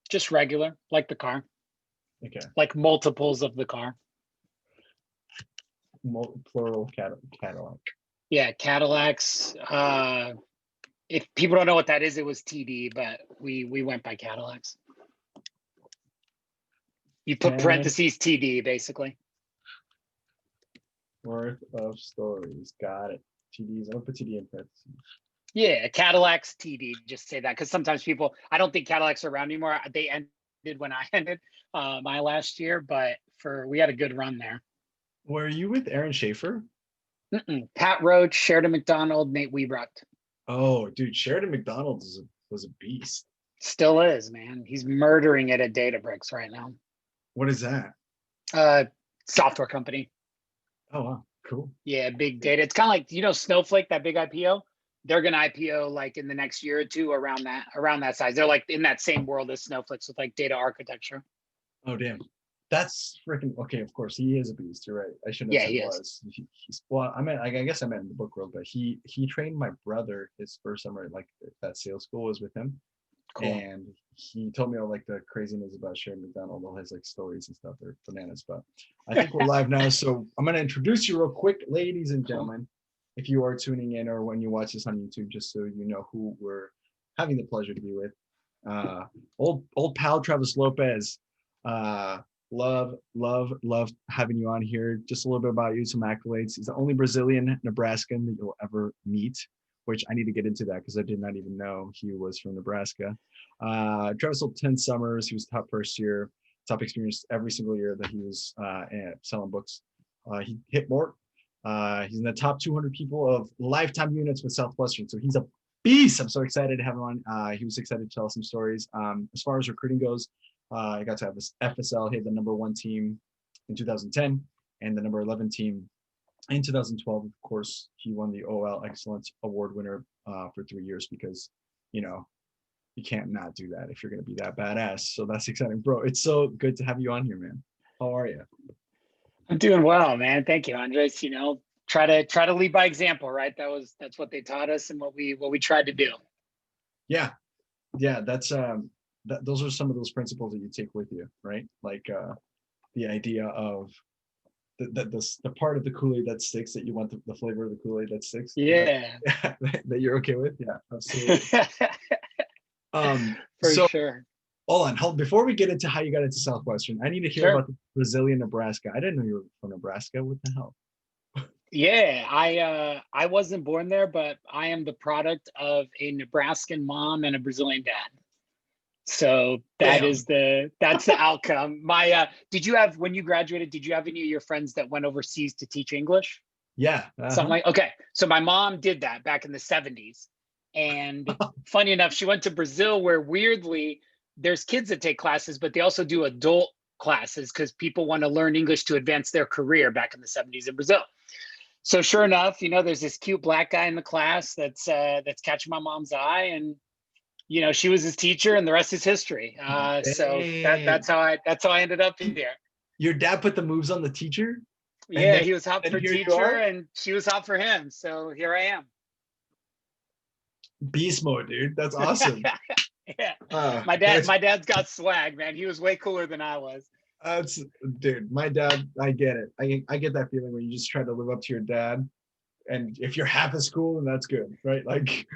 Just regular, like the car, Okay. like multiples of the car. Plural Cadillac. Yeah, Cadillacs. If people don't know what that is, it was TD, but we went by Cadillacs. You put parentheses TD, basically. Worth of stories. Got it. TDs. I'm gonna put TD in parentheses. Yeah, Cadillacs TD. Just say that because sometimes people, I don't think Cadillacs are around anymore. They ended when I ended my last year, but we had a good run there. Were you with Aaron Schaefer? Pat Roach, Sheridan McDonald, Nate Weibrucht. Oh, dude, Sheridan McDonald was a beast. Still is, man. He's murdering it at Databricks right now. What is that? Software company. Oh, wow. Cool. Yeah, big data. It's kind of like, Snowflake, that big IPO. They're going to IPO like in the next year or two around that size. They're like in that same world as Snowflake's with like data architecture. Oh, damn. That's freaking okay. Of course, he is a beast. You're right. I shouldn't have said was. He's well. I guess I meant in the book world, but he trained my brother his first summer. Like that sales school was with him, cool. And he told me all like the craziness about Sheridan McDonald, all his like stories and stuff. They're bananas. But I think we're live now, so I'm gonna introduce you real quick, ladies and gentlemen. If you are tuning in or when you watch this on YouTube, just so you know who we're having the pleasure to be with, old pal Travis Lopes. Love having you on here. Just a little bit about you, some accolades. He's the only Brazilian Nebraskan that you'll ever meet, which I need to get into that because I did not even know he was from Nebraska. Travis sold 10 summers. He was top first year, top experience every single year that he was selling books. He hit more. He's in the top 200 people of lifetime units with Southwestern. So he's a beast. I'm so excited to have him on. He was excited to tell some stories. As far as recruiting goes, I got to have this FSL. He had the number 1 team in 2010 and the number 11 team in 2012. Of course, he won the OL Excellence Award winner for 3 years because, you can't not do that if you're going to be that badass. So that's exciting, bro. It's so good to have you on here, man. How are you? I'm doing well, man. Thank you, Andres. Try to lead by example, right? That's what they taught us and what we tried to do. Yeah. That's those are some of those principles that you take with you, right? Like the idea of the part of the Kool-Aid that sticks, that you want the flavor of the Kool-Aid that sticks. Yeah. That you're okay with. Yeah, absolutely. For sure. Hold on. Before we get into how you got into Southwestern, I need to hear about the Brazilian Nebraska. I didn't know you were from Nebraska. What the hell? Yeah, I wasn't born there, but I am the product of a Nebraskan mom and a Brazilian dad. So that's the outcome. When you graduated, did you have any of your friends that went overseas to teach English? Yeah. Okay. So my mom did that back in the 70s. And funny enough, she went to Brazil where weirdly there's kids that take classes, but they also do adult classes because people want to learn English to advance their career back in the 70s in Brazil. So sure enough, there's this cute black guy in the class that's catching my mom's eye, and she was his teacher, and the rest is history. So that's how I ended up here. Your dad put the moves on the teacher? Yeah, he was hot for teacher, and she was hot for him. So here I am. Beast mode, dude. That's awesome. Yeah. My dad's got swag, man. He was way cooler than I was. Dude, my dad, I get it. I get that feeling when you just try to live up to your dad, and if you're half as cool, then that's good, right? Like,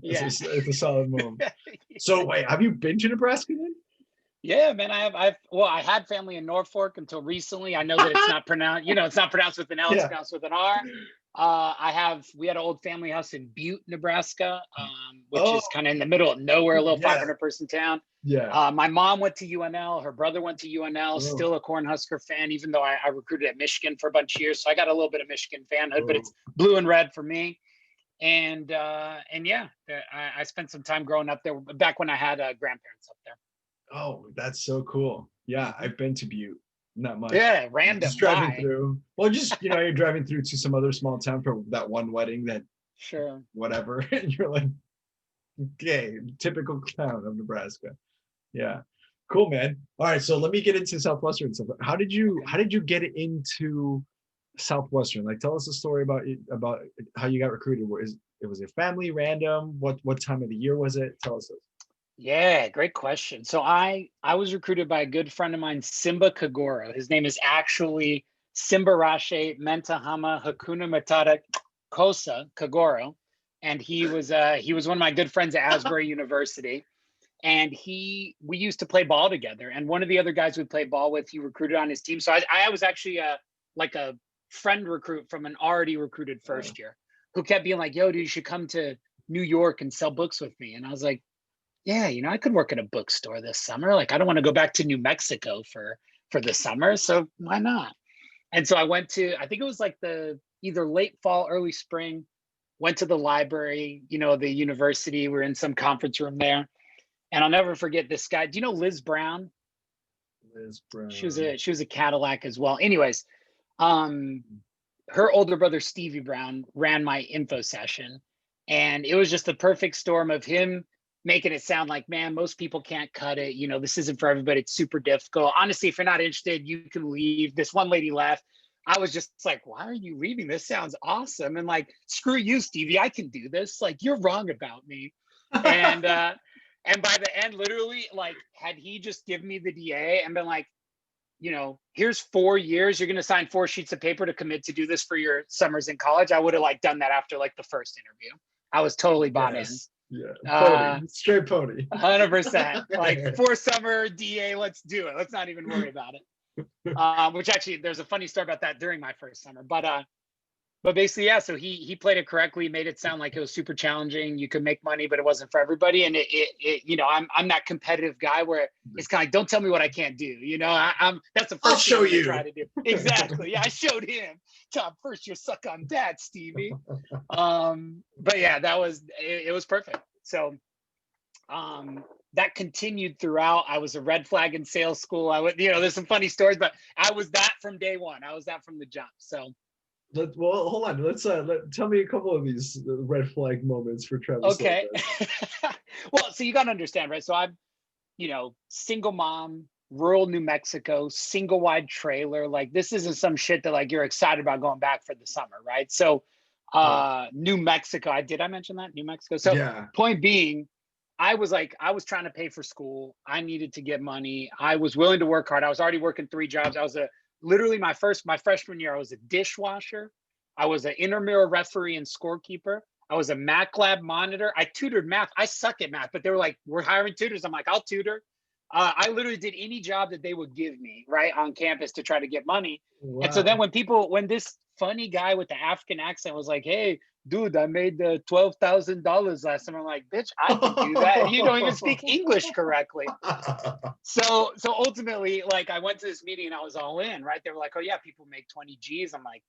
it's a solid move. So wait, have you been to Nebraska then? Yeah, man. I had family in Norfolk until recently. I know that it's not pronounced, it's not pronounced with an L, it's pronounced with an R. We had an old family house in Butte, Nebraska, which is kind of in the middle of nowhere, a little 500-person town. Yeah. My mom went to UNL. Her brother went to UNL. Still a Cornhusker fan, even though I recruited at Michigan for a bunch of years. So I got a little bit of Michigan fanhood, but it's blue and red for me. And yeah, I spent some time growing up there back when I had grandparents up there. Oh, that's so cool. Yeah, I've been to Butte. Not much. Yeah, random. Just driving through. Well, just you're driving through to some other small town for that one wedding that whatever. And you're like, okay, typical town of Nebraska. Yeah. Cool, man. All right. So let me get into Southwestern stuff. How did you get into Southwestern? Like, tell us a story about how you got recruited. Was it family, random? What time of the year was it? Tell us this. Yeah, great question. So I was recruited by a good friend of mine, Simba Kagoro. His name is actually Simba Rashe Mentahama Hakuna Matata Kosa Kagoro. And he was one of my good friends at Asbury University. And we used to play ball together. And one of the other guys we played ball with, he recruited on his team. So I was actually like a friend recruit from an already recruited Uh, first year who kept being like, yo, dude, you should come to New York and sell books with me. And I was like, yeah, I could work at a bookstore this summer. Like, I don't want to go back to New Mexico for the summer, so why not? And so I went to, I think it was like the either late fall, early spring, went to the library, the university. We're in some conference room there. And I'll never forget this guy. Do you know Liz Brown? Liz She was Brown. a Cadillac as well. Anyways, um, her older brother Stevie Brown ran my info session, and it was just the perfect storm of him making it sound like, man, most people can't cut it. This isn't for everybody. It's super difficult. Honestly, if you're not interested, you can leave. This one lady left. I was just like, why are you leaving? This sounds awesome. And like, screw you, Stevie. I can do this. Like, you're wrong about me. And and by the end, literally, like, had he just given me the DA and been like, here's 4 years, you're going to sign 4 sheets of paper to commit to do this for your summers in college, I would have like done that after like the first interview. I was totally bought in. Yes. Yeah. Pony. Straight pony. 100%. Like, 4 summer DA, let's do it. Let's not even worry about it. Which actually, there's a funny story about that during my first summer. But basically, yeah. So he played it correctly, made it sound like it was super challenging. You could make money, but it wasn't for everybody. And I'm that competitive guy where it's kind of like, don't tell me what I can't do. I'm that's the I'll first thing show I'm gonna you. try to do. Exactly. Yeah, I showed him. Tom, first you suck on that, Stevie. But yeah, it was perfect. So that continued throughout. I was a red flag in sales school. There's some funny stories, but I was that from day one. I was that from the jump. So Well, hold on. Let's tell me a couple of these red flag moments for Travis. okay. Well, so you got to understand, right? So I'm, single mom, rural New Mexico, single wide trailer. Like, this isn't some shit that like you're excited about going back for the summer, right? So New Mexico, I mention that? New Mexico. So Yeah. point being, I was trying to pay for school. I needed to get money. I was willing to work hard. I was already working 3 jobs. I was literally my freshman year, I was a dishwasher. I was an intramural referee and scorekeeper. I was a Mac lab monitor. I tutored math. I suck at math, but they were like, we're hiring tutors. I'm like, I'll tutor. I literally did any job that they would give me right on campus to try to get money. Wow. And so then when this funny guy with the African accent was like, hey, dude, I made the $12,000 last time. I'm like, bitch, I can do that. And you don't even speak English correctly. So ultimately, like, I went to this meeting and I was all in, right? They were like, oh yeah, people make 20 G's. I'm like,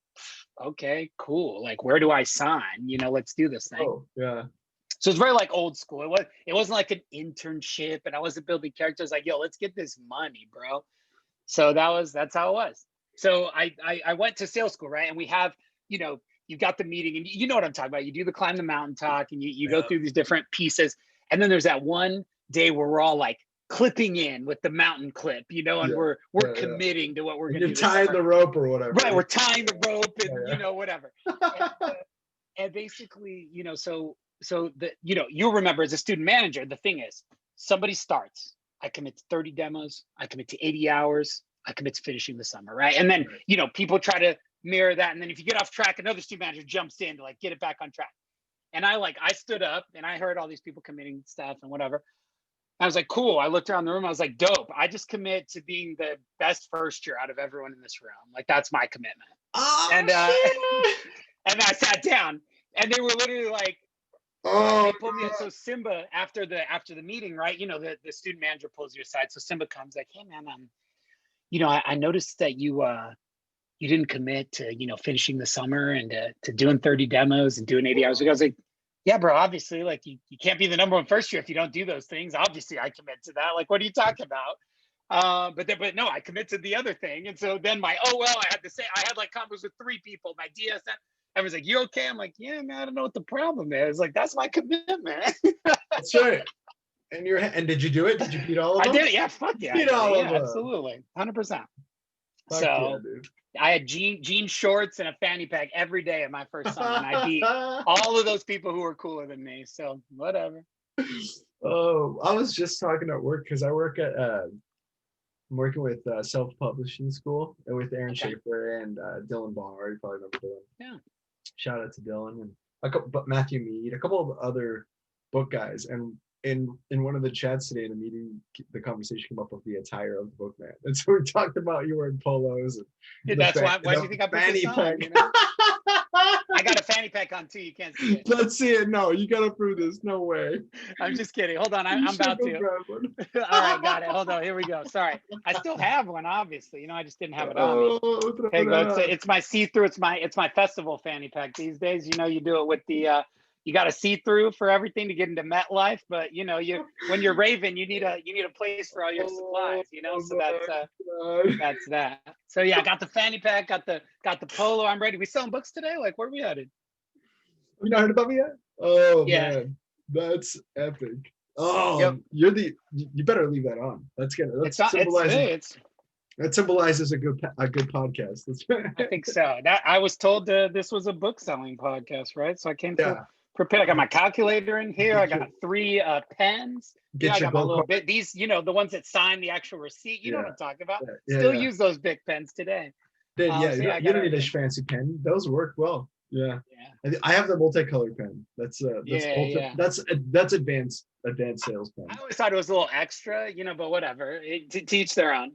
okay, cool. Like, where do I sign? Let's do this thing. Oh, yeah. So it's very like old school. It wasn't like an internship, and I wasn't building characters. Like, yo, let's get this money, bro. So that's how it was. So I went to sales school, right? And we have, you've got the meeting, and you know what I'm talking about. You do the climb the mountain talk, and you go through these different pieces, and then there's that one day where we're all like clipping in with the mountain clip, and we're committing to what we're going to do. You're tying the rope or whatever. Right, we're tying the rope and whatever. And basically, so you'll remember as a student manager, the thing is, somebody starts, I commit to 30 demos, I commit to 80 hours, I commit to finishing the summer, right? And then, people try to mirror that. And then if you get off track, another student manager jumps in to like get it back on track. And I stood up and I heard all these people committing stuff and whatever. I was like, cool. I looked around the room. I was like, dope. I just commit to being the best first year out of everyone in this room. Like, that's my commitment. Oh, and and I sat down and they were literally like, they pulled me in. So Simba, after the meeting, right? The student manager pulls you aside. So Simba comes like, hey man, I noticed that you didn't commit to, finishing the summer and to doing 30 demos and doing 80 hours. I was like, yeah, bro, obviously, like you can't be the number one first year if you don't do those things. Obviously, I commit to that. Like, what are you talking about? But no, I commit to the other thing. And so then I had like combos with 3 people, my DSM. Everyone's like, you okay? I'm like, yeah, man, I don't know what the problem is. Like, that's my commitment. That's right. And did you do it? Did you beat all of them? I did it. Yeah, fuck yeah. Beat all of them. Absolutely. 100%. Fuck so yeah, dude. I had jean shorts and a fanny pack every day of my first summer, and I beat all of those people who were cooler than me. So whatever. Oh, I was just talking at work because I work at I'm working with self-publishing school and with Aaron Okay. Schaefer and Dylan Barr. You probably remember Dylan. Yeah. Shout out to Dylan and a couple, but Matthew Mead, a couple of other book guys. And in one of the chats today in the meeting, the conversation came up of the attire of the bookman. And so we talked about you wearing polos and Dude, that's why do you think I put this on? You know? I got a fanny pack on too. You can't see it. Let's see it. No, you gotta prove this. No way. I'm just kidding. Hold on. I'm about to. All right, got it. Hold on. Here we go. Sorry. I still have one, obviously. You know, I just didn't have it on me. Okay, go. It's my see-through. It's my festival fanny pack these days. You know, you do it with the you got a see-through for everything to get into MetLife, but you know, when you're raving, you need a place for all your supplies, you know. So that's that. So yeah, I got the fanny pack, got the polo. I'm ready. We selling books today? Like, where are we headed? You not heard about me yet? Oh yeah. Man, that's epic. Oh, yep. You better leave that on. That symbolizes a good podcast. I think so. That I was told this was a book selling podcast, right? So I came prepared. I got my calculator in here. I got 3 pens. I got my little bit. These, you know, the ones that sign the actual receipt. You know what I'm talking about. Still use those big pens today. You don't need a fancy pen. Those work well. Yeah. I have the multicolored pen. That's advanced sales pen. I always thought it was a little extra, you know, but whatever. To teach their own.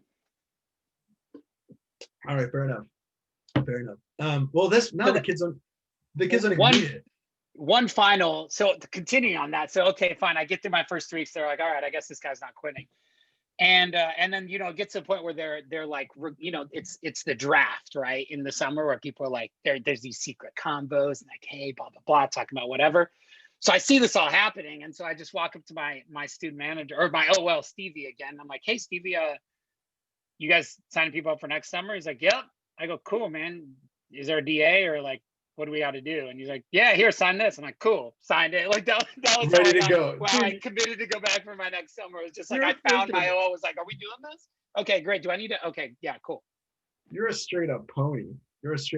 All right, fair enough. Well, the kids don't need it. One final, so continuing on that. So okay, fine. I get through my first 3 weeks. They're like, all right, I guess this guy's not quitting. And then, you know, it gets to the point where they're like, you know, it's the draft, right, in the summer where people are like, there's these secret combos and like, hey, blah blah blah, talking about whatever. So I see this all happening, and so I just walk up to my student manager, or my OL Stevie again. I'm like, hey Stevie, you guys signing people up for next summer? He's like, yep. I go, cool, man. Is there a DA or like, what do we got to do? And he's like, yeah, here, sign this. I'm like, cool, signed it. Like that was ready to go. Wow, I committed to go back for my next summer. It was just like I found my OL, was like, are we doing this? Okay, great. Do I need to? Okay, yeah, cool. You're a straight up pony. That was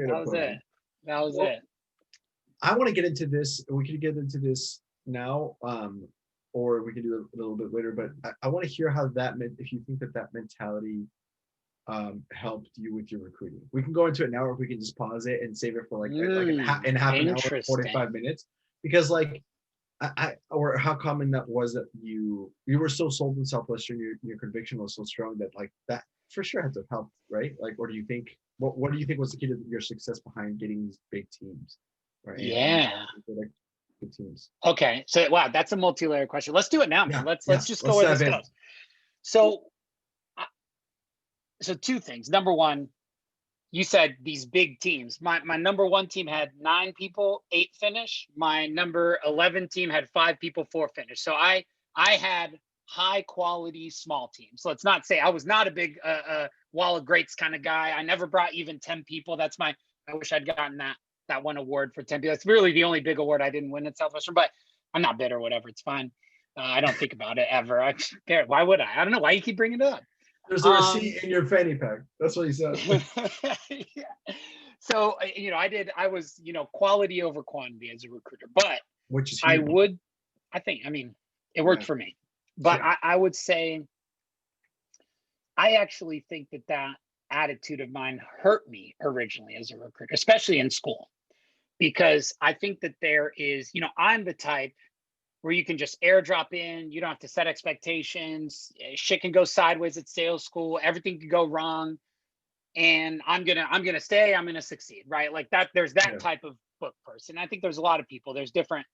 it. I want to get into this. We could get into this now, or we can do it a little bit later. But I want to hear how if you think that mentality helped you with your recruiting. We can go into it now, or if we can just pause it and save it for in half an hour, 45 minutes. Because or how common that was that you were so sold in Southwestern, your conviction was so strong that like that for sure had to have helped, right? Like, or do you think what do you think was the key to your success behind getting these big teams, right? Yeah. Good teams. Okay, so wow, that's a multi-layered question. Let's do it now, man. Let's just go where this goes. So 2 things. Number one, you said these big teams. My number 1 team had 9 people, 8 finish. My number 11 team had 5 people, 4 finish. So I had high quality small teams. Let's not say I was not a big wall of greats kind of guy. I never brought even 10 people. I wish I'd gotten that one award for 10 people. That's really the only big award I didn't win at Southwestern, but I'm not bitter, whatever. It's fine. I don't think about it ever. Why would I? I don't know why you keep bringing it up. There's a receipt in your fanny pack. That's what he said. Yeah. So, you know, I was, you know, quality over quantity as a recruiter, but which is huge. It worked for me, but sure. I would say, I actually think that attitude of mine hurt me originally as a recruiter, especially in school, because I think that there is, you know, I'm the type where you can just airdrop in. You don't have to set expectations. Shit can go sideways at sales school. Everything can go wrong, and I'm gonna stay. I'm gonna succeed, right? Like that. There's that type of book person. I think there's a lot of people. There's different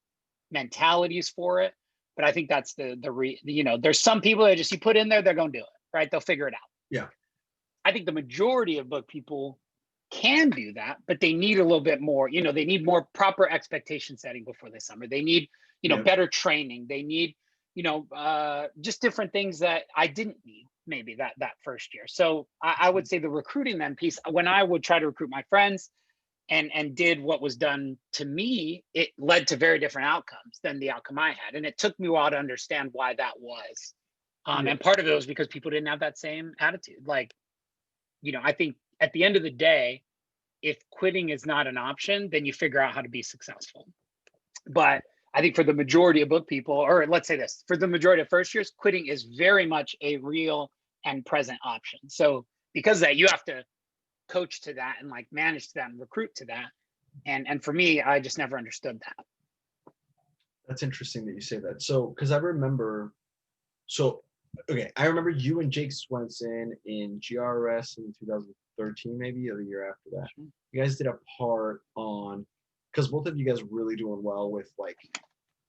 mentalities for it, but I think that's you know, there's some people that just you put in there, they're gonna do it, right? They'll figure it out. Yeah. I think the majority of book people can do that, but they need a little bit more. You know, they need more proper expectation setting before the summer. They need, you know, better training. They need, you know, just different things that I didn't need maybe that first year. So I would say the recruiting then piece, when I would try to recruit my friends and did what was done to me, it led to very different outcomes than the outcome I had. And it took me a while to understand why that was. And part of it was because people didn't have that same attitude. Like, you know, I think at the end of the day, if quitting is not an option, then you figure out how to be successful. But I think for the majority of book people, or let's say this, for the majority of first years, quitting is very much a real and present option. So because of that, you have to coach to that and like manage to that and recruit to that. And for me, I just never understood that. That's interesting that you say that. So, because I remember, I remember you and Jake Swenson in GRS in 2013, maybe, or the year after that. Sure. You guys did a part on, because both of you guys were really doing well with like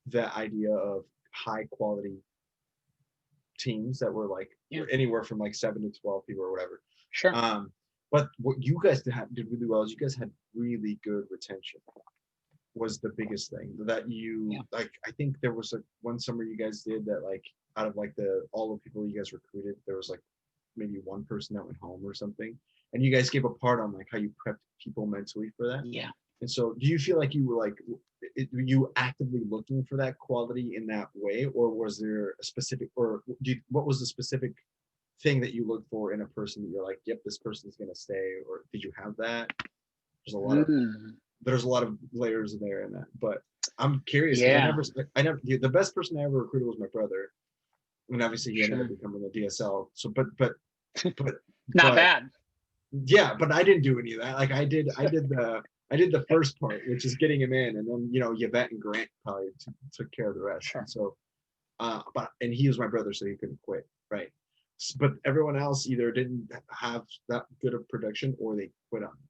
the idea of high quality teams that were like anywhere from like 7 to 12 people or whatever. Sure. But what you guys did really well is you guys had really good retention. Was the biggest thing that you like. I think there was one summer you guys did that, like out of like all the people you guys recruited, there was like maybe one person that went home or something, and you guys gave a part on like how you prepped people mentally for that. Yeah. And so do you feel like you were like you actively looking for that quality in that way, or was there a specific, or what was the specific thing that you looked for in a person that you're like, yep, this person's gonna stay? Or did you have that? There's a lot of layers there in that, but I'm curious. Yeah. I never, the best person I ever recruited was my brother. I mean, obviously he ended up becoming a DSL. So, but not bad. Yeah, but I didn't do any of that. Like I did the first part, which is getting him in, and then Yvette and Grant probably took care of the rest. Sure. And so, and he was my brother, so he couldn't quit, right? But everyone else either didn't have that good of production or they quit on it.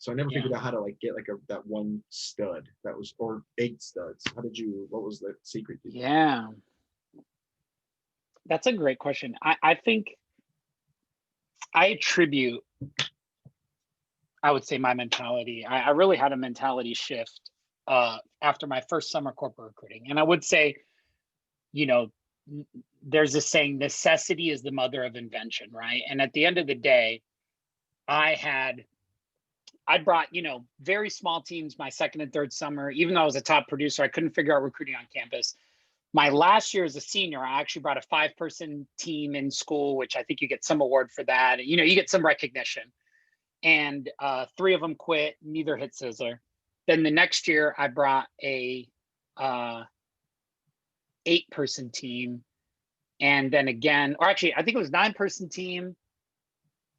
So I never figured out how to like get like that one stud that was, or 8 studs. What was the secret? Yeah. That's a great question. I think I attribute, I would say, my mentality. I really had a mentality shift after my first summer corporate recruiting. And I would say, there's this saying, necessity is the mother of invention, right? And at the end of the day, I brought, very small teams my second and third summer. Even though I was a top producer, I couldn't figure out recruiting on campus. My last year as a senior, I actually brought a 5-person team in school, which I think you get some award for that. You get some recognition. And 3 of them quit, neither hit Sizzler. Then the next year, I brought a 8-person team. And then again, or actually, I think it was 9-person team,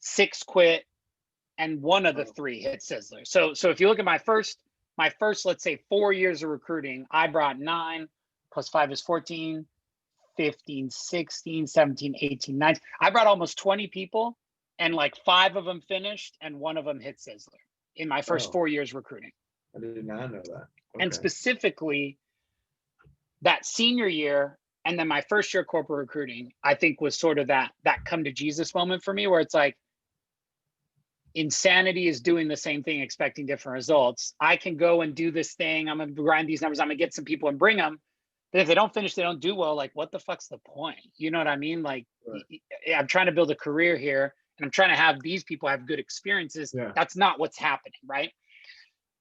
6 quit, and 1 of the 3 hit Sizzler. So if you look at my first, let's say 4 years of recruiting, I brought 9 plus 5 is 14, 15, 16, 17, 18, 19. I brought almost 20 people, and like 5 of them finished and 1 of them hit Sizzler in my first 4 years recruiting. I did not know that. Okay. And specifically that senior year, and then my first year corporate recruiting, I think was sort of that come to Jesus moment for me, where it's like, insanity is doing the same thing, expecting different results. I can go and do this thing. I'm going to grind these numbers. I'm going to get some people and bring them. But if they don't finish, they don't do well. Like, what the fuck's the point? You know what I mean? Like, I'm trying to build a career here, and I'm trying to have these people have good experiences. Yeah. That's not what's happening, right?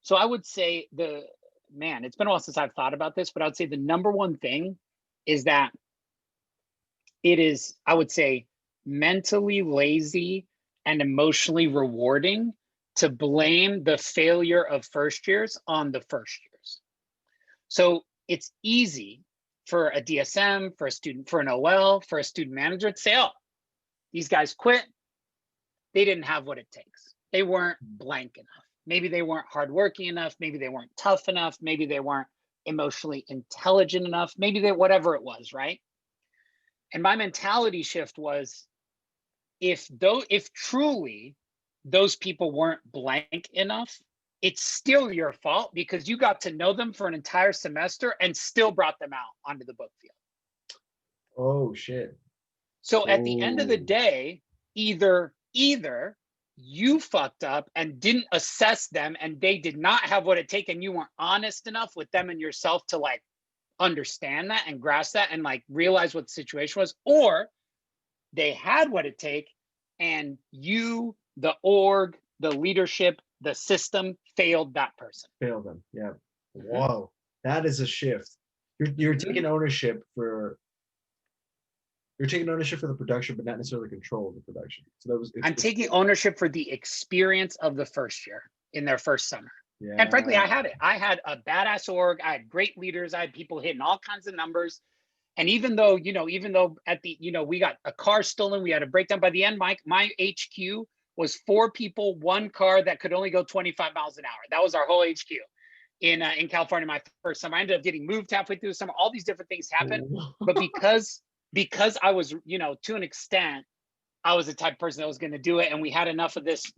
So I would say it's been a while since I've thought about this, but I would say the number one thing is that it is, I would say, mentally lazy and emotionally rewarding to blame the failure of first years on the first years. So it's easy for a DSM, for a student, for an OL, for a student manager to say, oh, these guys quit. They didn't have what it takes. They weren't blank enough. Maybe they weren't hardworking enough. Maybe they weren't tough enough. Maybe they weren't emotionally intelligent enough. Maybe whatever it was, right? And my mentality shift was, if truly those people weren't blank enough, it's still your fault, because you got to know them for an entire semester and still brought them out onto the book field. Oh shit. So at the end of the day, either you fucked up and didn't assess them, and they did not have what it takes, and you weren't honest enough with them and yourself to like understand that and grasp that and like realize what the situation was, or they had what it takes, and you, the org, the leadership, the system failed that person. Failed them, yeah. Whoa, that is a shift. You're taking ownership for the production, but not necessarily control of the production. So I'm taking ownership for the experience of the first year in their first summer. And frankly, I had Yeah. it. I had a badass org. I had great leaders. I had people hitting all kinds of numbers. And even though, even though at the, we got a car stolen, we had a breakdown by the end, my HQ was 4 people, 1 car that could only go 25 miles an hour. That was our whole HQ in California. My first summer, I ended up getting moved halfway through the summer. All these different things happened. But because I was, to an extent, I was the type of person that was going to do it. And we had enough of this,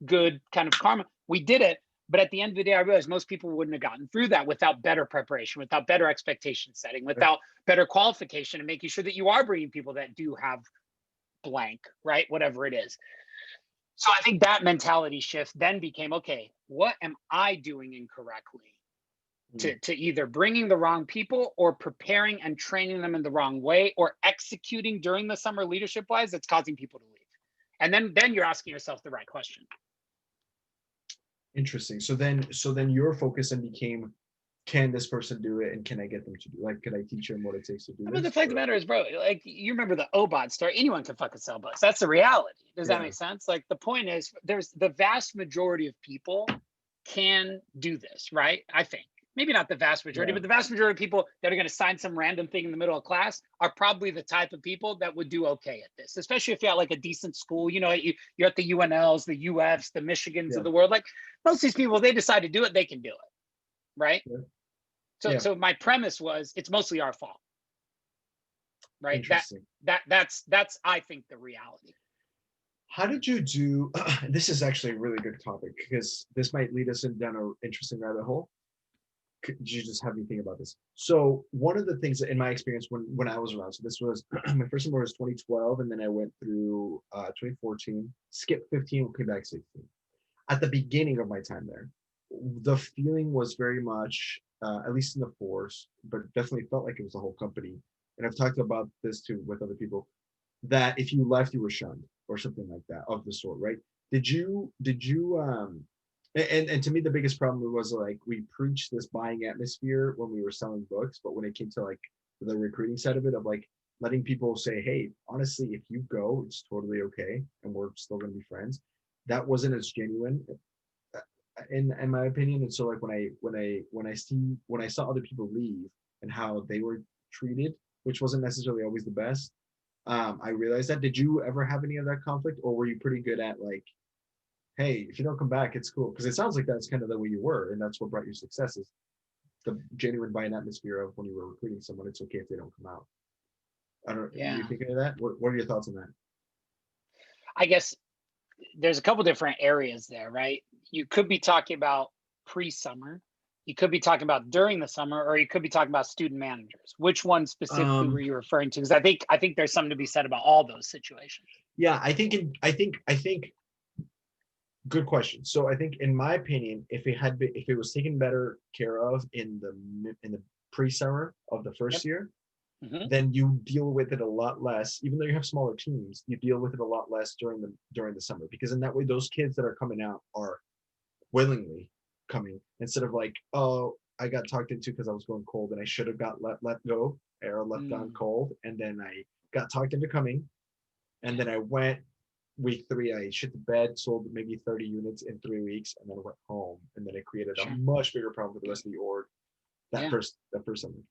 good kind of karma. We did it. But at the end of the day, I realized most people wouldn't have gotten through that without better preparation, without better expectation setting, without better qualification, and making sure that you are bringing people that do have blank, right? Whatever it is. So I think that mentality shift then became, okay, what am I doing incorrectly to either bringing the wrong people or preparing and training them in the wrong way or executing during the summer leadership wise that's causing people to leave. And then you're asking yourself the right question. Interesting. So then your focus then became, can this person do it, and can I get them to do, like, can I teach them what it takes to do I mean, the this? fact of the matter is, bro, like, you remember the OBOT story. Anyone can fucking sell books. That's the reality. Does that make sense? Like, the point is, there's the vast majority of people can do this, right? I think. Maybe not the vast majority, but the vast majority of people that are going to sign some random thing in the middle of class are probably the type of people that would do okay at this, especially if you're at like a decent school. You're at the UNLs, the UFs, the Michigans of the world. Like, most of these people, they decide to do it, they can do it, right? So my premise was, it's mostly our fault, right? That's I think the reality. How did you do? This is actually a really good topic, because this might lead us down an interesting rabbit hole. Could you just have me think about this? So one of the things that, in my experience, when I was around, so this was my first summer was 2012, and then I went through 2014, skipped 15, came back 16. At the beginning of my time there, the feeling was very much, at least in the force, but definitely felt like it was the whole company. And I've talked about this too with other people, that if you left, you were shunned or something like that of the sort, right? And to me, the biggest problem was, like, we preached this buying atmosphere when we were selling books, but when it came to like the recruiting side of it, of like letting people say, hey, honestly, if you go, it's totally okay, and we're still going to be friends, that wasn't as genuine, in my opinion. And so, like, when I saw other people leave and how they were treated, which wasn't necessarily always the best, I realized that. Did you ever have any of that conflict, or were you pretty good at, like, hey, if you don't come back, it's cool? Because it sounds like that's kind of the way you were, and that's what brought you success, is the genuine buying atmosphere of when you were recruiting someone, it's okay if they don't come out. I don't know. Yeah. You thinking of that? What are your thoughts on that? I guess there's a couple different areas there, right? You could be talking about pre-summer, you could be talking about during the summer, or you could be talking about student managers. Which one specifically were you referring to? Because I think there's something to be said about all those situations. Yeah, I think good question. So I think, in my opinion, if it was taken better care of in the pre-summer of the first year, then you deal with it a lot less. Even though you have smaller teams, you deal with it a lot less during the summer, because in that way, those kids that are coming out are willingly coming, instead of like, oh, I got talked into because I was going cold and I should have got let go, or left on cold, and then I got talked into coming, and then I went. Week 3, I shit the bed, sold maybe 30 units in 3 weeks, and then I went home, and then it created a much bigger problem for the rest of the org that first summer.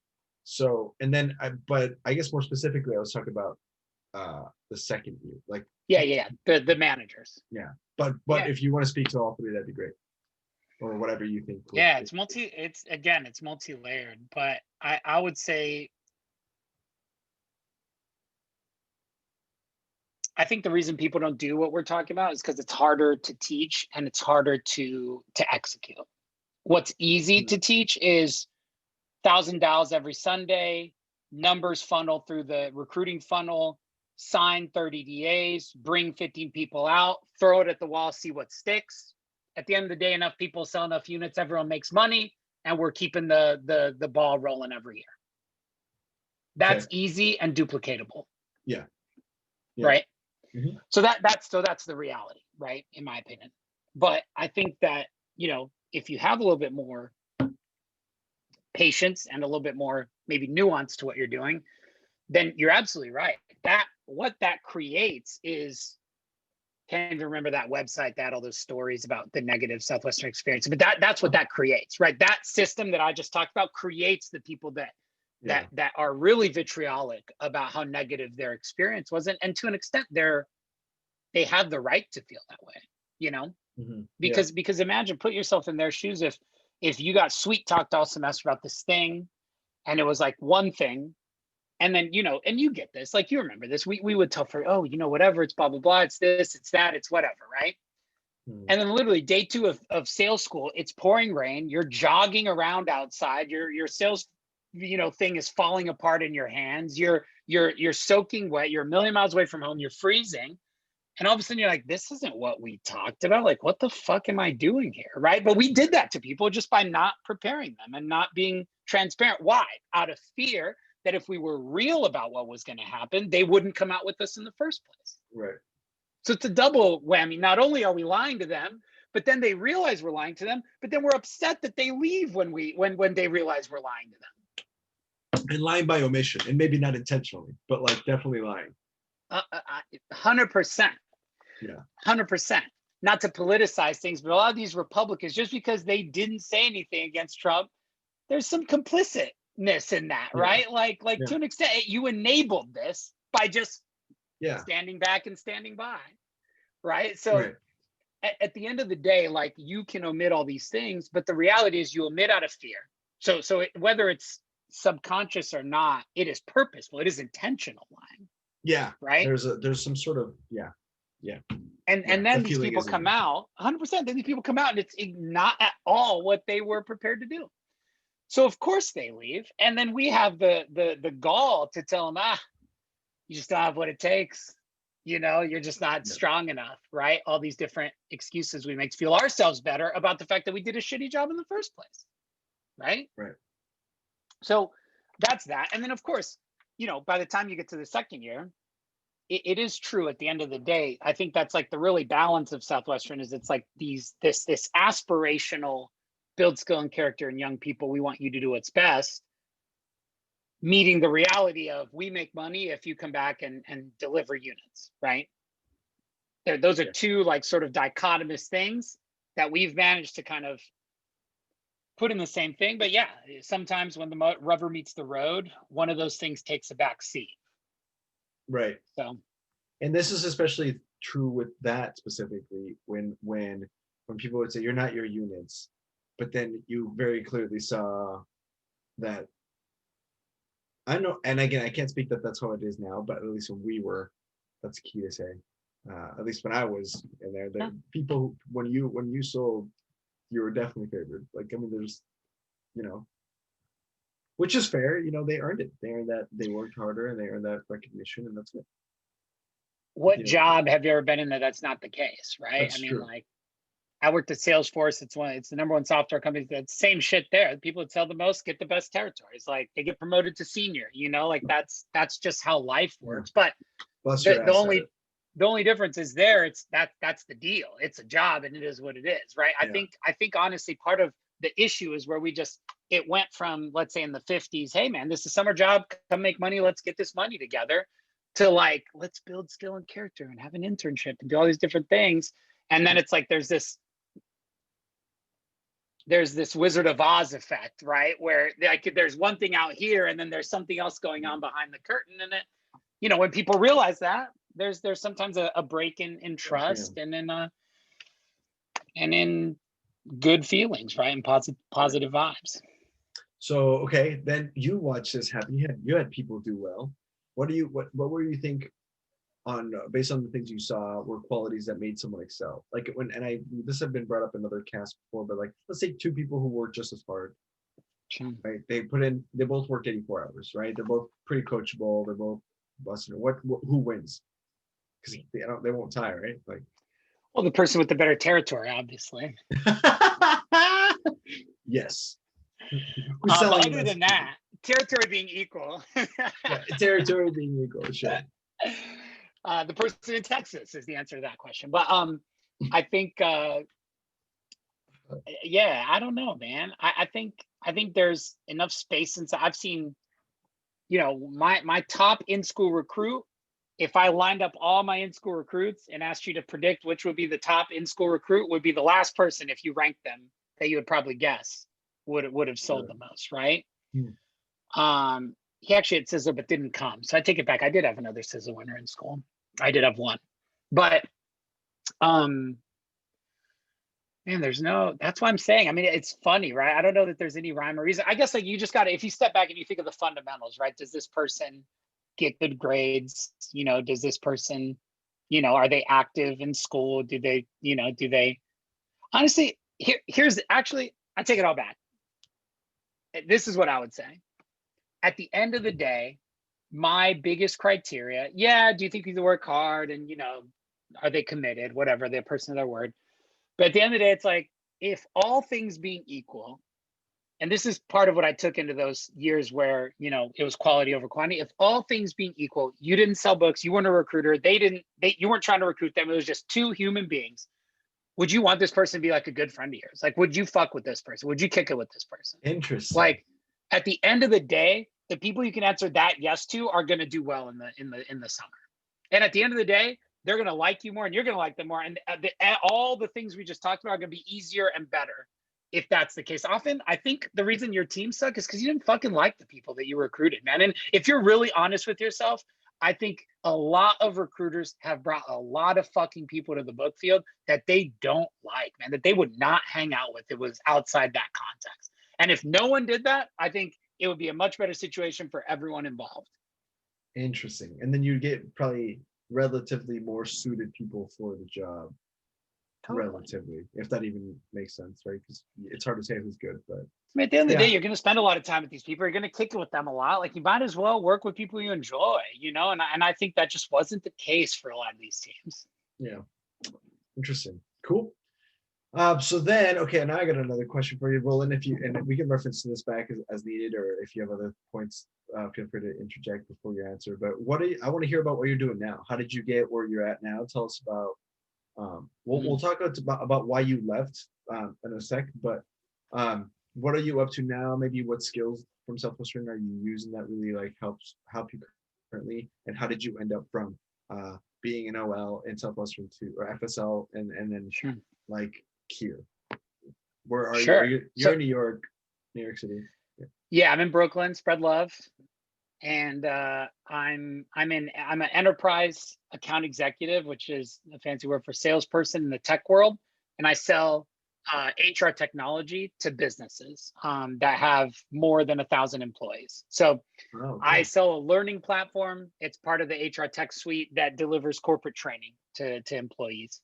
So, and then but I guess more specifically, I was talking about the second year, like the managers. But if you want to speak to all 3, that'd be great, or whatever you think. It's multi-layered, but I would say, I think the reason people don't do what we're talking about is because it's harder to teach and it's harder to execute. What's easy to teach is $1,000 every Sunday, numbers funnel through the recruiting funnel, sign 30 DAs, bring 15 people out, throw it at the wall, see what sticks. At the end of the day, enough people sell enough units, everyone makes money, and we're keeping the ball rolling every year. That's easy and duplicatable. Right? So that's the reality, right? In my opinion. But I think that, if you have a little bit more patience and a little bit more maybe nuance to what you're doing, then you're absolutely right. What that creates is Can't even remember that website that had all those stories about the negative Southwestern experience. But that's what that creates, right? That system that I just talked about creates the people that are really vitriolic about how negative their experience was. And to an extent, they have the right to feel that way, you know? Because imagine, put yourself in their shoes. If you got sweet talked all semester about this thing, and it was like one thing, and then, and you get this, like, you remember this, we would tell for, oh, whatever, it's blah blah blah, it's this, it's that, it's whatever, right? And then literally day 2 of sales school, it's pouring rain, you're jogging around outside, your sales thing is falling apart in your hands, you're soaking wet, you're a million miles away from home, you're freezing. And all of a sudden you're like, this isn't what we talked about. Like, what the fuck am I doing here? Right. But we did that to people just by not preparing them and not being transparent. Why? Out of fear that if we were real about what was going to happen, they wouldn't come out with us in the first place. Right. So it's a double whammy. Not only are we lying to them, but then they realize we're lying to them, but then we're upset that they leave when they realize we're lying to them. And lying by omission, and maybe not intentionally, but like definitely lying. 100%. Yeah. 100%. Not to politicize things, but a lot of these Republicans, just because they didn't say anything against Trump, there's some complicitness in that, right? Like to an extent, you enabled this by just standing back and standing by, right? So at the end of the day, like, you can omit all these things, but the reality is you omit out of fear. So whether it's subconscious or not, it is purposeful. It is intentional lying. Yeah. Right. There's some sort of And then these people come out 100%. Then these people come out and it's not at all what they were prepared to do. So of course they leave, and then we have the gall to tell them, you just don't have what it takes. You're just not strong enough, right? All these different excuses we make to feel ourselves better about the fact that we did a shitty job in the first place, right? Right. So that's that. And then of course, by the time you get to the second year, it is true at the end of the day. I think that's like the really balance of Southwestern is it's like this aspirational build skill and character in young people. We want you to do what's best, meeting the reality of we make money if you come back and deliver units, right? Those are two like sort of dichotomous things that we've managed to kind of put in the same thing. But yeah, sometimes when the rubber meets the road, one of those things takes a back seat. Right. So, and this is especially true with that specifically when people would say you're not your units, but then you very clearly saw that. I know, and again, I can't speak that that's how it is now, but at least when we were, that's key to say. At least when I was in there, people when you sold, you were definitely favored. Like, I mean, there's, which is fair. They earned it. They earned that. They worked harder and they earned that recognition, and that's good. What job have you ever been in that's not the case, right? That's true. Like, I worked at Salesforce. It's the number one software company. That's same shit there. The people that sell the most get the best territories. Like, they get promoted to senior. Like that's just how life works. But the only difference is that's the deal. It's a job and it is what it is, right? I think honestly part of the issue is where it went from, let's say in the 50s, hey man, this is a summer job, come make money, let's get this money together, to like, let's build skill and character and have an internship and do all these different things. And then it's like there's this Wizard of Oz effect, right? Where like there's one thing out here and then there's something else going on behind the curtain. And it, when people realize that, there's sometimes a break in trust and in good feelings, right? And positive vibes. So okay, then you watch this happen. You had people do well. What were you think on based on the things you saw were qualities that made someone excel? Like this had been brought up in other casts before, but like let's say two people who work just as hard. Right? They both work 84 hours, right? They're both pretty coachable. They're both busting. Who wins? Because they won't tie, right? Like, well, the person with the better territory, obviously. Yes. Other than that, territory being equal. Territory being equal, sure. The person in Texas is the answer to that question. But I think, I don't know, man. I think there's enough space inside. I've seen, my top in-school recruit if I lined up all my in-school recruits and asked you to predict which would be the top in-school recruit, would be the last person, if you ranked them, that you would probably guess would have sold the most, right? He actually had Sizzle but didn't come, so I take it back. I did have another Sizzle winner in school. I did have one, but man, that's what I'm saying. I mean, it's funny, right? I don't know that there's any rhyme or reason. I guess like you just gotta, if you step back and you think of the fundamentals, right? Does this person get good grades? Does this person, are they active in school? Do they honestly, here's actually, I take it all back. This is what I would say. At the end of the day, my biggest criteria, do you think you work hard and, are they committed, whatever, they're a person of their word. But at the end of the day, it's like, if all things being equal, and this is part of what I took into those years where, it was quality over quantity. If all things being equal, you didn't sell books, you weren't a recruiter, you weren't trying to recruit them, it was just two human beings. Would you want this person to be like a good friend of yours? Like, would you fuck with this person? Would you kick it with this person? Interesting. Like, at the end of the day, the people you can answer that yes to are going to do well in the summer. And at the end of the day, they're going to like you more and you're going to like them more. And all the things we just talked about are going to be easier and better if that's the case. Often, I think the reason your team suck is because you didn't fucking like the people that you recruited, man. And if you're really honest with yourself, I think a lot of recruiters have brought a lot of fucking people to the book field that they don't like, man, that they would not hang out with. It was outside that context. And if no one did that, I think it would be a much better situation for everyone involved. Interesting. And then you get probably relatively more suited people for the job. Totally. Relatively, if that even makes sense, right? Because it's hard to say who's good, but I mean, at the end of the day, you're going to spend a lot of time with these people. You're going to kick it with them a lot. Like, you might as well work with people you enjoy, and I think that just wasn't the case for a lot of these teams. Yeah. Interesting. Cool. So then, okay, now I got another question for you, Roland. And we can reference this back as needed, or if you have other points, feel free to interject before your answer. But I want to hear about what you're doing now. How did you get where you're at now? Tell us about. We'll talk about why you left in a sec. But what are you up to now? Maybe what skills from Southwestern are you using that really like help you currently? And how did you end up from being an OL in Southwestern to or FSL and then like here? Where are you? You're in New York City. Yeah, I'm in Brooklyn. Spread love. And I'm an enterprise account executive, which is a fancy word for salesperson in the tech world. And I sell HR technology to businesses that have more than 1,000 employees. So I sell a learning platform. It's part of the HR tech suite that delivers corporate training to employees.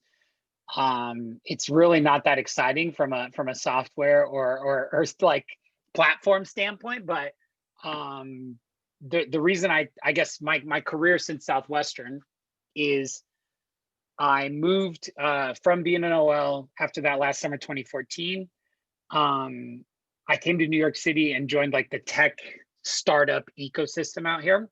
It's really not that exciting from a software or like platform standpoint, but the reason I guess my career since Southwestern is I moved from being an OL after that last summer, 2014. I came to New York City and joined like the tech startup ecosystem out here.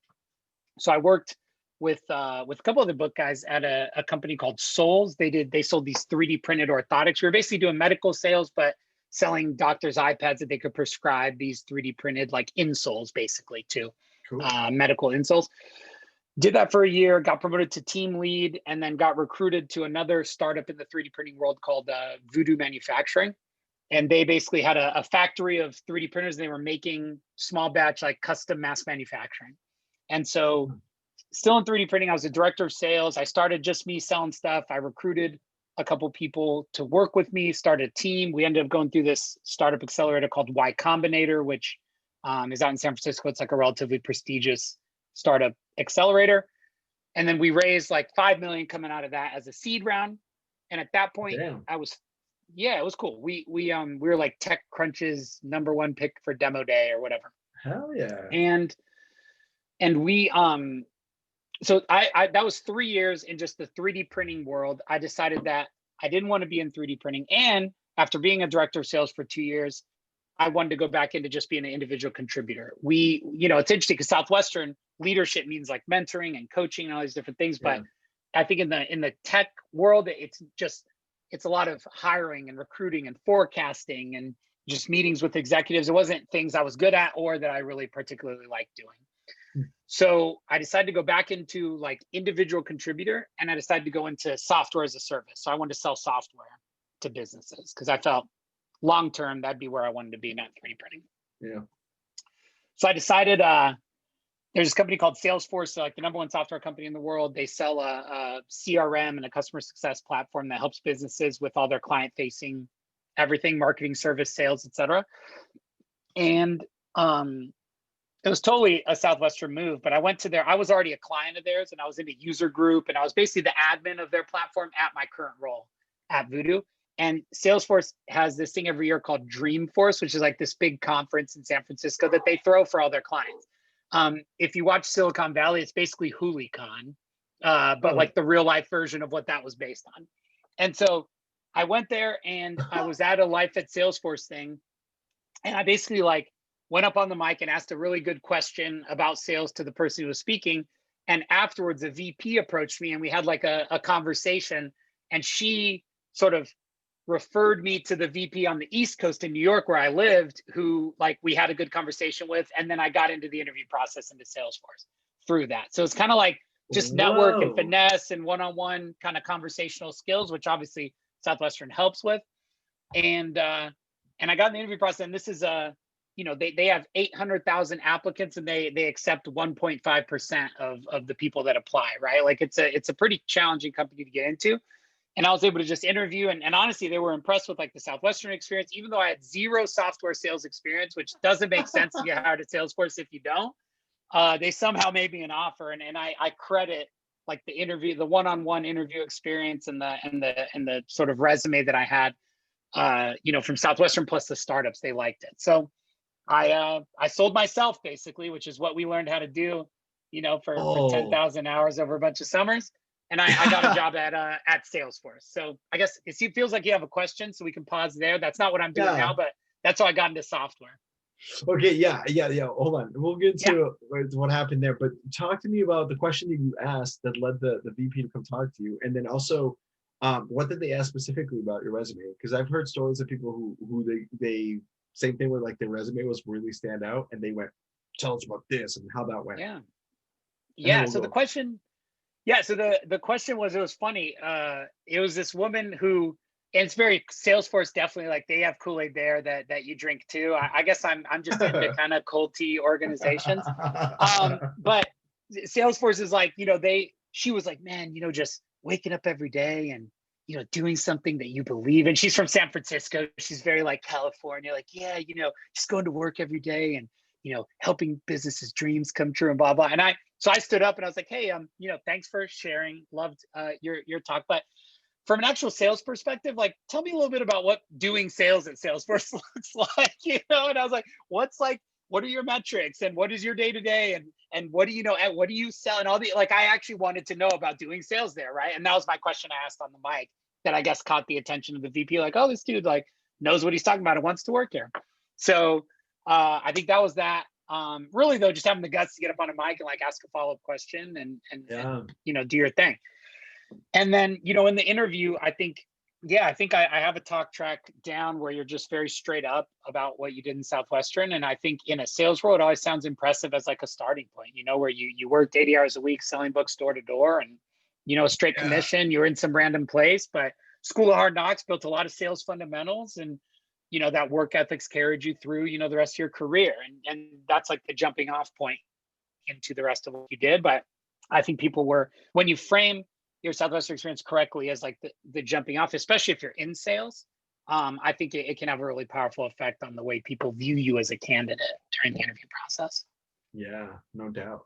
So I worked with a couple of the book guys at a company called Souls. They sold these 3D printed orthotics. We were basically doing medical sales, but selling doctors iPads that they could prescribe these 3D printed like insoles basically to medical insoles. Did that for a year, got promoted to team lead, and then got recruited to another startup in the 3D printing world called Voodoo Manufacturing. And they basically had a factory of 3D printers. And they were making small batch, like custom mass manufacturing. And so still in 3D printing, I was a director of sales. I started just me selling stuff. I recruited a couple people to work with me, started a team. We ended up going through this startup accelerator called Y Combinator, which is out in San Francisco. It's like a relatively prestigious startup accelerator. And then we raised like 5 million coming out of that as a seed round. And at that point, it was cool. We were like TechCrunch's #1 pick for demo day or whatever. Hell yeah. And we so I that was 3 years in just the 3D printing world. I decided that I didn't want to be in 3D printing. And after being a director of sales for 2 years, I wanted to go back into just being an individual contributor. It's interesting because Southwestern leadership means like mentoring and coaching and all these different things. But I think in the tech world, it's a lot of hiring and recruiting and forecasting and just meetings with executives. It wasn't things I was good at or that I really particularly liked doing. So I decided to go back into like individual contributor, and I decided to go into software as a service. So I wanted to sell software to businesses because I felt long term that'd be where I wanted to be, not 3D printing. Yeah. So I decided there's this company called Salesforce, like the #1 software company in the world. They sell a CRM and a customer success platform that helps businesses with all their client facing everything, marketing, service, sales, etc. And it was totally a Southwestern move, but I went to I was already a client of theirs, and I was in a user group, and I was basically the admin of their platform at my current role at Voodoo. And Salesforce has this thing every year called Dreamforce, which is like this big conference in San Francisco that they throw for all their clients. If you watch Silicon Valley, it's basically HuliCon, but like the real life version of what that was based on. And so I went there, and I was at a Life at Salesforce thing, and I basically like went up on the mic and asked a really good question about sales to the person who was speaking. And afterwards, the VP approached me, and we had like a conversation, and she sort of referred me to the VP on the East Coast in New York where I lived, who like we had a good conversation with. And then I got into the interview process into Salesforce through that. So it's kind of like just network and finesse and one-on-one kind of conversational skills, which obviously Southwestern helps with. And I got in the interview process, and this is they have 800,000 applicants, and they accept 1.5% of the people that apply, right? Like it's a pretty challenging company to get into. And I was able to just interview, and honestly, they were impressed with like the Southwestern experience, even though I had 0 software sales experience, which doesn't make sense to get hired at Salesforce if you don't. They somehow made me an offer, and I credit like the interview, the one-on-one interview experience, and the sort of resume that I had, from Southwestern, plus the startups, they liked it. So I sold myself basically, which is what we learned how to do, for 10,000 hours over a bunch of summers. And I got a job at Salesforce. So I guess it feels like you have a question, so we can pause there. That's not what I'm doing now, but that's how I got into software. Okay, yeah. Hold on. We'll get to what happened there, but talk to me about the question that you asked that led the VP to come talk to you. And then also, what did they ask specifically about your resume? Because I've heard stories of people who they same thing where like their resume was really stand out, and they went, tell us about this and how that went. Yeah. So the question was, it was funny. It was this woman who, and it's very Salesforce, definitely like they have Kool-Aid there that you drink too. I guess I'm just into kind of cold tea organizations. But Salesforce is like, she was like, man, just waking up every day and, doing something that you believe in. She's from San Francisco. She's very like California, like, just going to work every day and, helping businesses' dreams come true and blah, blah. So I stood up and I was like, hey, thanks for sharing. Loved your talk. But from an actual sales perspective, like, tell me a little bit about what doing sales at Salesforce looks like, And I was like, what are your metrics, and what is your day to day, and what do you know, and what do you sell, and all the, like, I actually wanted to know about doing sales there, right? And that was my question I asked on the mic that I guess caught the attention of the VP, like, oh, this dude like knows what he's talking about and wants to work here. So I think that was that. Really though, just having the guts to get up on a mic and like ask a follow-up question and do your thing. And then, in the interview, I think I have a talk track down where you're just very straight up about what you did in Southwestern. And I think in a sales role, it always sounds impressive as like a starting point, where you worked 80 hours a week selling books door to door, and, a straight commission, you're in some random place, but School of Hard Knocks built a lot of sales fundamentals, and, that work ethics carried you through, the rest of your career. And that's like the jumping off point into the rest of what you did. But I think when you frame your Southwestern experience correctly as like the jumping off, especially if you're in sales, I think it can have a really powerful effect on the way people view you as a candidate during the interview process. Yeah, no doubt.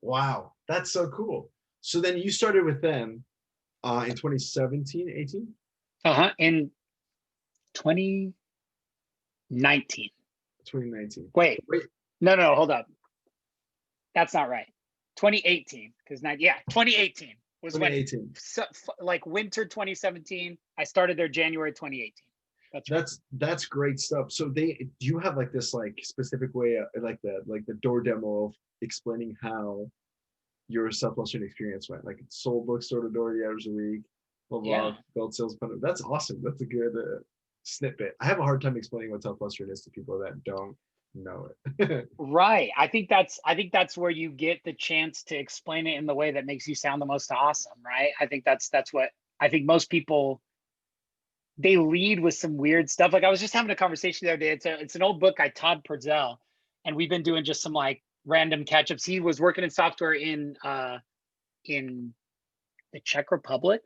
Wow, that's so cool. So then you started with them in 2017, 18? In 2019. 2019. Wait. No, hold up. That's not right. 2018, because 2018 was 2018. When, like winter 2017. I started there January 2018. That's great stuff. So do you have like this like specific way, like the door demo of explaining how your Southwestern experience went? Like it's sold books door to door 80 hours a week, blah blah, built sales funnel. That's awesome. That's a good snippet. I have a hard time explaining what Southwestern is to people that don't know it. Right. I think that's where you get the chance to explain it in the way that makes you sound the most awesome, right? I think that's what I think most people, they lead with some weird stuff. Like I was just having a conversation the other day. It's an old book by Todd Purcell, and we've been doing just some like random catch-ups. He was working in software in the Czech Republic,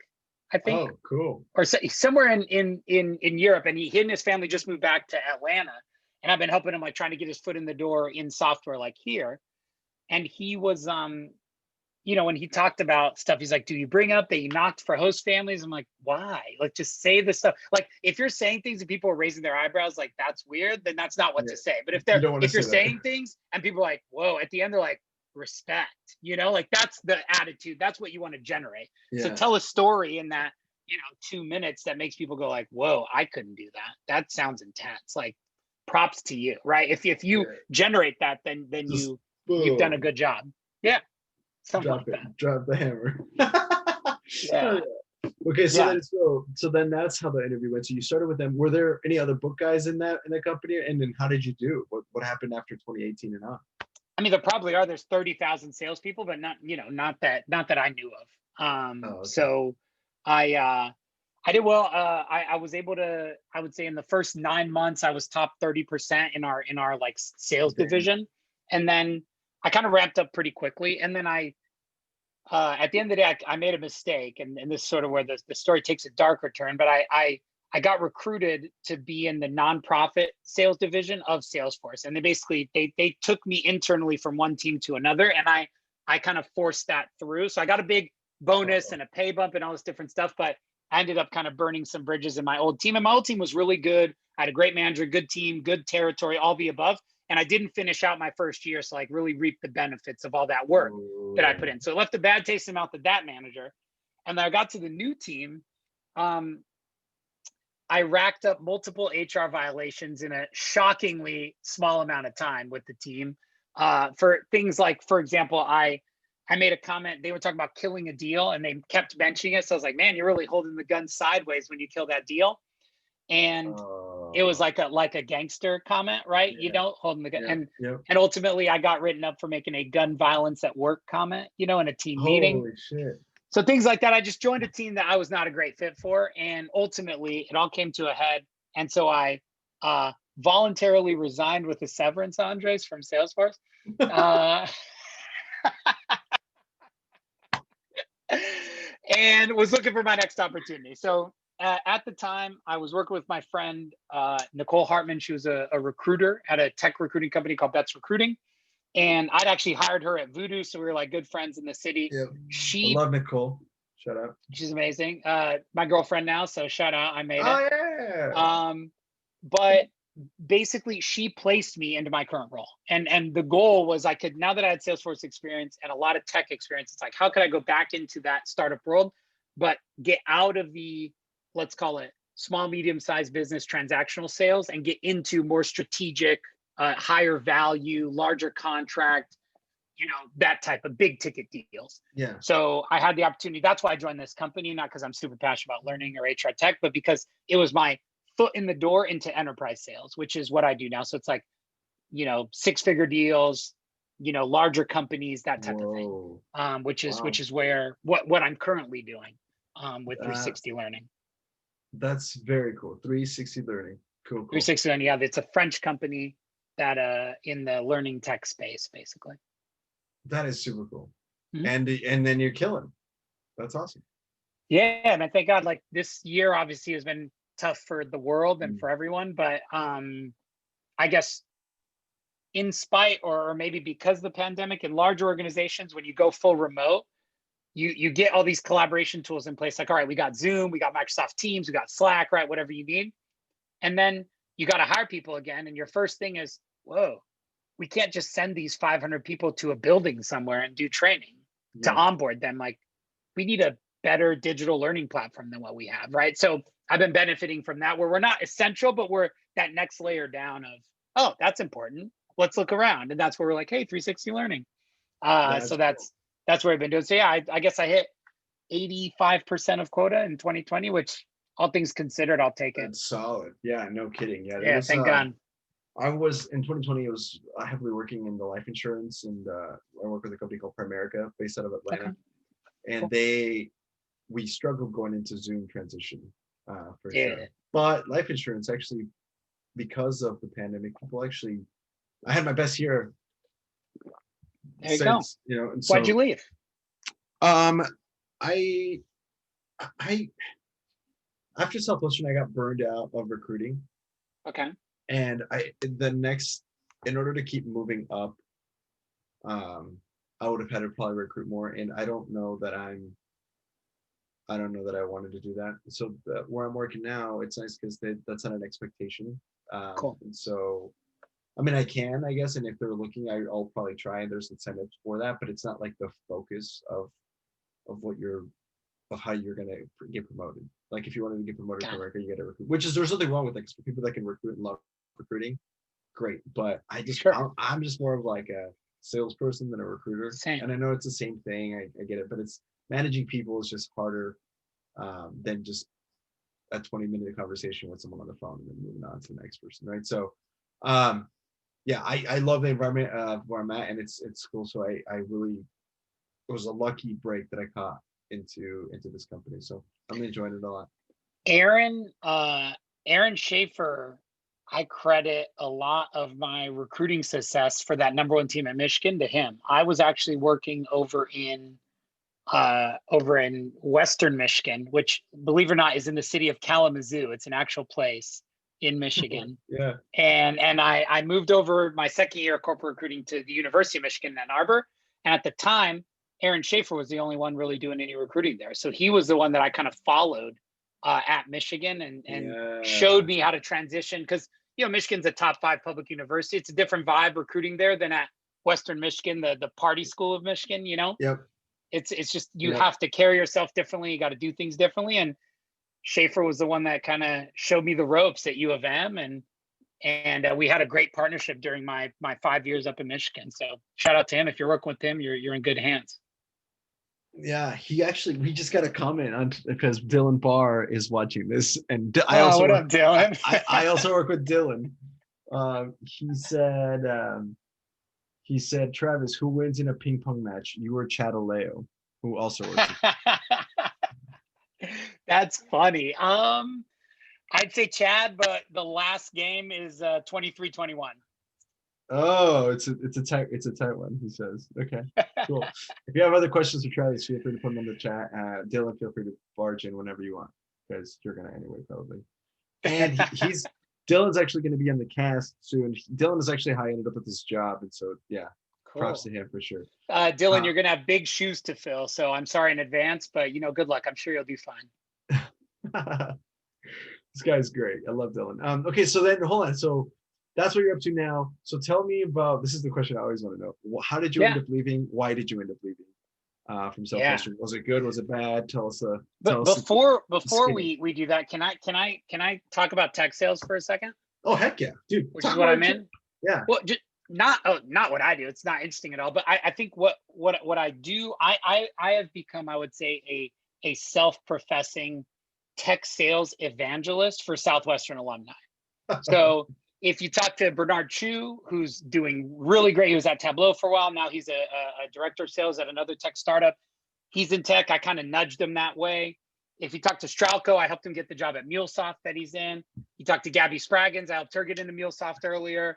I think, Oh, cool. or somewhere in Europe, and he and his family just moved back to Atlanta, and I've been helping him like trying to get his foot in the door in software like here. And he was when he talked about stuff, he's like, do you bring up that you knocked for host families? I'm like, why? Like, just say the stuff. Like, if you're saying things and people are raising their eyebrows, like, that's weird, then that's not what to say. But if you're saying things and people are like, whoa, at the end, they're like, respect, like that's the attitude. That's what you want to generate. Yeah. So tell a story in that, 2 minutes that makes people go like, whoa, I couldn't do that. That sounds intense. Like, props to you, right? If you generate that, then you've done a good job. Yeah. Drop the hammer. Yeah. Okay, so then that's how the interview went. So you started with them. Were there any other book guys in the company? And then how did you do? What happened after 2018 and on? I mean, there probably are. There's 30,000 salespeople, but not that I knew of. Okay. So I did well. I was able to, I would say in the first 9 months, I was top 30% in our like sales division. And then I kind of ramped up pretty quickly. And then at the end of the day, I made a mistake. And this is sort of where the story takes a darker turn. But I got recruited to be in the nonprofit sales division of Salesforce. And they took me internally from one team to another. And I kind of forced that through. So I got a big bonus and a pay bump and all this different stuff. But I ended up kind of burning some bridges in my old team. And my old team was really good. I had a great manager, good team, good territory, all the above. And I didn't finish out my first year. So like really reap the benefits of all that work that I put in. So it left a bad taste in the mouth of that manager. And then I got to the new team. I racked up multiple HR violations in a shockingly small amount of time with the team for things like, for example, I made a comment. They were talking about killing a deal and they kept mentioning it. So I was like, man, you're really holding the gun sideways when you kill that deal. And it was like a gangster comment, right? Yeah. Holding the gun. Yeah. And ultimately I got written up for making a gun violence at work comment, in a team meeting. Holy shit. So things like that. I just joined a team that I was not a great fit for. And ultimately it all came to a head. And so I voluntarily resigned with a severance, Andres, from Salesforce. And was looking for my next opportunity. So at the time, I was working with my friend, Nicole Hartman. She was a recruiter at a tech recruiting company called Betts Recruiting. And I'd actually hired her at Voodoo. So we were like good friends in the city. Yep. I love Nicole. Shout out. She's amazing. My girlfriend now. So shout out. I made it. Oh, yeah. But basically she placed me into my current role. And the goal was now that I had Salesforce experience and a lot of tech experience, it's like, how could I go back into that startup world, but get out of the, let's call it small, medium-sized business transactional sales and get into more strategic, higher value, larger contract, that type of big ticket deals. Yeah. So I had the opportunity. That's why I joined this company, not because I'm super passionate about learning or HR tech, but because it was my foot in the door into enterprise sales, which is what I do now. So it's like, 6-figure deals, larger companies, that type of thing, which is where what I'm currently doing with 360 Learning. That's very cool. 360 Learning. Cool. 360 Learning. Yeah, it's a French company that in the learning tech space, basically. That is super cool. Mm-hmm. And then you're killing. That's awesome. Yeah, and I thank God, like this year obviously has been tough for the world and for everyone, but I guess in spite or maybe because of the pandemic, in large organizations, when you go full remote, you get all these collaboration tools in place. Like, all right, we got Zoom, we got Microsoft Teams, we got Slack, right? Whatever you need. And then you got to hire people again. And your first thing is, whoa, we can't just send these 500 people to a building somewhere and do training to onboard them. Like, we need a better digital learning platform than what we have, right? So I've been benefiting from that, where we're not essential, but we're that next layer down of, oh, that's important. Let's look around. And that's where we're like, hey, 360 Learning. So that's where I've been doing. So yeah, I guess I hit 85% of quota in 2020, which all things considered, I'll take it. That's solid. Yeah, no kidding. Yeah, thank God. I was in 2020. I was heavily working in the life insurance, and I work with a company called Primerica, based out of Okay, Atlanta, and cool. we struggled going into Zoom transition for Yeah, sure. But life insurance actually, because of the pandemic, people actually, I had my best year there you go. since, and Why'd you so leave? um, I I after Southwestern, I got burned out of recruiting, Okay, and in order to keep moving up, um, I would have had to probably recruit more, and I don't know that I wanted to do that. So where I'm working now, it's nice because that's not an expectation. cool. And so, I mean, I can, I guess, and if they're looking, I'll probably try. And there's incentives for that, but it's not like the focus of what you're of how you're gonna get promoted. Like if you wanted to get promoted from Got it. America, you got to recruit. There's nothing wrong with that. 'Cause for people that can recruit and love recruiting, great. But Sure. I'm just more of like a salesperson than a recruiter. Same. And I know it's the same thing. I get it, but it's managing people is just harder than just a 20-minute conversation with someone on the phone and then moving on to the next person, right? So, um, yeah, I love the environment where I'm at, and it's cool. So I really, it was a lucky break that I caught into this company. So I'm enjoying it a lot. Aaron, Aaron Schaefer, I credit a lot of my recruiting success for that number one team at Michigan to him. I was actually working over in Western Michigan, which, believe it or not, is in the city of Kalamazoo. It's an actual place in Michigan. Yeah. And I moved over my second year of corporate recruiting to the University of Michigan, Ann Arbor. And at the time, Aaron Schaefer was the only one really doing any recruiting there. So he was the one that I kind of followed at Michigan and Yeah. showed me how to transition. Because, Michigan's a top 5 public university. It's a different vibe recruiting there than at Western Michigan, the party school of Michigan. Yep. It's just you Yep. have to carry yourself differently. You got to do things differently. And Schaefer was the one that kind of showed me the ropes at U of M, and we had a great partnership during my 5 years up in Michigan. So shout out to him. If you're working with him, you're in good hands. Yeah, we just got a comment on because Dylan Barr is watching this, and Oh, what up, Dylan? I also work with Dylan. He said, Travis, who wins in a ping pong match? You or Chadaleo, who also works. That's funny. I'd say Chad, but the last game is 23-21. Oh, it's a tight one, he says. Okay, cool. If you have other questions for Travis, feel free to put them in the chat. Dylan, feel free to barge in whenever you want, because you're gonna anyway, probably. And Dylan's actually going to be on the cast soon. Dylan is actually how I ended up with this job, and so yeah, Cool. Props to him for sure. Dylan, you're going to have big shoes to fill, so I'm sorry in advance, but good luck. I'm sure you'll do fine. This guy's great. I love Dylan. Okay, so then hold on. So that's what you're up to now. So tell me about, this is the question I always want to know. How did you end up leaving? Why did you end up leaving from Southwestern? Was it good? Was it bad? Tell us. But before we do that, can I talk about tech sales for a second? Oh heck yeah, dude! Which is what I'm in. Yeah. Well, just not what I do. It's not interesting at all. But I think what I do, I have become, I would say, a self-professing tech sales evangelist for Southwestern alumni. So if you talk to Bernard Chu, who's doing really great, he was at Tableau for a while. Now he's a director of sales at another tech startup. He's in tech. I kind of nudged him that way. If you talk to Stralco, I helped him get the job at MuleSoft that he's in. You talk to Gabby Spraggins, I helped her get into MuleSoft earlier.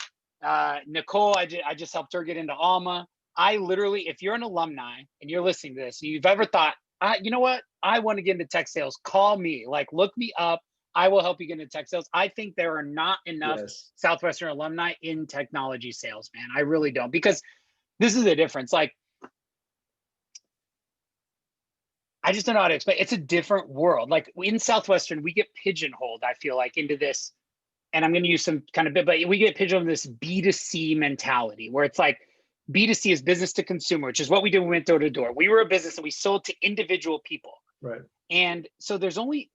Nicole, I just helped her get into Alma. I literally, if you're an alumni and you're listening to this, and you've ever thought, you know what, I want to get into tech sales, call me. Like, look me up. I will help you get into tech sales. I think there are not enough Southwestern alumni in technology sales, man. I really don't, because this is the difference. Like, I just don't know how to explain. It's a different world. Like in Southwestern, we get pigeonholed, I feel like, into this, and I'm going to use some kind of bit, but we get pigeonholed in this B2C mentality where it's like B2C is business to consumer, which is what we did when we went door to door. We were a business and we sold to individual people. Right. And so there's only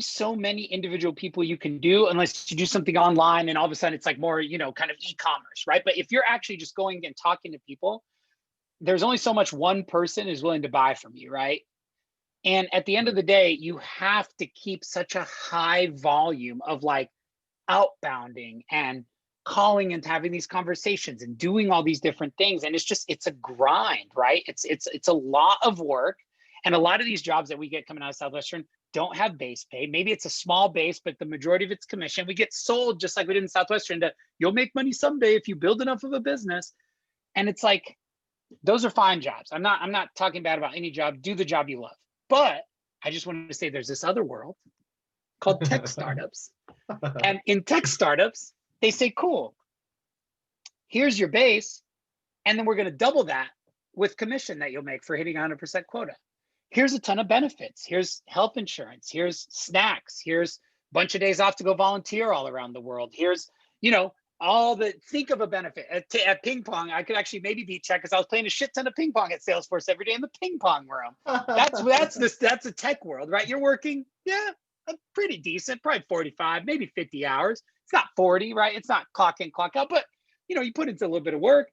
so many individual people you can do unless you do something online, and all of a sudden it's like more, kind of e-commerce, right? But if you're actually just going and talking to people, there's only so much one person is willing to buy from you, right? And at the end of the day, you have to keep such a high volume of like outbounding and calling and having these conversations and doing all these different things. And it's a grind, right? It's a lot of work. And a lot of these jobs that we get coming out of Southwestern don't have base pay. Maybe it's a small base, but the majority of it's commission. We get sold just like we did in Southwestern to, you'll make money someday if you build enough of a business. And it's like, those are fine jobs. I'm not talking bad about any job. Do the job you love. But I just wanted to say there's this other world called tech startups. And in tech startups, they say, cool, here's your base. And then we're going to double that with commission that you'll make for hitting 100% quota. Here's a ton of benefits. Here's health insurance. Here's snacks. Here's a bunch of days off to go volunteer all around the world. Here's, all the, think of a benefit. At ping pong, I could actually maybe beat check because I was playing a shit ton of ping pong at Salesforce every day in the ping pong room. That's a tech world, right? You're working, pretty decent, probably 45, maybe 50 hours. It's not 40, right? It's not clock in, clock out, but you put into a little bit of work.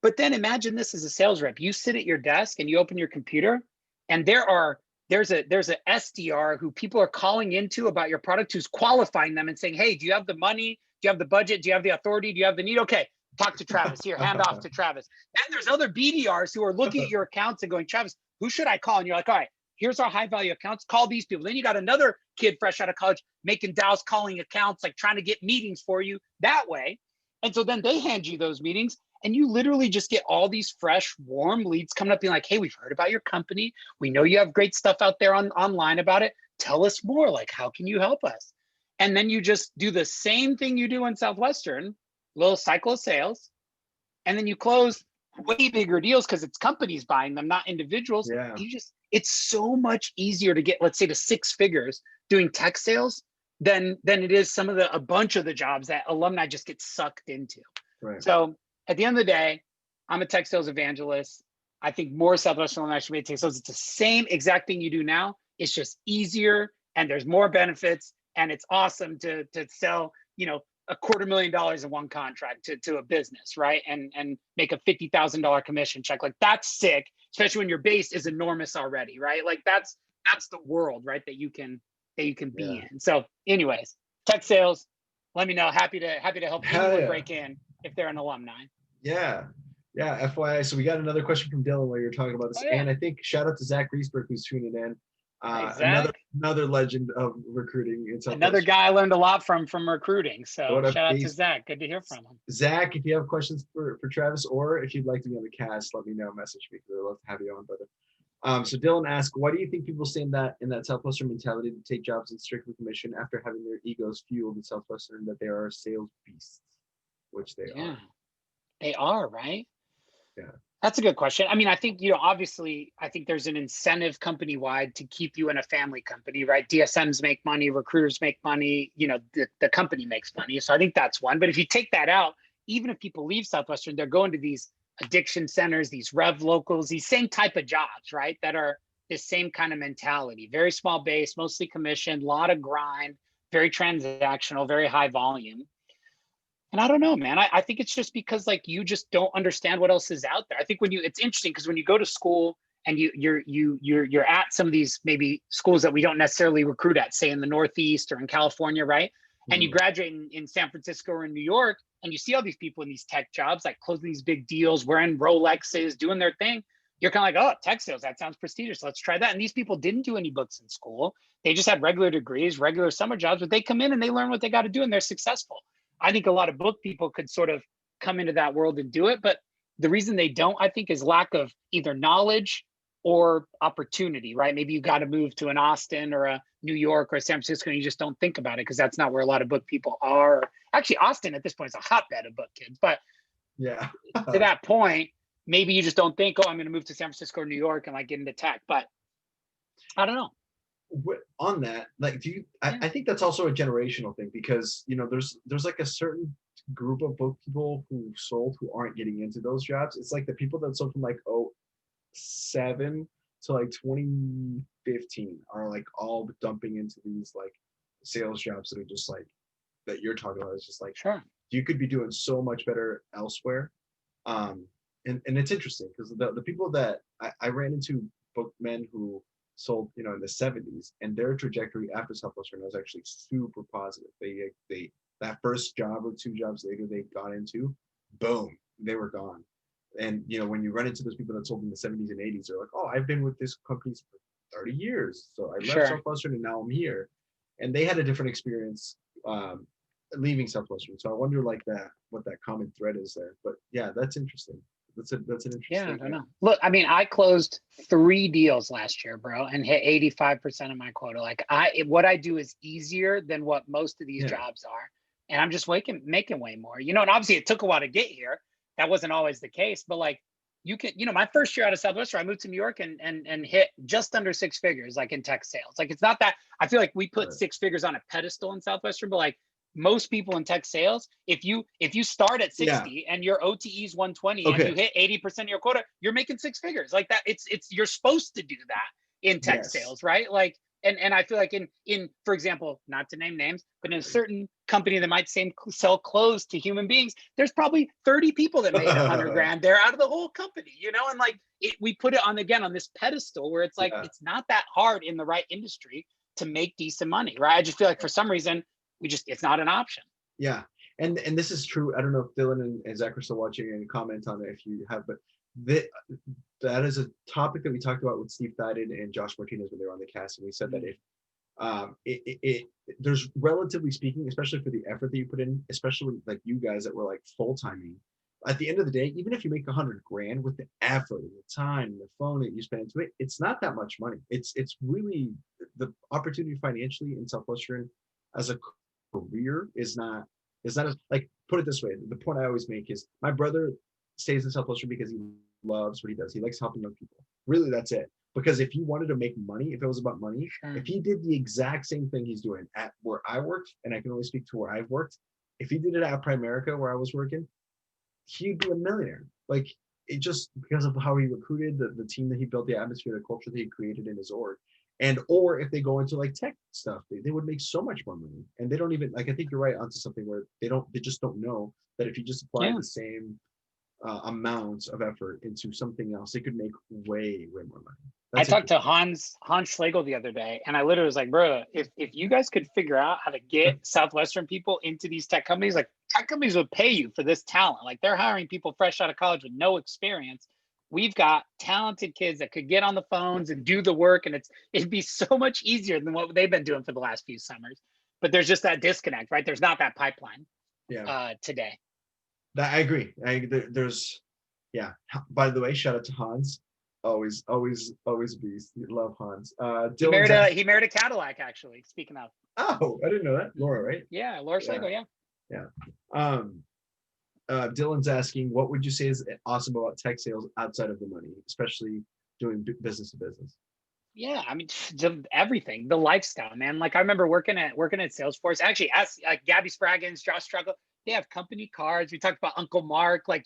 But then imagine this as a sales rep. You sit at your desk and you open your computer, and there's a SDR who people are calling into about your product, who's qualifying them and saying, hey, do you have the money? Do you have the budget? Do you have the authority? Do you have the need? Okay, talk to Travis. Here, hand off to Travis. And there's other BDRs who are looking at your accounts and going, Travis, who should I call? And you're like, all right, here's our high value accounts. Call these people. Then you got another kid fresh out of college making dials, calling accounts, like trying to get meetings for you that way. And so then they hand you those meetings, and you literally just get all these fresh, warm leads coming up being like, hey, we've heard about your company. We know you have great stuff out there online about it. Tell us more. Like, how can you help us? And then you just do the same thing you do in Southwestern, little cycle of sales. And then you close way bigger deals because it's companies buying them, not individuals. Yeah. It's so much easier to get, let's say, to 6 figures doing tech sales than it is a bunch of the jobs that alumni just get sucked into. Right. So at the end of the day, I'm a tech sales evangelist. I think more Southwestern alumni should be tech sales. It's the same exact thing you do now. It's just easier, and there's more benefits, and it's awesome to sell, $250,000 in one contract to a business, right? And make a $50,000 commission check. Like, that's sick, especially when your base is enormous already, right? Like that's the world, right? That you can be in. So anyways, tech sales, let me know. Happy to help anyone break in if they're an alumni. Yeah. FYI. So we got another question from Dylan while you're talking about this. And I think shout out to Zach Riesberg, who's tuning in. Another legend of recruiting. Another guy I learned a lot from recruiting. So shout out to Zach. Good to hear from him. Zach, if you have questions for Travis, or if you'd like to be on the cast, let me know. Message me. We'd love to have you on, brother. So Dylan asked, why do you think people stay in that Southwestern mentality to take jobs in strictly commission after having their egos fueled in Southwestern that they are sales beasts, which they are? They are, right? Yeah. That's a good question. I mean, I think, obviously, I think there's an incentive company-wide to keep you in a family company, right? DSMs make money, recruiters make money, the company makes money. So I think that's one. But if you take that out, even if people leave Southwestern, they're going to these addiction centers, these rev locals, these same type of jobs, right? That are this same kind of mentality, very small base, mostly commission, a lot of grind, very transactional, very high volume. And I don't know, man, I think it's just because you just don't understand what else is out there. I think it's interesting because when you go to school and you're at some of these maybe schools that we don't necessarily recruit at, say in the Northeast or in California, right? And you graduate in San Francisco or in New York, and you see all these people in these tech jobs, like closing these big deals, wearing Rolexes, doing their thing. You're kind of like, oh, tech sales, that sounds prestigious. Let's try that. And these people didn't do any books in school. They just had regular degrees, regular summer jobs, but they come in and they learn what they got to do and they're successful. I think a lot of book people could sort of come into that world and do it. But the reason they don't, I think, is lack of either knowledge or opportunity, right? Maybe you got to move to an Austin or a New York or San Francisco and you just don't think about it because that's not where a lot of book people are. Actually, Austin at this point is a hotbed of book kids. But yeah, to that point, maybe you just don't think, oh, I'm going to move to San Francisco or New York and get into tech. But I don't know. On that, I think that's also a generational thing because there's like a certain group of book people who aren't getting into those jobs. It's like the people that sold from 07 to 2015 are all dumping into these sales jobs that are just that you're talking about. It's just sure, you could be doing so much better elsewhere. And it's interesting because the people that I ran into, bookmen who sold in the 70s, and their trajectory after Southwestern was actually super positive. that first job or 2 jobs later they got into, boom, they were gone. And when you run into those people that sold in the 70s and 80s, they're like, oh, I've been with this company for 30 years. So I left Southwestern and now I'm here. And they had a different experience leaving Southwestern. So I wonder what that common thread is there. But yeah, that's interesting. That's an interesting. Yeah, I don't know. Look, I mean, I closed 3 deals last year, bro, and hit 85% of my quota. Like what I do is easier than what most of these jobs are. And I'm just making way more, and obviously it took a while to get here. That wasn't always the case, but like you can, my first year out of Southwestern, I moved to New York and hit just under 6 figures, like in tech sales. Like it's not that, I feel like we put 6 figures on a pedestal in Southwestern, but like most people in tech sales, if you start at 60 and your OTE is 120 and you hit 80% of your quota, you're making 6 figures. Like that, it's you're supposed to do that in tech sales, right? Like, and I feel like in for example, not to name names, but in a certain company that might sell clothes to human beings, there's probably 30 people that made 100 grand there out of the whole company, and like we put it on this pedestal where it's like it's not that hard in the right industry to make decent money, right? I just feel like for some reason it's not an option. Yeah. And this is true. I don't know if Dylan and Zach are still watching and comment on it if you have, but that is a topic that we talked about with Steve Thyden and Josh Martinez when they were on the cast. And we said that if there's, relatively speaking, especially for the effort that you put in, especially like you guys that were like full-timing, at the end of the day, even if you make 100 grand with the effort and the time and the phone that you spend into it, it's not that much money. It's really the opportunity financially in Southwestern as a career is not as, like, put it this way, the point I always make is my brother stays in Southwestern because he loves what he does. He likes helping young people. Really, that's it. Because if he wanted to make money, if it was about money, if he did the exact same thing he's doing at where I worked, and I can only speak to where I've worked, if he did it at Primerica where I was working, he'd be a millionaire. Like, it just because of how he recruited, the team that he built, the atmosphere, the culture that he created in his org. And or if they go into like tech stuff, they would make so much more money. And they don't even, like, I think you're right onto something where they just don't know that if you just apply the same amounts of effort into something else, they could make way more money. I talked to Hans Schlegel the other day, and I literally was like, bro, if you guys could figure out how to get Southwestern people into these tech companies, like tech companies would pay you for this talent. Like they're hiring people fresh out of college with no experience. We've got talented kids that could get on the phones and do the work, and it'd be so much easier than what they've been doing for the last few summers. But there's just that disconnect, right? There's not that pipeline today. I agree. There's, by the way, shout out to Hans. Always a beast. Love Hans. He married a Cadillac, actually, speaking of. Oh, I didn't know that. Laura, right? Yeah, Laura Schlegel, yeah. Dylan's asking, what would you say is awesome about tech sales outside of the money, especially doing business to business? Yeah, I mean, everything, the lifestyle, man. Like I remember working at Salesforce. Actually, ask Gabby Spraggins, Josh Struggle. They have company cards. We talked about Uncle Mark. Like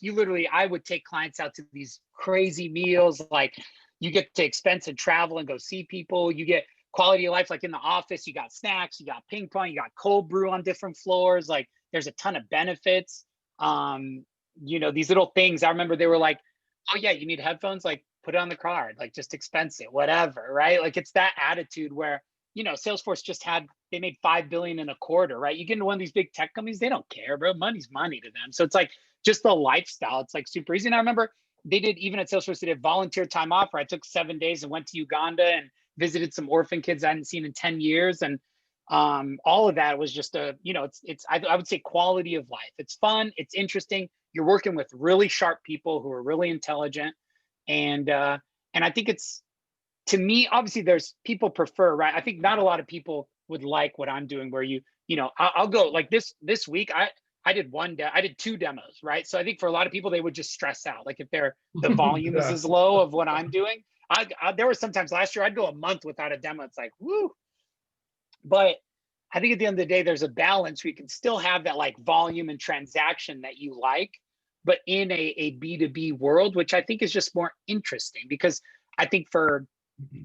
I would take clients out to these crazy meals. Like you get to expense and travel and go see people. You get quality of life. Like in the office, you got snacks, you got ping pong, you got cold brew on different floors. Like there's a ton of benefits. These little things. I remember they were like, oh yeah, you need headphones, like put it on the card, like just expense it, whatever, right? Like it's that attitude where, Salesforce they made $5 billion in a quarter, right? You get into one of these big tech companies, they don't care, bro. Money's money to them. So it's like just the lifestyle. It's like super easy. And I remember they did, even at Salesforce, they did volunteer time off where I took 7 days and went to Uganda and visited some orphan kids I hadn't seen in 10 years. And all of that was just I would say quality of life. It's fun. It's interesting. You're working with really sharp people who are really intelligent. And I think to me, obviously there's people prefer, right? I think not a lot of people would like what I'm doing where I'll go like this week. I did 2 demos, right? So I think for a lot of people, they would just stress out. Like if the volume is as low of what I'm doing, there were sometimes last year I'd go a month without a demo. It's like, woo. But I think at the end of the day, there's a balance where you can still have that like volume and transaction that you like, but in a B2B world, which I think is just more interesting because I think for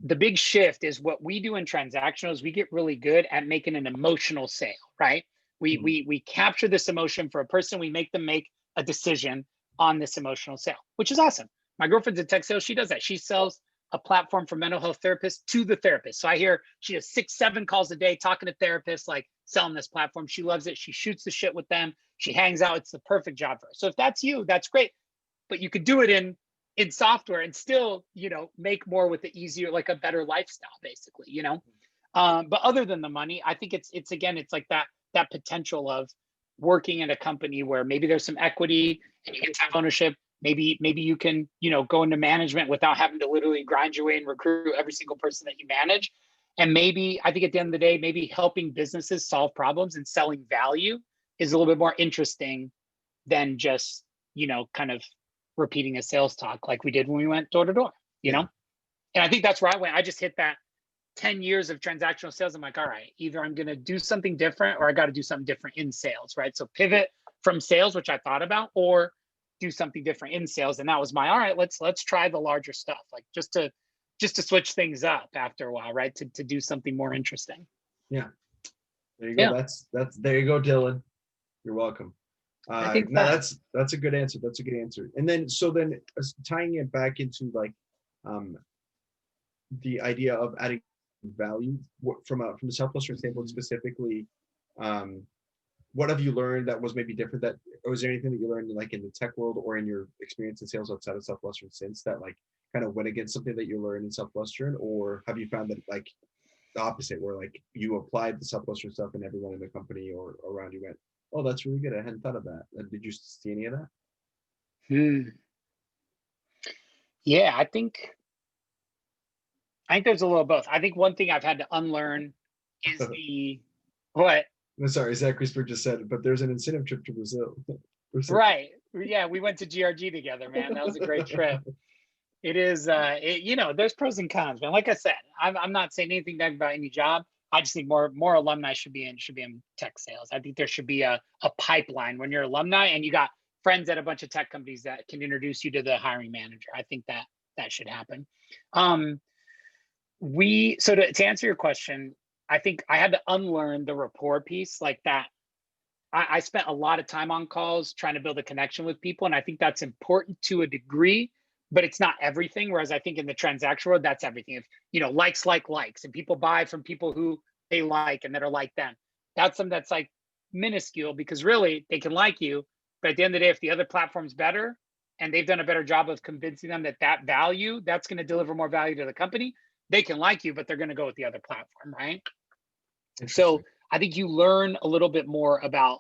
the big shift is what we do in transactionals, we get really good at making an emotional sale, right? We capture this emotion for a person, we make them make a decision on this emotional sale, which is awesome. My girlfriend's in tech sales, she does that. She sells a platform for mental health therapists to the therapist. So I hear she has 6-7 calls a day talking to therapists, like selling this platform. She loves it. She shoots the shit with them. She hangs out. It's the perfect job for her. So if that's you, that's great. But you could do it in software and still, make more with the easier, like a better lifestyle, basically, But other than the money, I think it's again, it's like that potential of working in a company where maybe there's some equity and you get to have ownership. Maybe you can, go into management without having to literally grind your way and recruit every single person that you manage. And maybe, I think at the end of the day, maybe helping businesses solve problems and selling value is a little bit more interesting than just, kind of repeating a sales talk like we did when we went door to door, And I think that's where I went. I just hit that 10 years of transactional sales. I'm like, all right, either I'm going to do something different or I got to do something different in sales, right? So pivot from sales, which I thought about, or do something different in sales. And that was all right, let's try the larger stuff, like just to switch things up after a while, right? To do something more interesting. Yeah. There you go. Yeah. That's there you go, Dylan. You're welcome. I think that's a good answer. That's a good answer. And then tying it back into like the idea of adding value from a Southwestern standpoint specifically, what have you learned that was maybe different, or was there anything that you learned like in the tech world or in your experience in sales outside of Southwestern since that like kind of went against something that you learned in Southwestern? Or have you found that like the opposite, where like you applied the Southwestern stuff and everyone in the company or around you went, oh, that's really good, I hadn't thought of that? Did you see any of that? Yeah, I think there's a little of both. I think one thing I've had to unlearn is what? No, sorry, Zach Griesberg just said, but there's an incentive trip to Brazil. Right. Yeah, we went to GRG together, man. That was a great trip. It is, there's pros and cons, man. Like I said, I'm not saying anything negative about any job. I just think more alumni should be in tech sales. I think there should be a pipeline when you're alumni and you got friends at a bunch of tech companies that can introduce you to the hiring manager. I think that should happen. So to answer your question, I think I had to unlearn the rapport piece like that. I spent a lot of time on calls trying to build a connection with people. And I think that's important to a degree, but it's not everything. Whereas I think in the transaction world, that's everything. If, likes like likes, and people buy from people who they like and that are like them. That's something that's like minuscule, because really they can like you. But at the end of the day, if the other platform's better and they've done a better job of convincing them that value, that's going to deliver more value to the company, they can like you, but they're going to go with the other platform, right? So I think you learn a little bit more about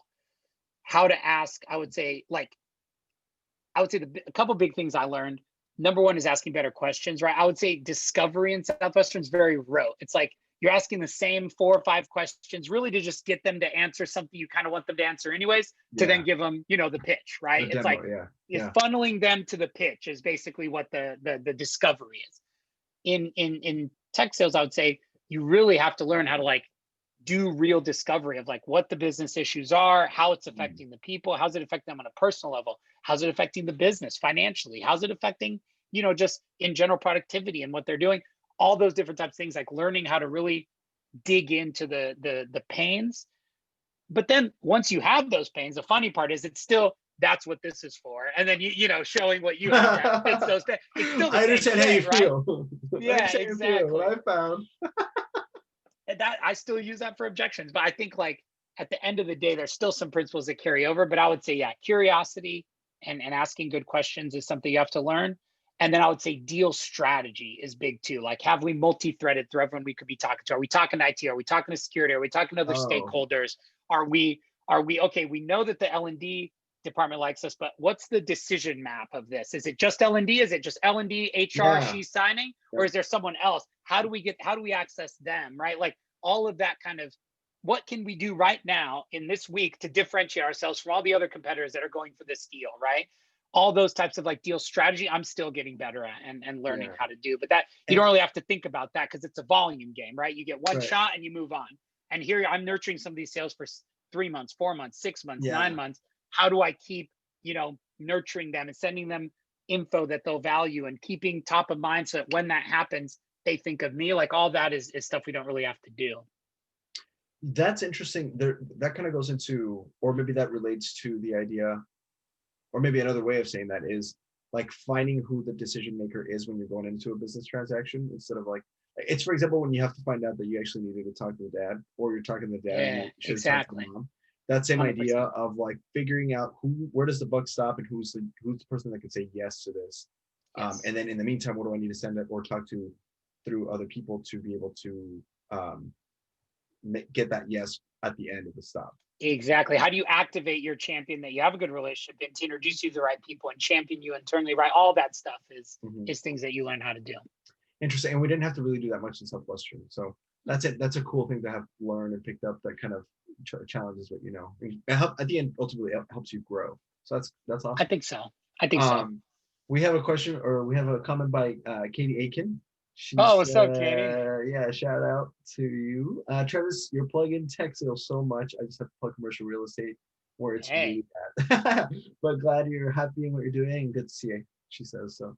how to ask. I would say a couple big things I learned. Number one is asking better questions, right? I would say discovery in Southwestern is very rote. It's like you're asking the same 4 or 5 questions really to just get them to answer something you kind of want them to answer anyways, to then give them, the pitch, right? It's like funneling them to the pitch is basically what the discovery is. In tech sales, I would say you really have to learn how to like do real discovery of like what the business issues are, how it's affecting the people, how's it affecting them on a personal level, how's it affecting the business financially, how's it affecting, just in general productivity and what they're doing, all those different types of things, like learning how to really dig into the pains. But then once you have those pains, the funny part is it's still, that's what this is for. And then, showing what you have that fits those pains. It's still the I understand how you feel. Yeah, exactly. What I found. And that I still use that for objections, but I think like at the end of the day, there's still some principles that carry over. But I would say, curiosity and asking good questions is something you have to learn. And then I would say deal strategy is big too. Like, have we multi-threaded through everyone we could be talking to? Are we talking to IT? Are we talking to security? Are we talking to other stakeholders? Are we okay? We know that the L&D department likes us, but what's the decision map of this? Is it just L&D? Is it just L&D, HR, she's signing? Or is there someone else? How do we access them, right? Like all of that kind of, what can we do right now in this week to differentiate ourselves from all the other competitors that are going for this deal, right? All those types of like deal strategy, I'm still getting better at and learning how to do. But that you don't really have to think about that because it's a volume game, right? You get one shot and you move on. And here I'm nurturing some of these sales for 3 months, 4 months, 6 months, 9 months. How do I keep, nurturing them and sending them info that they'll value and keeping top of mind so that when that happens, they think of me? Like all that is stuff we don't really have to do. That's interesting. That kind of goes into, or maybe that relates to the idea, or maybe another way of saying that is like finding who the decision maker is when you're going into a business transaction, instead of like, It's, for example, when you have to find out that you actually needed to talk to the dad, or you're talking to the dad and Yeah, you should have talked to exactly. the mom. That same idea 100%. of like figuring out where does the buck stop, and who's the person that can say yes to this. Yes. And then in the meantime, what do I need to send it or talk to through other people to be able to get that yes at the end of the stop. Exactly. How do you activate your champion that you have a good relationship and to introduce you to the right people and champion you internally, right? All that stuff is things that you learn how to do. Interesting. And we didn't have to really do that much in Southwestern. So that's it. That's a cool thing to have learned and picked up, that kind of challenges what you know. At the end, ultimately, it helps you grow. So that's I awesome. think so. I think so. We have a question, or we have a comment by Katie Aiken. She Oh, what's up, Katie? said, yeah, shout out to you. Travis, you're plugging tech sales so much. I just have to plug commercial real estate where it's Hey, really bad. But glad you're happy in what you're doing, and good to see you, she says. So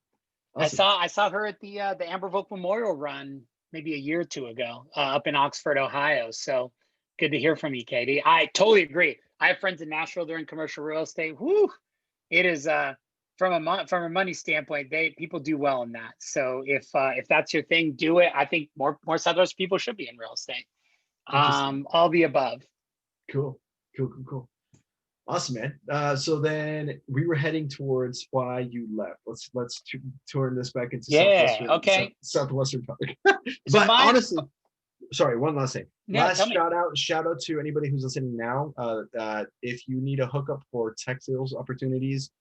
awesome. I saw her at the Amber Vogue Memorial Run maybe a year or two ago up in Oxford, Ohio. So good to hear from you, Katie. I totally agree. I have friends in Nashville doing commercial real estate. Whoo, it is from a money standpoint, people do well in that. So if that's your thing, do it. I think more Southwest people should be in real estate. All the above. Cool. Awesome, man. So then we were heading towards why you left. Let's turn this back into Southwestern topic. But honestly, sorry, one last thing. Yeah, shout out to anybody who's listening now. If you need a hookup for tech sales opportunities,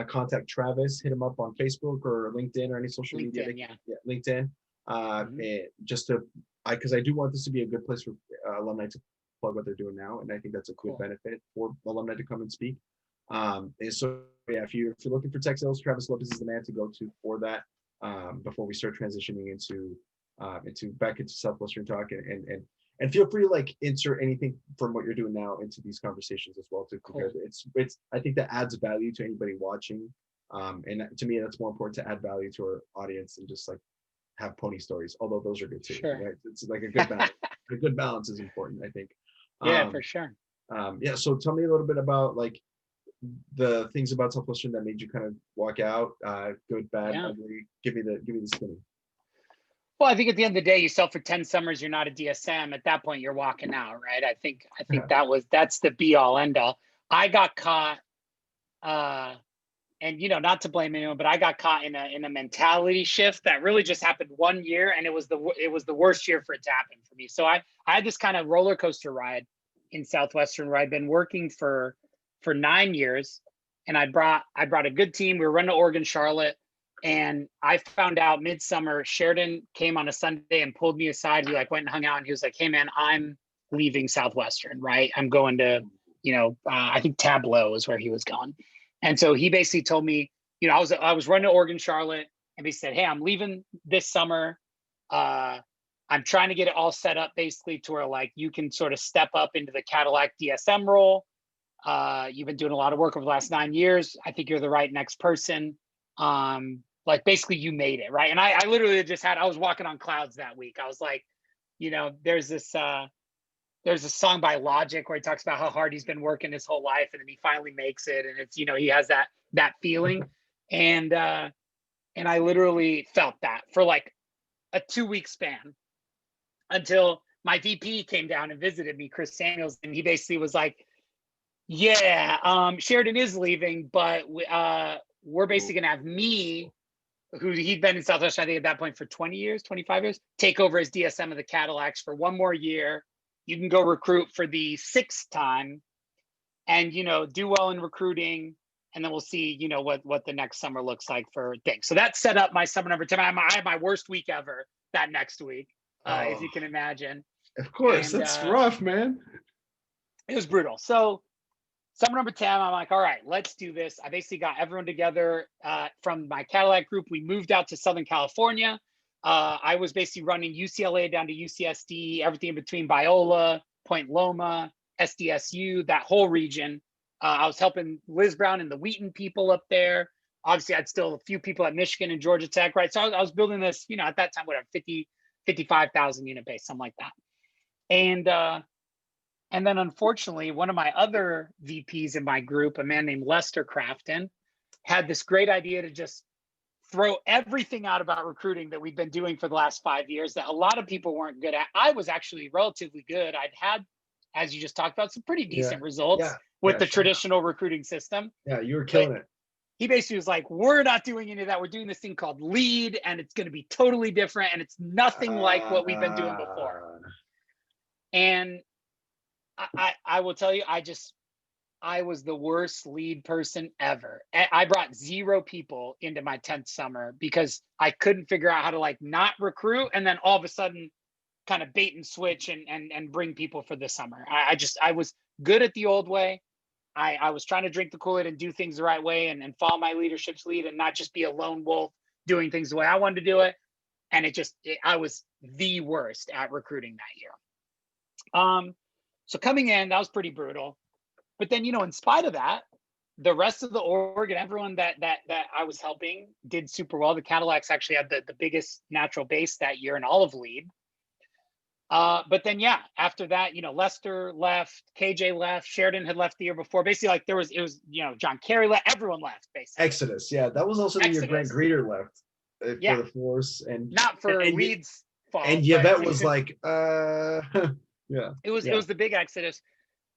contact Travis. Hit him up on Facebook or LinkedIn or any social media. LinkedIn. Just to, because I do want this to be a good place for alumni to plug what they're doing now, and I think that's a good benefit for alumni to come and speak. And so yeah, if you're looking for tech sales, Travis Lopes is the man to go to for that. Before we start transitioning into back into Southwestern talk, and feel free to like insert anything from what you're doing now into these conversations as well too, because it's I think that adds value to anybody watching. And to me, that's more important, to add value to our audience than just like have pony stories, although those are good too. Sure. Right? It's like a good balance. A good balance is important, I think. Yeah, for sure. Yeah. So tell me a little bit about like the things about Southwestern that made you kind of walk out. Good, bad, ugly. Give me the skinny. Well, I think at the end of the day, you sell for 10 summers, you're not a DSM. At that point, you're walking out, right? I think that's the be all end all. I got caught, and not to blame anyone, but I got caught in a mentality shift that really just happened one year, and it was the worst year for it to happen for me. So I had this kind of roller coaster ride in Southwestern where I'd been working for 9 years, and I brought a good team. We were running to Oregon, Charlotte. And I found out midsummer, Sheridan came on a Sunday and pulled me aside. We like went and hung out, and he was like, "Hey man, I'm leaving Southwestern, right? I'm going to, I think Tableau is where he was going." And so he basically told me, I was running to Oregon, Charlotte, and he said, "Hey, I'm leaving this summer. I'm trying to get it all set up basically to where like you can sort of step up into the Cadillac DSM role. You've been doing a lot of work over the last 9 years. I think you're the right next person. Like basically you made it, right?" And I literally I was walking on clouds that week. I was like, there's a song by Logic where he talks about how hard he's been working his whole life, and then he finally makes it, and it's, he has that feeling. And I literally felt that for like a 2-week span until my VP came down and visited me, Chris Samuels, and he basically was like, "Yeah, Sheridan is leaving, but we're basically gonna have me," who he'd been in Southwestern, I think at that point for 20 years, 25 years, take over as DSM of the Cadillacs for one more year. You can go recruit for the 6th time and, do well in recruiting. And then we'll see, what the next summer looks like for things. So that set up my summer number 10. I had my worst week ever that next week, if you can imagine. Of course, that's rough, man. It was brutal. So summer number 10, I'm like, all right, let's do this. I basically got everyone together from my Cadillac group. We moved out to Southern California. I was basically running UCLA down to UCSD, everything in between Biola, Point Loma, SDSU, that whole region. I was helping Liz Brown and the Wheaton people up there. Obviously, I'd still a few people at Michigan and Georgia Tech, right? So I was building this, at that time, whatever, 55,000 unit base, something like that. And then unfortunately, one of my other VPs in my group, a man named Lester Crafton, had this great idea to just throw everything out about recruiting that we've been doing for the last 5 years that a lot of people weren't good at. I was actually relatively good. I'd had, as you just talked about, some pretty decent results with the traditional recruiting system. Yeah, you were killing it. He basically was like, we're not doing any of that. We're doing this thing called lead, and it's going to be totally different, and it's nothing like what we've been doing before. And I will tell you, I was the worst lead person ever. I brought 0 people into my 10th summer because I couldn't figure out how to like not recruit and then all of a sudden kind of bait and switch and bring people for the summer. I was good at the old way. I was trying to drink the Kool-Aid and do things the right way and follow my leadership's lead and not just be a lone wolf doing things the way I wanted to do it. And I was the worst at recruiting that year. So coming in, that was pretty brutal. But then, in spite of that, the rest of the org and everyone that I was helping did super well. The Cadillacs actually had the biggest natural base that year in all of lead. But then, after that, Lester left, KJ left, Sheridan had left the year before. Basically, like it was, John Kerry left, everyone left, basically. Exodus, yeah. That was also the year Grant Greeter left for the Force. And not for Leeds' fault. And Yvette was like, yeah. It was the big exodus.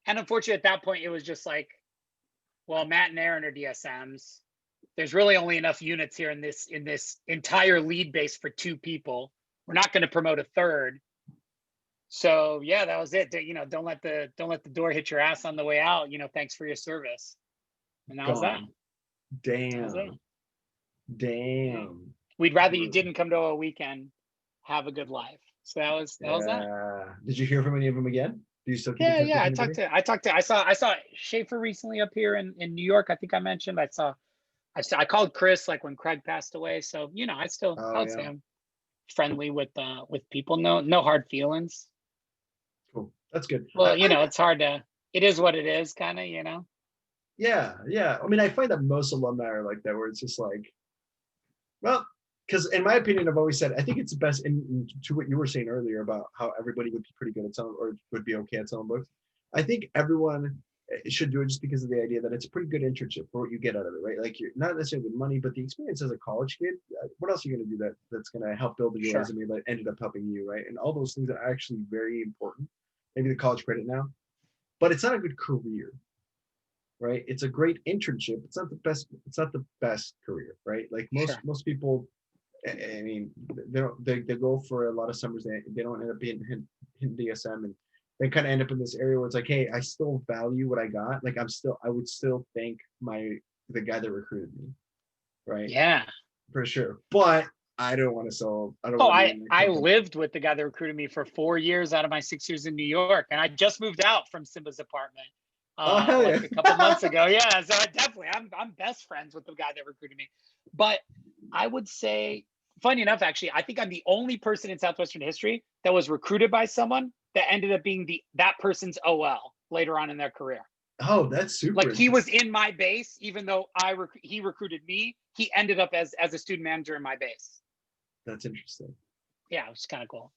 And unfortunately, at that point, it was just like, well, Matt and Aaron are DSMs. There's really only enough units here in this entire lead base for 2 people. We're not going to promote a third. So yeah, that was it. Don't let the door hit your ass on the way out. Thanks for your service. And that was that. Damn. We'd rather you didn't come to a weekend. Have a good life. So that was that. Did you hear from any of them again? Do you still keep I saw Schaefer recently up here in New York. I think I mentioned. I called Chris like when Craig passed away. So I would say I'm friendly with people. No hard feelings. Cool. That's good. Well, it's hard to. It is what it is, kind of. Yeah. I mean, I find that most alumni are like that, where it's just like, well, because in my opinion, I've always said I think it's the best. And to what you were saying earlier about how everybody would be pretty good at selling or would be okay at selling books, I think everyone should do it just because of the idea that it's a pretty good internship for what you get out of it, right? Like you're not necessarily the money, but the experience as a college kid. What else are you going to do that's going to help build your resume that ended up helping you, right? And all those things are actually very important. Maybe the college credit now, but it's not a good career, right? It's a great internship. It's not the best. It's not the best career, right? Like most people. I mean, they go for a lot of summers. They don't end up being in DSM, and they kind of end up in this area where it's like, hey, I still value what I got. Like I would still thank the guy that recruited me, right? Yeah, for sure. But I don't want to sell. I lived with the guy that recruited me for 4 years out of my 6 years in New York, and I just moved out from Simba's apartment a couple months ago. Yeah, so I'm best friends with the guy that recruited me. But I would say, funny enough, actually, I think I'm the only person in Southwestern history that was recruited by someone that ended up being that person's OL later on in their career. Oh, that's super. Like he was in my base, even though he recruited me. He ended up as a student manager in my base. That's interesting. Yeah, it was kind of cool.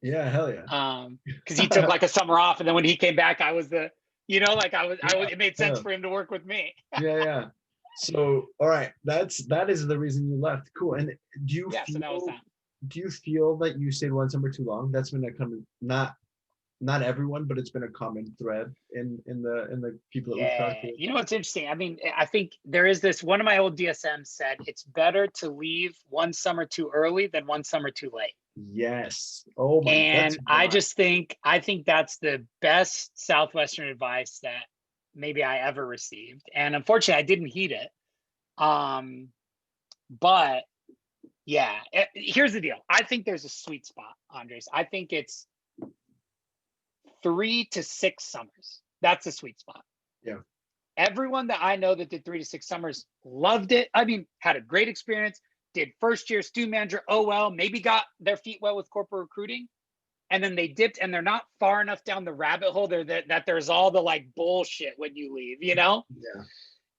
Yeah, hell yeah. Because he took like a summer off, and then when he came back, I was I was. It made sense for him to work with me. Yeah. So, all right, that is the reason you left. Cool. And do you feel, so that was that. Do you feel that you stayed one summer too long? That's been a common, not everyone, but it's been a common thread in the people that we've talked to. It's interesting. I mean, I think there is this. One of my old DSMs said it's better to leave one summer too early than one summer too late. Yes. Oh my. And I think that's the best Southwestern advice that maybe I ever received. And unfortunately, I didn't heed it. But yeah, here's the deal. I think there's a sweet spot, Andres. I think it's 3 to 6 summers. That's a sweet spot. Yeah. Everyone that I know that did 3 to 6 summers loved it. I mean, had a great experience, did first year student manager, maybe got their feet wet with corporate recruiting. And then they dipped, and they're not far enough down the rabbit hole there that there's all the like bullshit when you leave, Yeah.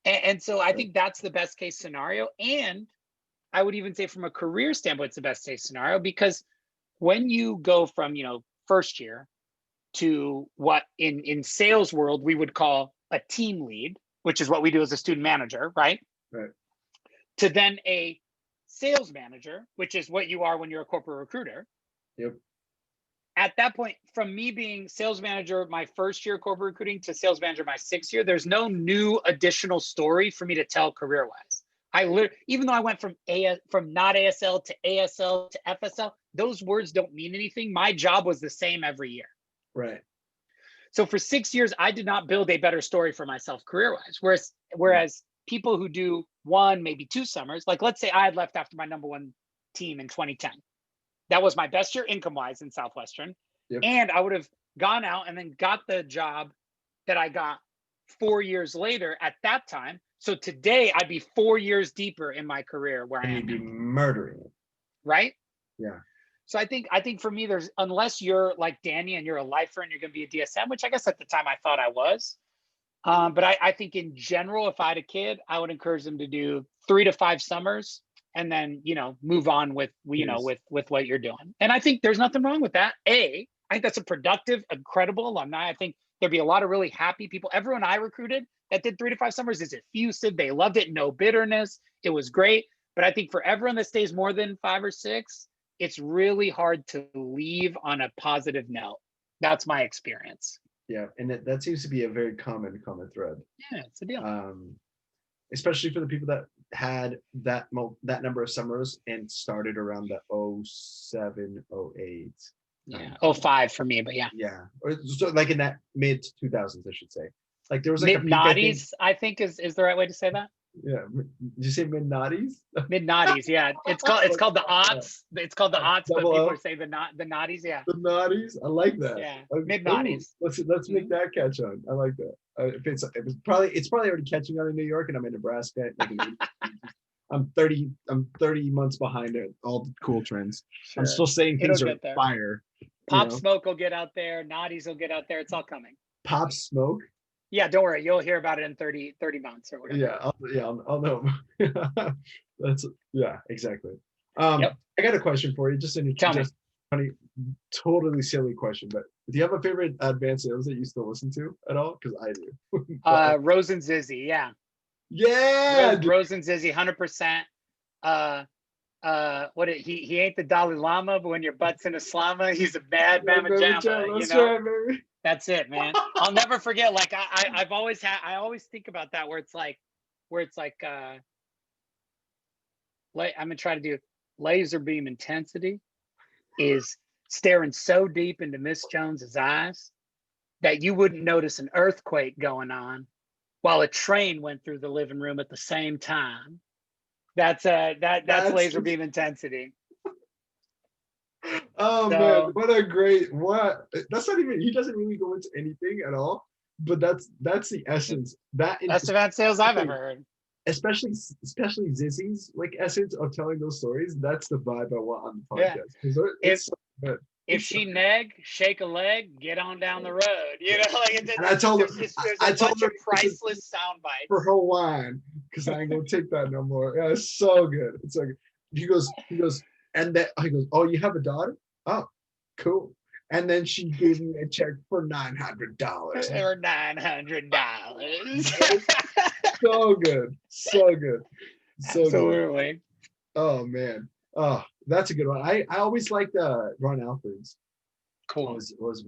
And so I think that's the best case scenario. And I would even say from a career standpoint, it's the best case scenario, because when you go from, first year to what in sales world we would call a team lead, which is what we do as a student manager, right? Right. To then a sales manager, which is what you are when you're a corporate recruiter. Yep. At that point, from me being sales manager my first year of corporate recruiting to sales manager my 6th year, there's no new additional story for me to tell career wise. Even though I went from not ASL to ASL to FSL, those words don't mean anything. My job was the same every year. Right. So for 6 years, I did not build a better story for myself career wise. Whereas people who do 1, maybe 2 summers, like let's say I had left after my number 1 team in 2010. That was my best year income wise in Southwestern. Yep. And I would have gone out and then got the job that I got 4 years later at that time. So today I'd be 4 years deeper in my career where I am. You'd be murdering it. Right? Yeah. So I think for me, unless you're like Danny and you're a lifer and you're going to be a DSM, which I guess at the time I thought I was. But I think in general, if I had a kid, I would encourage them to do 3 to 5 summers and then, move on with what you're doing. And I think there's nothing wrong with that. I think that's a productive, incredible alumni. I think there'd be a lot of really happy people. Everyone I recruited that did 3 to 5 summers is effusive. They loved it. No bitterness. It was great. But I think for everyone that stays more than 5 or 6, it's really hard to leave on a positive note. That's my experience. Yeah, and that seems to be a very common thread. Yeah, it's a deal. Especially for the people that had that number of summers and started around the 07, 08. Yeah, 05 for me, but yeah. Yeah, or so like in that mid 2000s, I should say. Like there was like mid-noughties, I think is the right way to say that. Yeah, did you say mid-noughties? Mid-noughties, yeah. It's called the aughts. It's called the aughts, but people say the noughties, yeah. The noughties, I like that. Yeah, mid-noughties. Let's make that catch on. I like that. It's probably already catching on in New York, and I'm in Nebraska. I'm 30 months behind it. All the cool trends. Sure. I'm still saying things are fire. Pop Smoke will get out there. Naughties will get out there. It's all coming. Pop Smoke. Yeah, don't worry. You'll hear about it in 30 months or whatever. I'll know. Exactly. I got a question for you. Funny, totally silly question, but do you have a favorite advanced sales that you still listen to at all? Because I do. Rose and Zizzy, yeah. Yeah. Rose and Zizzy, 100%. He ain't the Dalai Lama, but when your butt's in a slama, he's a bad Mama Jamma. Right, baby. That's it, man. I'll never forget. Like I always think about that where it's like I'm gonna try to do laser beam intensity is staring so deep into Miss Jones's eyes that you wouldn't notice an earthquake going on while a train went through the living room at the same time. That's laser beam intensity. Oh man, what a great that's not even, he doesn't really go into anything at all, but that's the essence. That's advanced sales I've ever heard. Especially Zizzy's like essence of telling those stories. That's the vibe I want on the podcast. Yeah. If she neg, shake a leg, get on down the road. I told her priceless sound bites for her wine because I ain't gonna take that no more. Yeah, it's so good. It's like he goes, and then he goes, "Oh, you have a daughter? Oh, cool." And then she gave me a check for $900. For $900. So good, so good, so absolutely. Good. Oh man, oh, that's a good one. I always liked Ron Alfred's. Cool. Was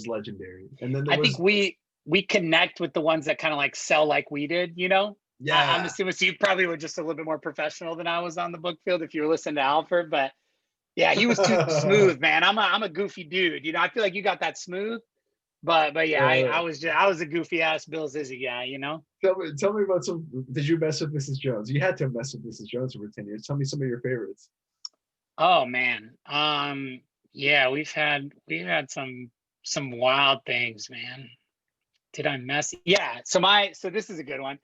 legendary. And then I think we connect with the ones that kind of like sell like we did. Yeah. I'm assuming so you probably were just a little bit more professional than I was on the book field if you were listening to Alfred, but yeah, he was too smooth, man. I'm a goofy dude. I feel like you got that smooth, but yeah, I was a goofy ass Bill Zizzy guy. Tell me about did you mess with Mrs. Jones? You had to mess with Mrs. Jones for 10 years. Tell me some of your favorites. Oh man. Yeah, we've had some wild things, man. Did I mess? Yeah. So this is a good one.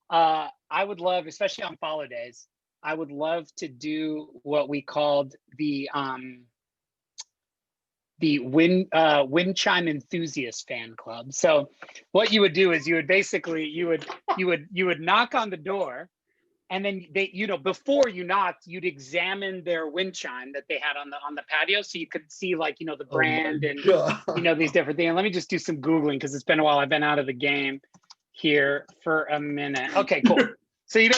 I would love, especially on follow days, I would love to do what we called the wind chime enthusiast fan club. So what you would do is you would knock on the door, and then they, before you knocked, you'd examine their wind chime that they had on the patio, so you could see like the brand and these different things. And let me just do some Googling because it's been a while. I've been out of the game here for a minute. Okay, cool. So you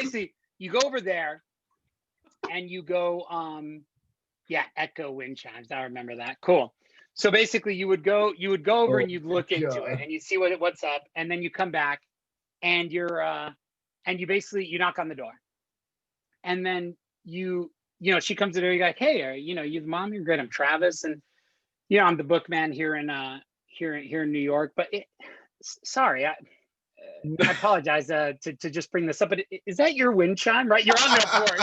go over there, and you go, yeah, echo wind chimes. I remember that. Cool. So basically you would go over Oh and you'd look my into it God. and you see what's up. And then you come back and and you basically, you knock on the door. And then she comes to the door, you're like, hey, you the mom? You're great. I'm Travis. And, I'm the bookman here in New York, but sorry, I apologize to just bring this up, but is that your wind chime? Right, you're on their porch.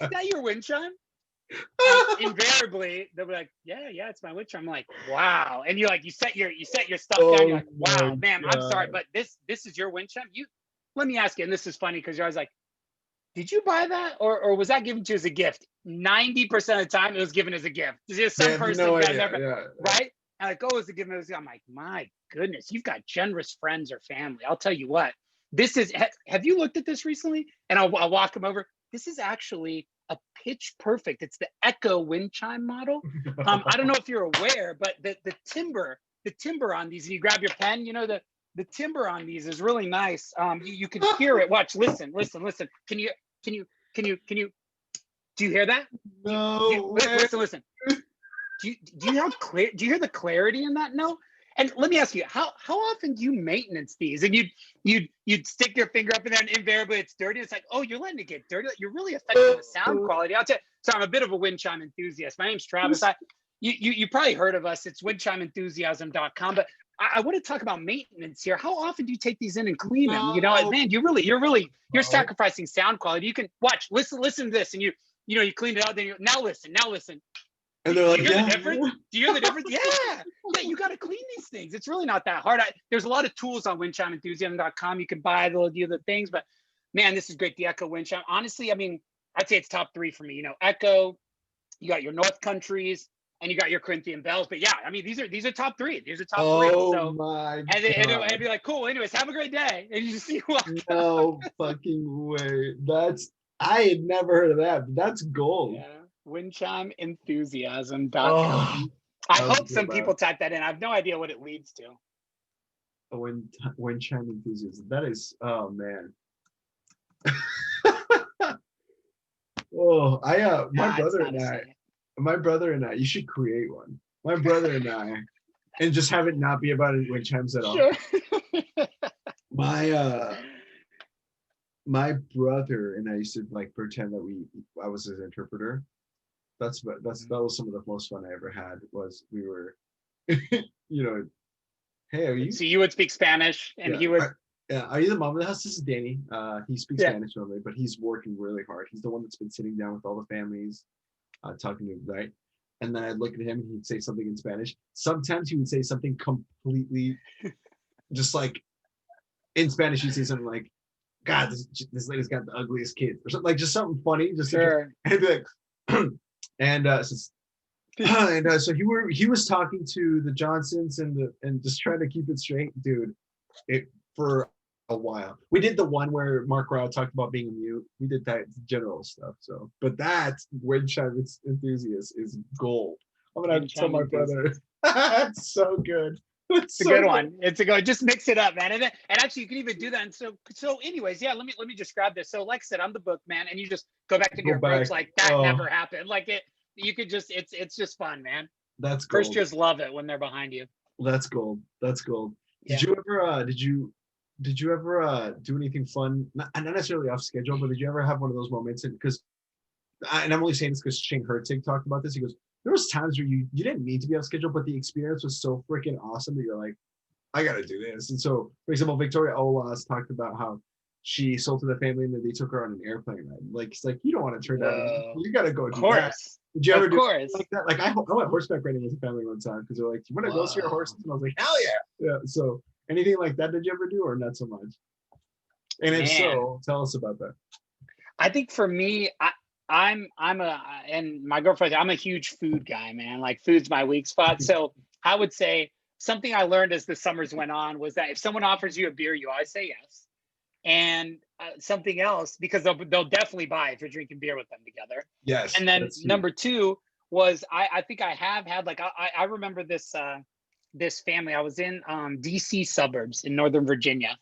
Is that your wind chime? And invariably they'll be like, yeah, it's my wind chime. I'm like, wow. And you set your stuff down. You're like, wow, man, I'm sorry, but this is your wind chime. Let me ask you, and this is funny because you're always like, did you buy that or was that given to you as a gift? 90% of the time it was given as a gift. There's just some person that never, right? And like, oh, it was a gift. I'm like, my goodness, you've got generous friends or family. I'll tell you what, this is, have you looked at this recently? And I'll walk them over. This is actually a pitch perfect. It's the Echo wind chime model. I don't know if you're aware, but the timber on these, and you grab your pen, the timber on these is really nice. You can hear it. Watch, listen. Can you do you hear that? No. Listen. Do you hear the clarity in that note? And let me ask you, how often do you maintenance these? And you'd stick your finger up in there and invariably it's dirty. It's like, oh, you're letting it get dirty. You're really affecting the sound quality. I'll tell you. So I'm a bit of a wind chime enthusiast. My name's Travis. You probably heard of us. It's windchimeenthusiasm.com. But I want to talk about maintenance here. How often do you take these in and clean them? Man, you're sacrificing sound quality. You can watch, listen to this, and you clean it out. Then now listen. And they're like, do you hear the difference? Yeah, you got to clean these things. It's really not that hard. There's a lot of tools on windchimeenthusiasm.com. You can buy the other things, but man, this is great. The Echo wind chime. Honestly, I mean, I'd say it's top 3 for me. Echo, you got your North Countries, and you got your Corinthian bells. But yeah, I mean, these are top 3. These are top 3. So my God. And it'd be like, cool. Anyways, have a great day. And you just see what. No fucking way. I had never heard of that, but that's gold. Yeah. Windchimeenthusiasm.com. I hope some people type that in. I have no idea what it leads to. Wind chime enthusiasm. That is, oh man. Oh, my brother and I, you should create one. My brother and I, and just have it not be about wind chimes at all. Sure. My brother and I used to like pretend that I was his interpreter. That was some of the most fun I ever had. Was we were, hey, are you? So you would speak Spanish, and he would. Are you the mom of the house? This is Danny. He speaks Spanish normally, but he's working really hard. He's the one that's been sitting down with all the families, talking to them, right? And then I'd look at him and he'd say something in Spanish. Sometimes he would say something completely, just like in Spanish. He'd say something like, "God, this lady's got the ugliest kids," or something like just something funny. Just sure. And be like, so he was talking to the Johnsons and just trying to keep it straight, dude. For a while. We did the one where Mark Rao talked about being a mute. We did that general stuff. So, but that wind chime enthusiast is gold. I'm gonna have to tell my brother. It's so good. It's a good one. It's a good. Just mix it up, man. And actually, you can even do that. And so anyways, yeah. Let me just grab this. So, like I said, I'm the bookman, and you just go back into your approach like that never happened. Like it. You could just. It's just fun, man. That's gold. First years love it when they're behind you. That's gold. That's gold. Did you ever do anything fun, not necessarily off schedule, but did you ever have one of those moments? And I'm only saying this because Shane Hertig talked about this. He goes, there was times where you didn't need to be off schedule, but the experience was so freaking awesome that you're like, I got to do this. And so, for example, Victoria Olas talked about how she sold to the family and then they took her on an airplane ride. Like, it's like, you don't want to turn down. You got to go do that. Did you ever do like that? Like, I went horseback riding with a family one time because they're like, you want to go see your horses? And I was like, hell yeah. Yeah. So, anything like that did you ever do, or not so much? And if so, tell us about that. I think for me, and my girlfriend, I'm a huge food guy, man. Like food's my weak spot. So I would say something I learned as the summers went on was that if someone offers you a beer, you always say yes. And something else, because they'll definitely buy if you're drinking beer with them together. Yes. And then number 2 was I think I have had like I remember this family. I was in DC suburbs in Northern Virginia,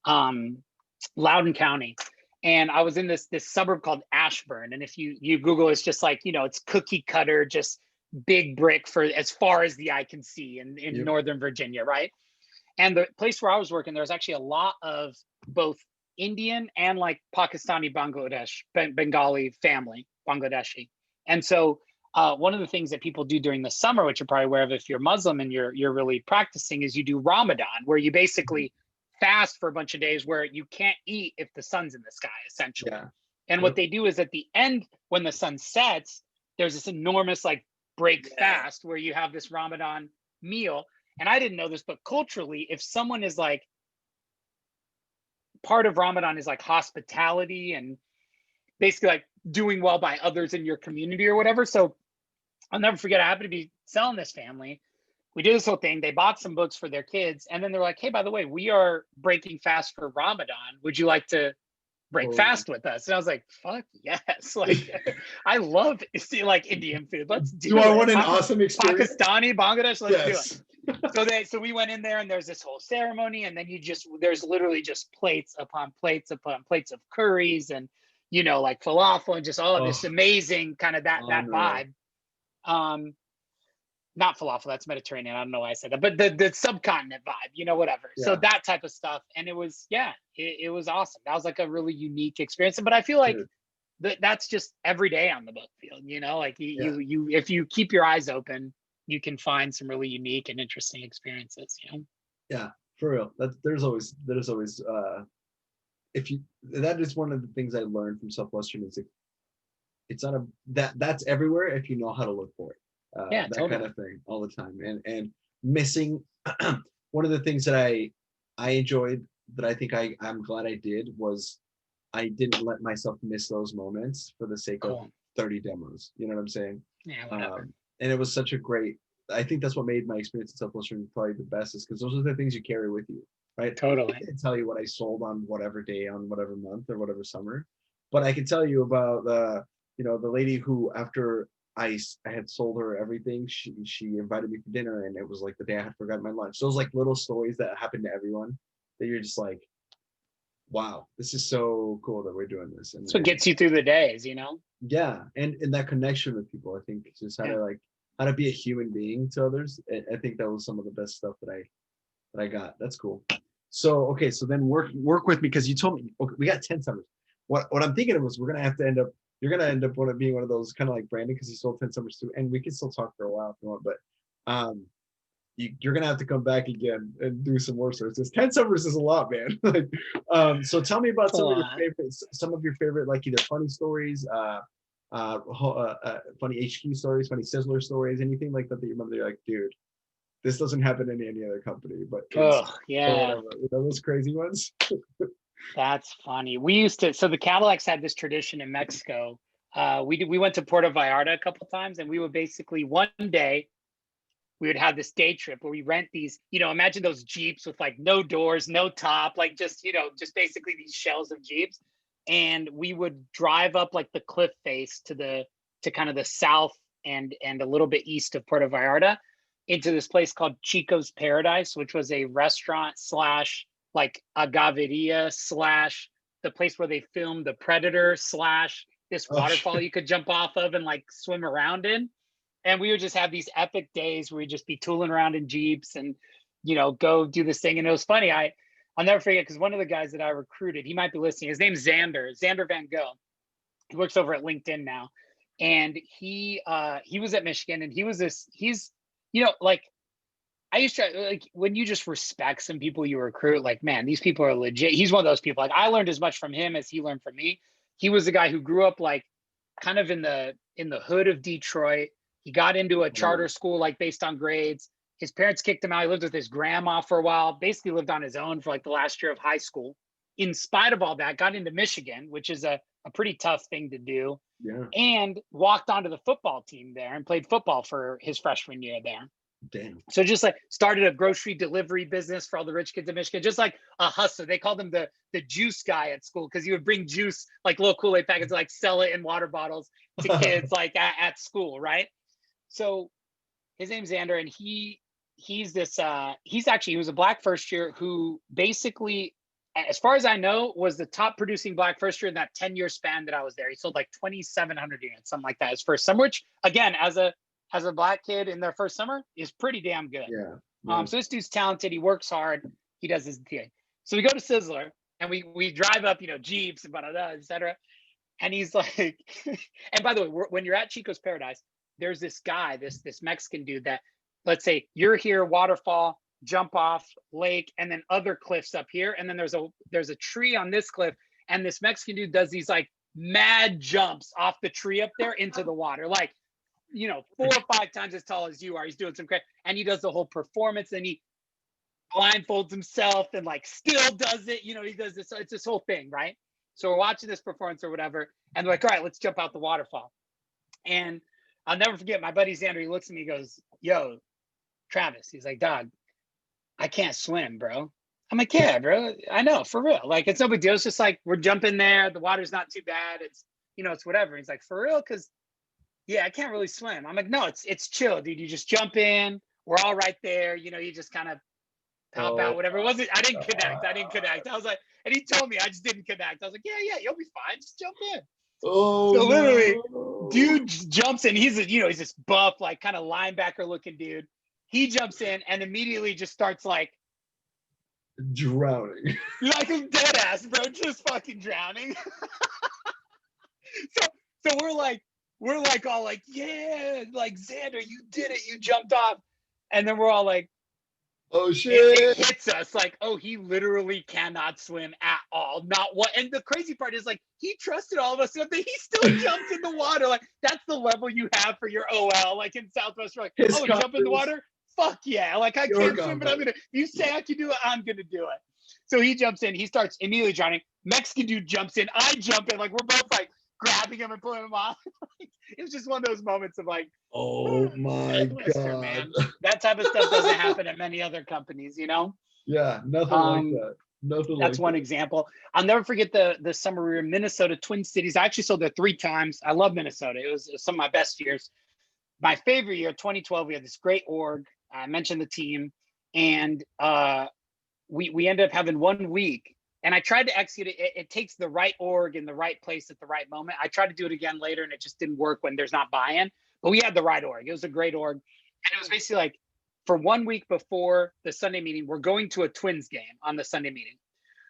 Loudoun County, and I was in this suburb called Ashburn. And if you Google, it's just like, it's cookie cutter, just big brick for as far as the eye can see in Northern Virginia, right? And the place where I was working, there was actually a lot of both Indian and like Pakistani, Bengali family, Bangladeshi. And so one of the things that people do during the summer, which you're probably aware of if you're Muslim and you're really practicing, is you do Ramadan, where you basically fast for a bunch of days where you can't eat if the sun's in the sky, essentially. Yeah. And what they do is at the end, when the sun sets, there's this enormous like break fast where you have this Ramadan meal. And I didn't know this, but culturally, if someone is like, part of Ramadan is like hospitality and basically like doing well by others in your community or whatever. So I'll never forget, I happened to be selling this family. We did this whole thing. They bought some books for their kids. And then they're like, hey, by the way, we are breaking fast for Ramadan. Would you like to break fast with us? And I was like, fuck yes. Like, I love like Indian food. Let's do it. I want an awesome experience? Pakistani, Bangladesh, let's do it. So we went in there and there's this whole ceremony. And then there's literally just plates upon plates upon plates of curries and, like falafel and just all of this amazing kind of that vibe. Not falafel, that's Mediterranean. I don't know why I said that, but the subcontinent vibe, whatever. Yeah. So that type of stuff. And it was, it was awesome. That was like a really unique experience. But I feel like that's just every day on the book field, like you if you keep your eyes open, you can find some really unique and interesting experiences, Yeah, for real. There's always that is one of the things I learned from Southwestern is it's not that's everywhere if you know how to look for it. That totally. Kind of thing all the time, and missing one of the things that I enjoyed that I think I'm glad I did was I didn't let myself miss those moments for the sake of 30 demos. You know what I'm saying? Yeah, whatever. And it was such a great. I think that's what made my experience at Southwestern probably the best, is because those are the things you carry with you, right? Totally. I can't tell you what I sold on whatever day, on whatever month, or whatever summer, but I can tell you about the lady who, after I had sold her everything, she invited me for dinner, and it was like the day I had forgotten my lunch. Those like little stories that happen to everyone that you're just like, wow, this is so cool that we're doing this. And that's what gets you through the days, Yeah, and that connection with people, I think, just how to be a human being to others. I think that was some of the best stuff that I got. That's cool. So okay, so then work with me, because you told me, okay, we got 10 summers. What I'm thinking of was you're gonna end up being one of those kind of like Brandon, because he sold 10 summers too, and we can still talk for a while if you want, but you're gonna have to come back again and do some more stories. 10 summers is a lot, man. Like, so tell me about some of your favorite, like either funny stories, funny HQ stories, funny Sizzler stories, anything like that you remember. You're like, dude, this doesn't happen in any other company, but those crazy ones. That's funny. We used to, so the Cadillacs had this tradition in Mexico. We went to Puerto Vallarta a couple times, and we would basically one day we would have this day trip where we rent these, imagine those Jeeps with like no doors, no top, like just basically these shells of Jeeps. And we would drive up like the cliff face to kind of the south and a little bit east of Puerto Vallarta into this place called Chico's Paradise, which was a restaurant / like agaveria / the place where they filmed The Predator / this waterfall you could jump off of and like swim around in. And we would just have these epic days where we'd just be tooling around in Jeeps and, go do this thing. And it was funny. I'll never forget, because one of the guys that I recruited, he might be listening. His name's Xander Van Gogh. He works over at LinkedIn now. And he was at Michigan, and he's like, I used to, like, when you just respect some people you recruit, like, man, these people are legit. He's one of those people. Like, I learned as much from him as he learned from me. He was the guy who grew up like kind of in the hood of Detroit. He got into a charter school, like based on grades. His parents kicked him out. He lived with his grandma for a while, basically lived on his own for like the last year of high school. In spite of all that, got into Michigan, which is a pretty tough thing to do. Yeah. And walked onto the football team there and played football for his freshman year there. Damn. So just like started a grocery delivery business for all the rich kids in Michigan, just like a hustler. They called him the juice guy at school, because he would bring juice, like little Kool-Aid packets, like sell it in water bottles to kids like at school, right? So his name's Xander, and he was a black first year who basically as far as I know, was the top producing black first year in that 10-year span that I was there. He sold like 2,700 units, something like that, his first summer, which again, as a black kid in their first summer is pretty damn good. Yeah. So this dude's talented. He works hard. He does his thing. So we go to Sizzler and we drive up, Jeeps and blah, blah, blah, et cetera. And he's like, and by the way, when you're at Chico's Paradise, there's this guy, this Mexican dude that, let's say you're here, waterfall, jump off, lake, and then other cliffs up here. And then there's a tree on this cliff. And this Mexican dude does these like mad jumps off the tree up there into the water. Like, 4 or 5 times as tall as you are. He's doing some crazy, and he does the whole performance, and he blindfolds himself and like still does it. He does this. So it's this whole thing, right? So we're watching this performance or whatever, and they're like, all right, let's jump out the waterfall. And I'll never forget, my buddy Xander, he looks at me, he goes, yo, Travis, he's like, dog, I can't swim, bro. I'm like, yeah, bro, I know, for real. Like, it's no big deal. It's just like, we're jumping there. The water's not too bad. It's, it's whatever. He's like, for real? Because, yeah, I can't really swim. I'm like, no, it's chill, dude. You just jump in. We're all right there. You just kind of pop out, whatever. It wasn't, I didn't connect. I was like, and he told me I just didn't connect. I was like, yeah, you'll be fine. Just jump in. Oh, so literally, dude jumps in. He's he's this buff, like kind of linebacker looking dude. He jumps in and immediately just starts like drowning. Like I'm dead ass, bro, just fucking drowning. so we're like all like, yeah, like Xander, you did it, you jumped off. And then we're all like, oh shit. It hits us like, oh, he literally cannot swim at all. Not what. And the crazy part is like, he trusted all of us, but he still jumped in the water. Like, that's the level you have for your OL. Like in Southwest, you're like, jump in the water. Fuck yeah. Like I can't swim, but you say I can do it, I'm going to do it. So he jumps in, he starts immediately drowning. Mexican dude jumps in, I jump in, like we're both like grabbing him and pulling him off. It was just one of those moments of like, oh my god, man. That type of stuff doesn't happen at many other companies, Yeah, nothing like that. Nothing. That's like one that. example. I'll never forget the summer we were in Minnesota, Twin Cities. I actually sold there 3 times. I love Minnesota. It was some of my best years. My favorite year, 2012, we had this great org. I mentioned the team, and we ended up having 1 week. And I tried to execute it. It takes the right org in the right place at the right moment. I tried to do it again later, and it just didn't work when there's not buy-in. But we had the right org. It was a great org. And it was basically like, for 1 week before the Sunday meeting, we're going to a Twins game on the Sunday meeting.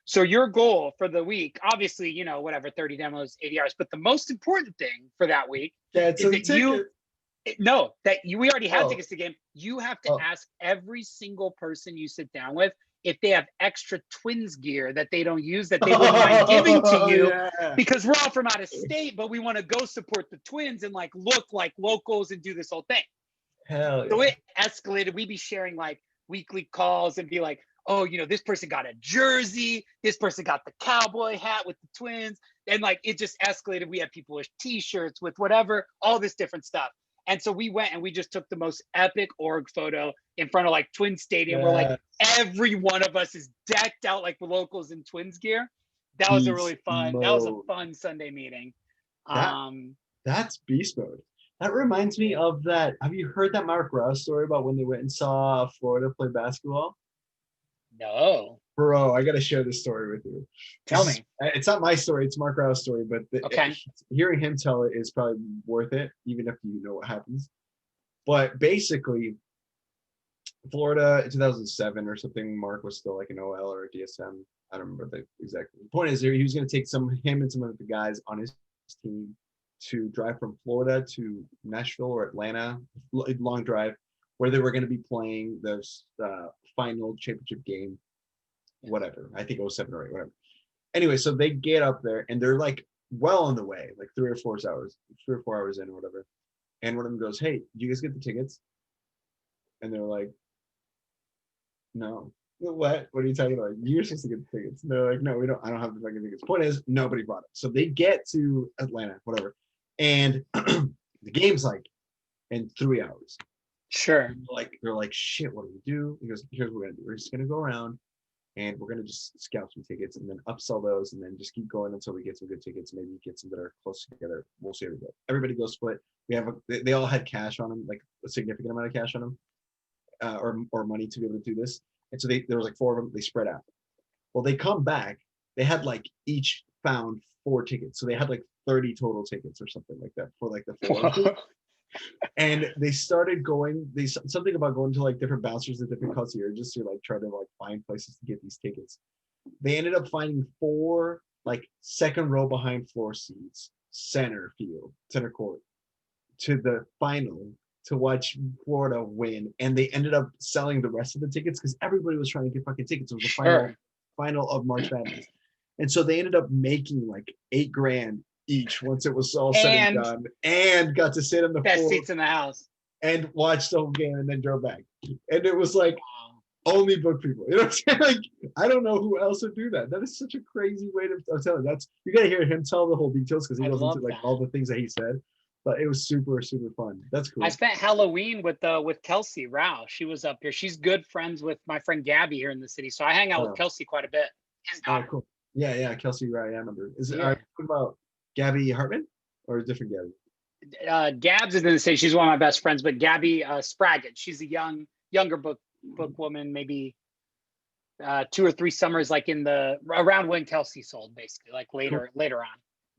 So your goal for the week, obviously, 30 demos, 80 hours. But the most important thing for that week is that we already had tickets to the game. You have to ask every single person you sit down with if they have extra Twins gear that they don't use, that they wouldn't mind giving to you, because we're all from out of state, but we want to go support the Twins and like look like locals and do this whole thing. Hell yeah. So it escalated. We'd be sharing like weekly calls and be like, oh, this person got a jersey, this person got the cowboy hat with the Twins, and like it just escalated. We had people with T-shirts, with whatever, all this different stuff. And so we went and we just took the most epic org photo in front of like Twin Stadium, where like every one of us is decked out like the locals in Twins gear. That was a really fun. That was a fun Sunday meeting. That's beast mode. That reminds me of that. Have you heard that Mark Rouse story about when they went and saw Florida play basketball? No. Bro, I got to share this story with you. Tell me. It's not my story. It's Mark Rouse's story, but hearing him tell it is probably worth it, even if you know what happens. But basically, Florida in 2007 or something, Mark was still like an OL or a DSM. I don't remember the exact. The point is, he was going to take him and some of the guys on his team to drive from Florida to Nashville or Atlanta, long drive, where they were going to be playing the final championship game, whatever. I think 07 or 8, whatever. Anyway, so they get up there and they're like well on the way, like 3 or 4 hours in or whatever. And one of them goes, "Hey, did you guys get the tickets?" And they're like, "No." What are you talking about? You're supposed to get the tickets. They're like, "No, we don't. I don't have the fucking tickets." Point is, nobody brought it. So they get to Atlanta, whatever. And the game's like in 3 hours. Sure. They're like, "Shit, what do we do?" He goes, "Here's what we're gonna do. We're just gonna go around and we're gonna just scout some tickets and then upsell those and then just keep going until we get some good tickets. Maybe get some that are close together. We'll see how we go." Everybody goes split. They all had cash on them, like a significant amount of cash on them, or money to be able to do this. And so there was like 4 of them. They spread out. Well, they come back. They had like each found 4 tickets, so they had like 30 total tickets or something like that for like the 4 of them. And they started going. They something about going to like different bouncers and different concierges to like try to like find places to get these tickets. They ended up finding 4 like second row behind floor seats, center court, to the final to watch Florida win, and they ended up selling the rest of the tickets because everybody was trying to get fucking tickets. It was the final of March Madness, and so they ended up making like $8,000 each once it was all said and done, and got to sit on the best floor seats in the house and watch the whole game, and then drove back. And it was like only book people. You know what I'm saying? Like, I don't know who else would do that. That is such a crazy way to tell it. That's, you gotta hear him tell the whole details because he goes into like all the things that he said. But it was super, super fun. That's cool. I spent Halloween with Kelsey Rao. She was up here. She's good friends with my friend Gabby here in the city. So I hang out with Kelsey quite a bit. Oh, cool. Yeah, Kelsey Rao, I remember. Is it what about Gabby Hartman or a different Gabby? Gabs is in the city. She's one of my best friends, but Gabby Spraggett, she's a younger book woman, maybe 2 or 3 summers, like in the around when Kelsey sold, basically, like later on.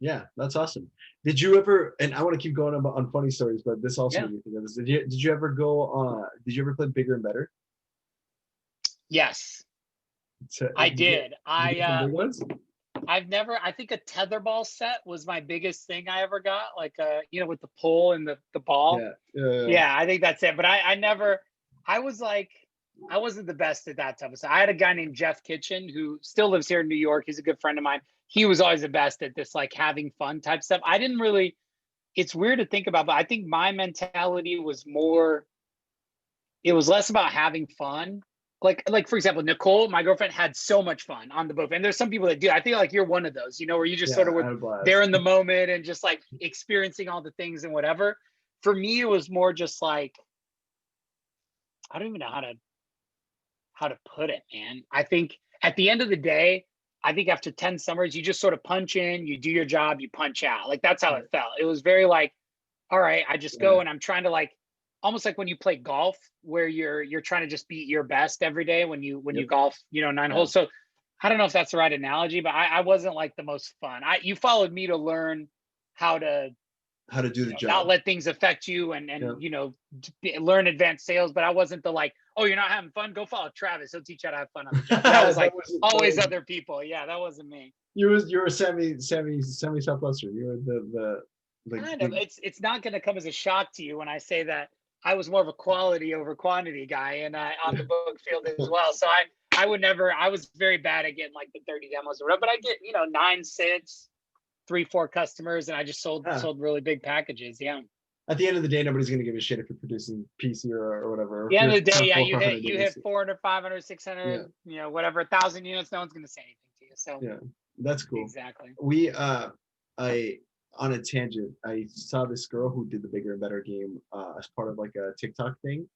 Yeah, that's awesome. Did you ever? And I want to keep going on funny stories, but this also made me think of this. Did you ever go? Did you ever play Bigger and Better? Yes, I did. I've never. I think a tetherball set was my biggest thing I ever got, like with the pole and the ball. Yeah, I think that's it. But I never. I was like, I wasn't the best at that type of stuff. I had a guy named Jeff Kitchen who still lives here in New York. He's a good friend of mine. He was always the best at this, like having fun type stuff. I didn't really, it's weird to think about, but I think my mentality was more, it was less about having fun. Like for example, Nicole, my girlfriend, had so much fun on the boat. And there's some people that do. I feel like you're one of those, where you just sort of were there in the moment and just like experiencing all the things and whatever. For me, it was more just like, I don't even know how to put it, man. I think at the end of the day, I think after 10 summers, you just sort of punch in, you do your job, you punch out. Like that's how it felt. It was very like, all right, I just go and I'm trying to like, almost like when you play golf, where you're trying to just beat your best every day when you golf, 9 holes. So I don't know if that's the right analogy, but I wasn't like the most fun. You followed me to learn how to do the job, not let things affect you, and learn advanced sales. But I wasn't the like, oh, you're not having fun, go follow Travis, he'll teach you how to have fun on the job. That was like always other people. Yeah, that wasn't me. You were semi Southwestern. You were the kind of. It's not going to come as a shock to you when I say that I was more of a quality over quantity guy, and on the book field as well. So I would never. I was very bad at getting like the 30 demos or whatever, but I get 9 sits, 3-4 customers, and I just sold really big packages. Yeah. At the end of the day, nobody's going to give a shit if you're producing PC or whatever. At the end of the day, you hit 400, 500, 600, whatever, 1,000 units. No one's going to say anything to you. So yeah, that's cool. Exactly. We on a tangent, I saw this girl who did the Bigger and Better game as part of like a TikTok thing,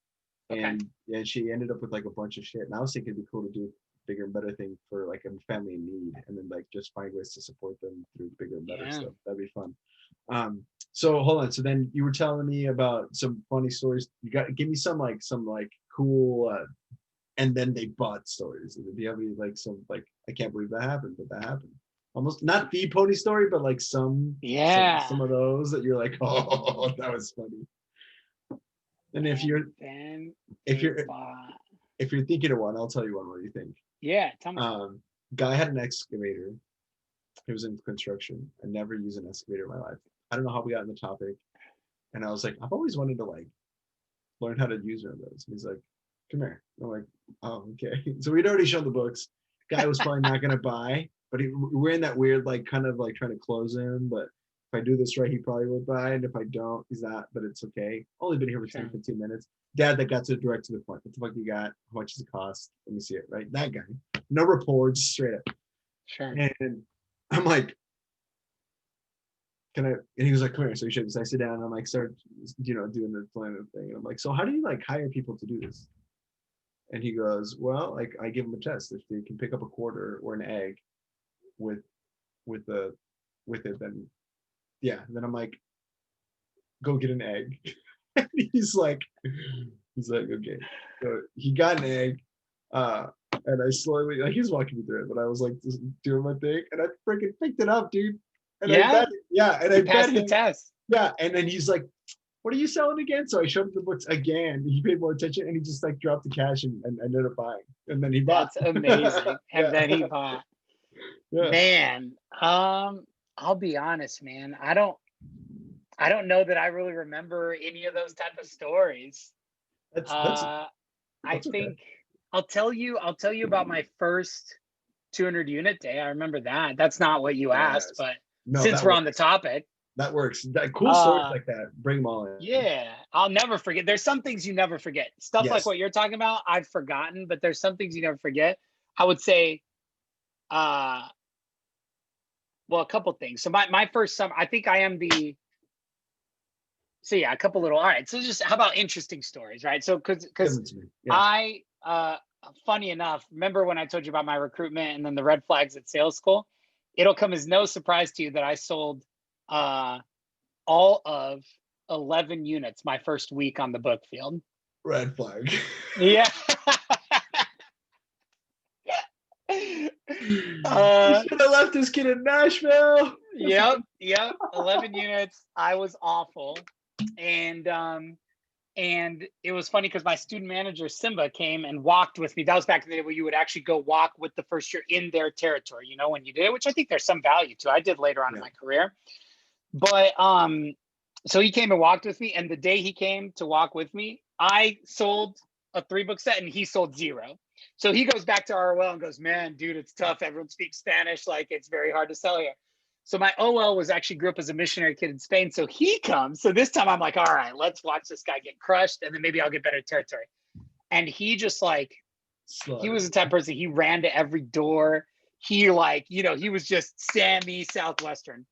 and she ended up with like a bunch of shit. And I was thinking it'd be cool to do Bigger and Better thing for like a family in need, and then like just find ways to support them through Bigger and Better stuff. That'd be fun. So hold on. So then you were telling me about some funny stories. Give me some cool and then they bought stories. Do you have any like some like, I can't believe that happened, but that happened? Almost not the pony story, but like some of those that you're like, oh, that was funny. And if you're thinking of one, I'll tell you one. What do you think? Yeah, tell me. Guy had an excavator. He was in construction. I never used an excavator in my life. I don't know how we got on the topic. And I was like, I've always wanted to like learn how to use one of those. And he's like, come here. I'm like, oh, okay. So we'd already shown the books. Guy was probably not going to buy, but we're in that weird, like kind of like trying to close him. But if I do this right, he probably would buy. And if I don't, he's not, but it's okay. Only been here for 10, 15 minutes. Dad, that got to direct to the point. What the fuck you got? How much does it cost? Let me see it, right? That guy. No reports, straight up. Sure. And I'm like, can I? And he was like, come here. So he should. So I sit down and I'm like, start, doing the plan thing. And I'm like, so how do you like hire people to do this? And he goes, well, like I give them a test. If they can pick up a quarter or an egg with it, then yeah. Then I'm like, go get an egg. He's like, okay. So he got an egg. And And I slowly, like, he's walking me through it, but I was like just doing my thing, and I freaking picked it up, dude. And I Yeah, bet, yeah, and I you bet passed the him, test. yeah. And then he's like, "What are you selling again?" So I showed him the books again. He paid more attention, and he just like dropped the cash and ended up buying. And then he bought. That's amazing. And Yeah, then he bought. yeah. Man, I'll be honest, man. I don't know that I really remember any of those type of stories. That's that's Uh, I that's okay. think I'll tell you about my first 200 unit day. I remember that. That's not what you asked, Yes. but No, since that we're on the works. topic, That works. That cool stories uh, like that. Bring them all in. yeah, I'll never forget. There's some things you never forget. Stuff like Yes. what you're talking about, I've forgotten, but there's some things you never forget. I would say, uh, well, a couple things. So my first summer, I think I am the so yeah, a couple little. All right. So just how about interesting stories, right? So Give because them to me. Yeah. I funny enough, remember when I told you about my recruitment and then the red flags at sales school? It'll come as no surprise to you that I sold uh all of 11 units my first week on the book field. Red flag. Yeah. You uh should have left this kid in Nashville. yep, 11 units. I was awful. And it was funny because my student manager Simba came and walked with me. That was back in the day where you would actually go walk with the first year in their territory, when you did it, which I think there's some value to. I did later on in Yeah. my career. But so he came and walked with me, and the day he came to walk with me, I sold a 3-book set and he sold 0. So he goes back to ROL and goes, "Man, dude, it's tough. Everyone speaks Spanish. Like, it's very hard to sell here." So my OL was actually grew up as a missionary kid in Spain. So he comes. So this time I'm like, all right, let's watch this guy get crushed, and then maybe I'll get better territory. And he just like, he was Slaughtered. the type of person, he ran to every door. He like, he was just Sammy Southwestern.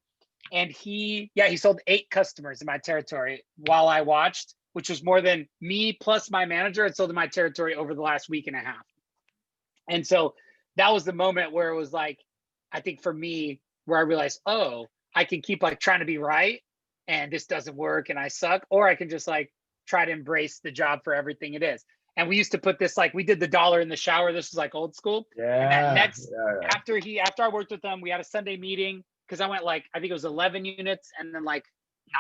And he sold 8 customers in my territory while I watched, which was more than me plus my manager had sold in my territory over the last week and a half. And so that was the moment where it was like, I think for me, where I realized, oh, I can keep like trying to be right and this doesn't work and I suck, or I can just like try to embrace the job for everything it is. And we used to put this, like, we did the dollar in the shower. This was like old school. And that Yeah. next, Yeah. after I worked with them, we had a Sunday meeting because I went like, I think it was 11 units and then like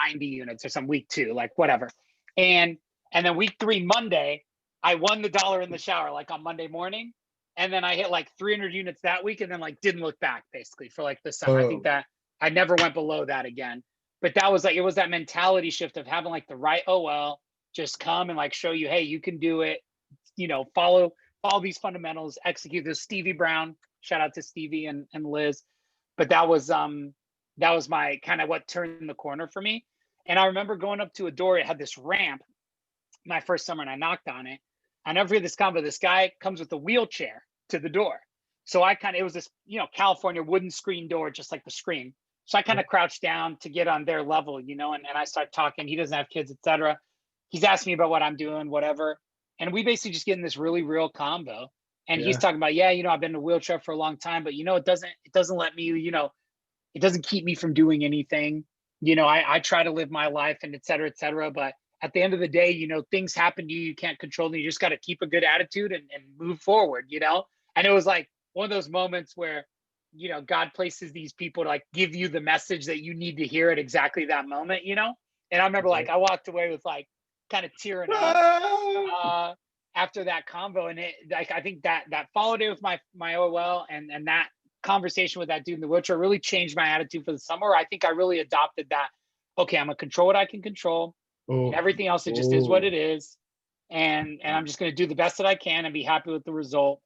90 units or some week 2, like whatever. And then week 3, Monday, I won the dollar in the shower, like on Monday morning. And then I hit like 300 units that week and then like didn't look back basically for like the summer. I think Boom. that I never went below that again. But that was like, it was that mentality shift of having like the right OL just come and like show you, hey, you can do it, follow these fundamentals, execute this. Stevie Brown, shout out to Stevie and Liz. But that was my kind of what turned the corner for me. And I remember going up to a door, it had this ramp my first summer, and I knocked on it. I never forget this combo. This guy comes with a wheelchair to the door. So it was this, California wooden screen door, just like the screen. So I kind of crouched down to get on their level, and I start talking. He doesn't have kids, etc. He's asking me about what I'm doing, whatever. And we basically just get in this really real combo. And he's Yeah. talking about, yeah, I've been in a wheelchair for a long time, but it doesn't let me, it doesn't keep me from doing anything. I try to live my life and et cetera, et cetera. But at the end of the day, things happen to you. You can't control them. You just got to keep a good attitude and move forward, And it was like one of those moments where, God places these people to like give you the message that you need to hear at exactly that moment, And I remember like I walked away with like kind of tearing up after that combo. And it like, I think that followed it with my OL and that conversation with that dude in the wheelchair really changed my attitude for the summer. I think I really adopted that. Okay, I'm gonna control what I can control, and Oh. everything else, it just is what it is. And I'm just gonna do the best that I can and be happy with the result.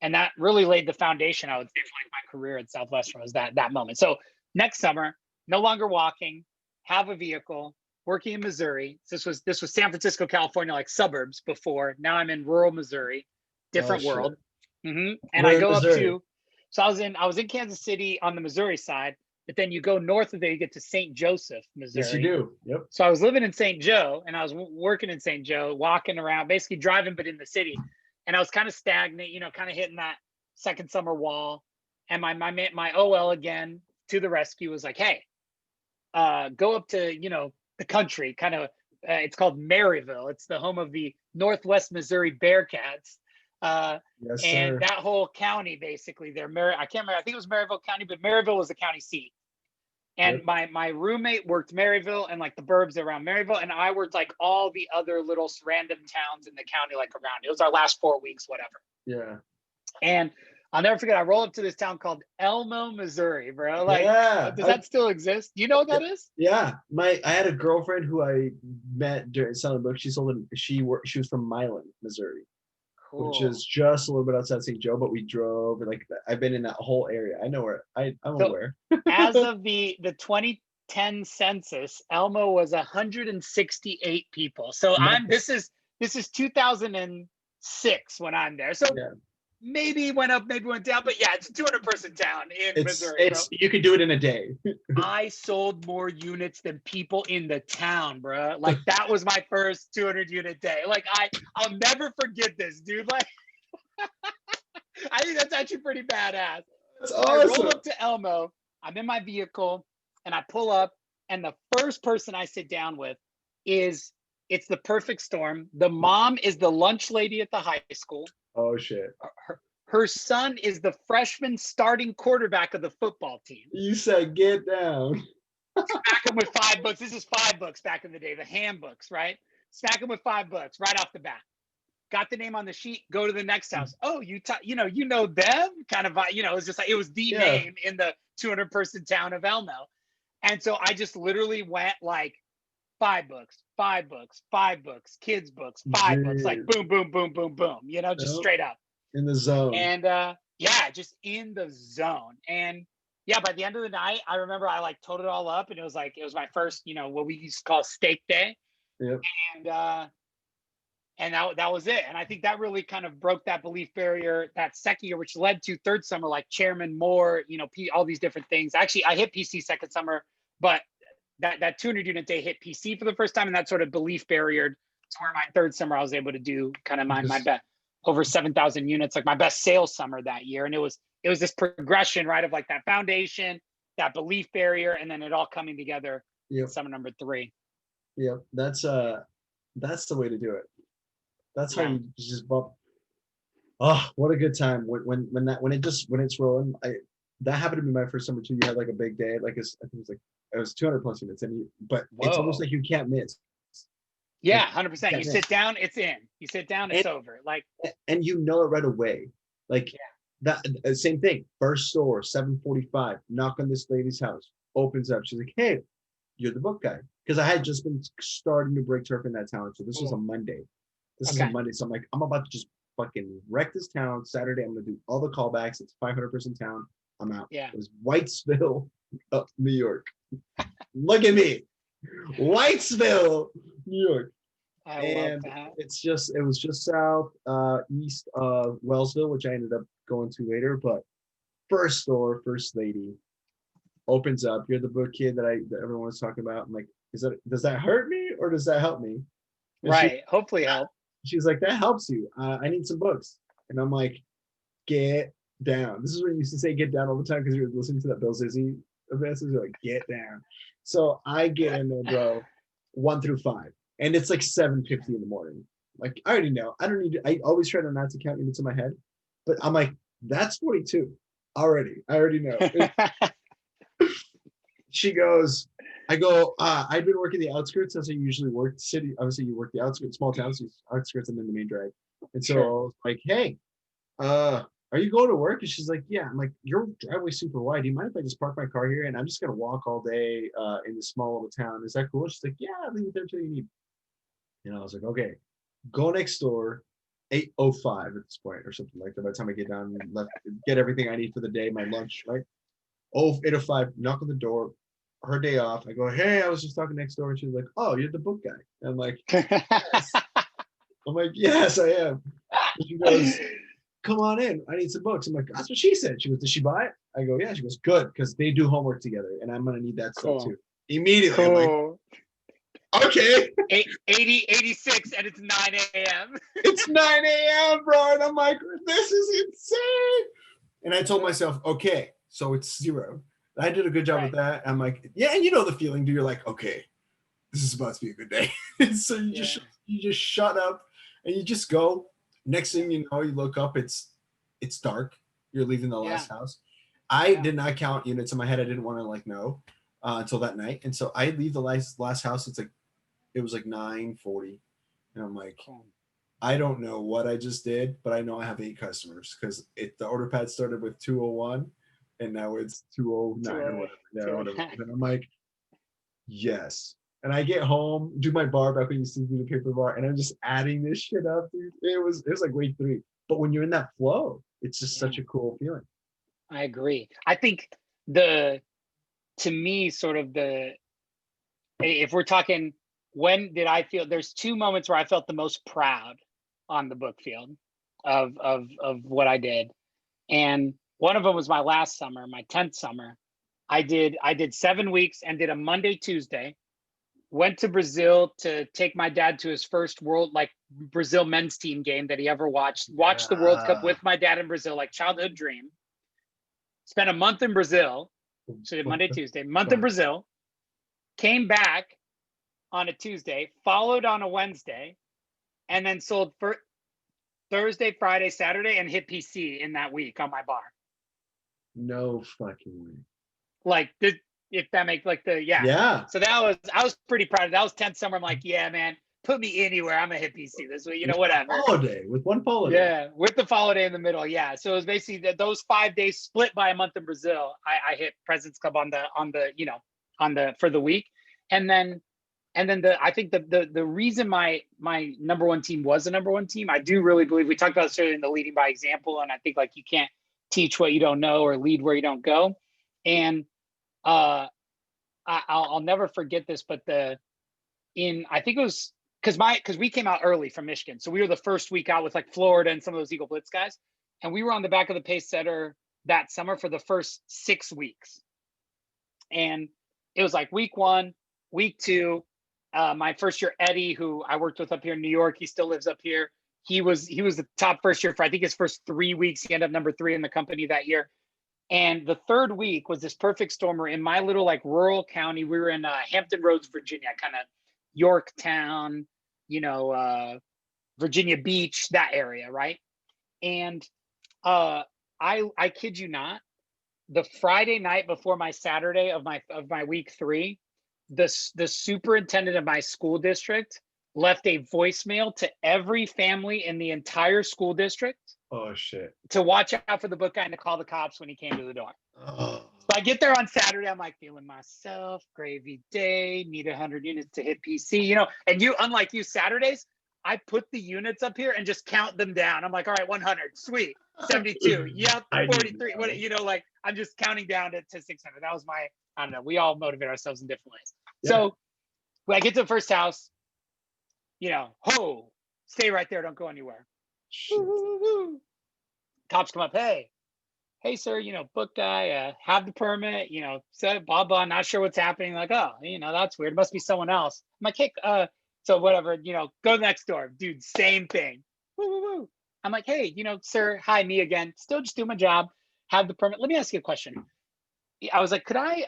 And that really laid the foundation, I would say, for like my career at Southwestern was that moment. So next summer, no longer walking, have a vehicle, working in Missouri. This was San Francisco, California, like suburbs before. Now I'm in rural Missouri, Oh different shit. world. And I Where in go up Missouri? to, so I was in Kansas City on the Missouri side, but then you go north of there, you get to St. Joseph, Yes, you Missouri. do. Yep. So I was living in St. Joe and I was working in St. Joe, walking around, basically driving, but in the city. And I was kind of stagnant, kind of hitting that second summer wall. And my OL again to the rescue was like, hey, go up to, the country, kind of, it's called Maryville. It's the home of the Northwest Missouri Bearcats. Yes, And sir. that whole county, basically, I can't remember. I think it was Maryville County, but Maryville was the county seat. And Yep. my roommate worked Maryville and like the burbs around Maryville, and I worked like all the other little random towns in the county, like around. It was our last 4 weeks, whatever. Yeah. And I'll never forget. I roll up to this town called Elmo, Missouri, bro. Like, Yeah. does that still exist? Do you know what that is? Yeah. I had a girlfriend who I met during selling books. She was from Milan, Missouri, which Cool. is just a little bit outside St. Joe, but we drove and like I've been in that whole area. I know where I'm So, aware. as of the 2010 census, Elmo was 168 people. So Nice. this is 2006 when I'm there. So Yeah. maybe went up, maybe went down, but yeah, it's a 200-person town in Missouri, bro. It's you could do it in a day. I sold more units than people in the town, bro. Like that was my first 200 unit day. Like I'll never forget this, dude. Like I think that's actually pretty badass. That's So I roll awesome. up to Elmo. I'm in my vehicle and I pull up, and the first person I sit down with it's the perfect storm. The mom is the lunch lady at the high school. Oh shit. Her son is the freshman starting quarterback of the football team. You said get down. Smack him with $5. This is $5 back in the day, the handbooks, right? Smack him with $5 right off the bat. Got the name on the sheet. Go to the next house. Oh, you know them, kind of. It was just like it was the Yeah. name in the 200-person town of Elmo, and so I just literally went like $5, $5, kids books, $5, like Jeez. boom, boom, boom, boom, boom. Just Yep. straight up. In the zone. And yeah, just in the zone. And yeah, by the end of the night, I remember I like totaled it all up, and it was my first, what we used to call steak day. Yep. And that was it. And I think that really kind of broke that belief barrier that second year, which led to third summer, like Chairman Moore, all these different things. Actually, I hit PC second summer, but that 200 unit day hit PC for the first time, and that sort of belief barrier to where my third summer I was able to do kind of my bet over 7,000 units, like my best sales summer that year. And it was this progression, right, of like that foundation, that belief barrier, and then it all coming together. Yep. Summer number 3. Yep. That's the way to do it. That's how you just bump. Oh, what a good time when it's rolling. That happened to be my first summer too. You had like a big day, like I think it was 200 plus units, but it's almost like you can't miss. Yeah, 100%. You sit down, it's in. You sit down, it's over. Like, and it right away. Like that same thing. First store, 7:45. Knock on this lady's house. Opens up. She's like, "Hey, you're the book guy." Because I had just been starting to break turf in that town, so this was a Monday. This is a Monday, so I'm like, I'm about to just fucking wreck this town. Saturday, I'm gonna do all the callbacks. It's 500-person town. I'm out. Yeah. It was Whitesville, New York. Look at me, Whitesville, New York. I love that. It was just south east of Wellsville, which I ended up going to later. But first store, first lady opens up. You're the book kid that everyone was talking about. I'm like, does that hurt me or does that help me? And right. Hopefully help. She's like, that helps you. I need some books. And I'm like, get down. This is what you used to say, get down all the time, because you're listening to that Bill Zizzy events. You're like, get down. So I get in there, bro, 1 through 5. And it's like 7:50 in the morning. Like, I already know. I don't need to, I always try to not to count units in my head. But I'm like, that's 42 already. I already know. She goes, I go, I've been working the outskirts as I usually work. City, obviously, you work the outskirts, small towns, outskirts, and then the main drag. And so I was like, hey, are you going to work? And she's like, yeah. I'm like, your driveway's super wide. Do you mind if I just park my car here? And I'm just going to walk all day in this small little town. Is that cool? She's like, yeah, I'll leave it there until you need. And I was like, okay, go next door, 8:05 at this point or something like that. By the time I get down and get everything I need for the day, my lunch, right? 8:05, knock on the door, her day off. I go, hey, I was just talking next door. And she's like, oh, you're the book guy. And I'm like, yes. I'm like, yes, I am. And she goes, come on in. I need some books. I'm like, that's what she said. She goes, did she buy it? I go, yeah. She goes, good, because they do homework together, and I'm gonna need that stuff too. Immediately, I'm like, okay. 86, and it's 9 a.m. It's 9 a.m., bro. And I'm like, this is insane. And I told myself, okay, so it's 0. I did a good job with that. I'm like, yeah, and you know the feeling, dude. You're like, okay, this is about to be a good day. So you just shut up and you just go. Next thing you know, you look up, it's dark. You're leaving the last house. I Yeah. did not count units in my head. I didn't want to like know until that night. And so I leave the last house. It was like 9:40, and I'm like, Cool. I don't know what I just did, but I know I have 8 customers because the order pad started with 201, and now it's 209 or whatever. Yeah, whatever. And I'm like, yes. And I get home, do my bar back when you used to do the paper bar, and I'm just adding this shit up, dude. It was like week 3. But when you're in that flow, it's just such a cool feeling. I agree. I think to me, sort of if we're talking, when did I feel, there's 2 moments where I felt the most proud on the book field of what I did. And one of them was my last summer, my 10th summer. I did 7 weeks and did a Monday, Tuesday. Went to Brazil to take my dad to his first Brazil men's team game that he ever watched. Watched the World Cup with my dad in Brazil, like childhood dream. Spent a month in Brazil. So did Monday, Tuesday, month in Brazil. Came back on a Tuesday, followed on a Wednesday, and then sold for Thursday, Friday, Saturday, and hit PC in that week on my bar. No fucking way. Like, if that makes Yeah. So I was pretty proud of that. Was 10th summer. I'm like, yeah, man, put me anywhere. I'm gonna hit PC this week. Whatever. With one holiday. Yeah, with the holiday in the middle. Yeah. So it was basically those 5 days split by a month in Brazil. I hit President's Club for the week, and then I think the reason my number one team was a number one team, I do really believe, we talked about this earlier in the leading by example, and I think like you can't teach what you don't know or lead where you don't go. And I'll never forget this, but I think it was because we came out early from Michigan, so we were the first week out with like Florida and some of those Eagle Blitz guys, and we were on the back of the pace setter that summer for the first 6 weeks, and it was like week 1, week 2. My first year, Eddie, who I worked with up here in New York, he still lives up here. He was the top first year for, I think, his first 3 weeks. He ended up number 3 in the company that year. And the third week was this perfect storm. We're in my little like rural county. We were in Hampton Roads, Virginia, kind of Yorktown, Virginia Beach, that area, right? And I kid you not, the Friday night before my Saturday of my week 3, the superintendent of my school district left a voicemail to every family in the entire school district. Oh shit. To watch out for the book guy and to call the cops when he came to the door. Oh. So I get there on Saturday. I'm like feeling myself, gravy day, need 100 units to hit PC, and unlike you, Saturdays, I put the units up here and just count them down. I'm like, all right, 100, sweet, 72, yep, 43, what, I'm just counting down to 600. That was my, I don't know, we all motivate ourselves in different ways. Yeah. So when I get to the first house, stay right there, don't go anywhere. Cops come up, hey sir, book guy, have the permit, said blah blah, not sure what's happening. Like, oh, that's weird, must be someone else. I'm like, hey, so whatever, go next door, dude, same thing. I'm like, hey, sir, hi, me again, still just do my job, have the permit. Let me ask you a question. I was like, could I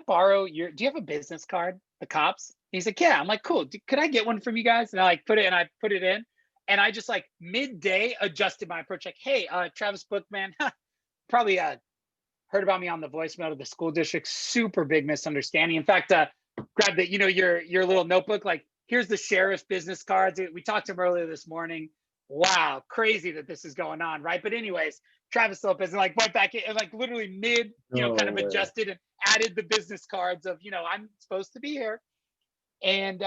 borrow do you have a business card? The cops. He's like, yeah. I'm like, cool, could I get one from you guys? And I put it in. And I just like midday adjusted my approach. Like, hey, Travis Bookman, probably heard about me on the voicemail of the school district. Super big misunderstanding. In fact, grab the, your little notebook. Like, here's the sheriff's business cards. We talked to him earlier this morning. Wow, crazy that this is going on, right? But anyways, Travis Lopes, and like went back in, like literally mid, kind of adjusted and added the business cards of, I'm supposed to be here, and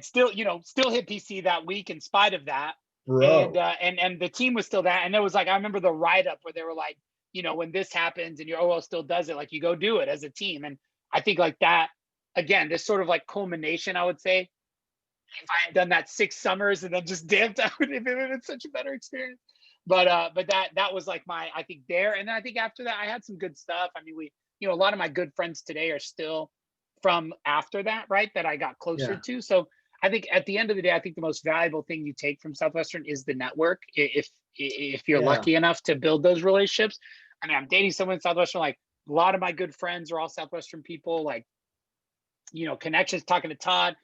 still, still hit PC that week in spite of that. Bro. And the team was still that. And it was like, I remember the write-up where they were like, when this happens and your OL still does it, like you go do it as a team. And I think like that, again, this sort of like culmination, I would say, if I had done that 6 summers and then just dipped, I would have been such a better experience. But that was like I think there. And then I think after that, I had some good stuff. I mean, a lot of my good friends today are still from after that, right? That I got closer to. So I think at the end of the day, I think the most valuable thing you take from Southwestern is the network. If you're lucky enough to build those relationships. I mean, I'm dating someone in Southwestern, like a lot of my good friends are all Southwestern people, like, connections, talking to Todd.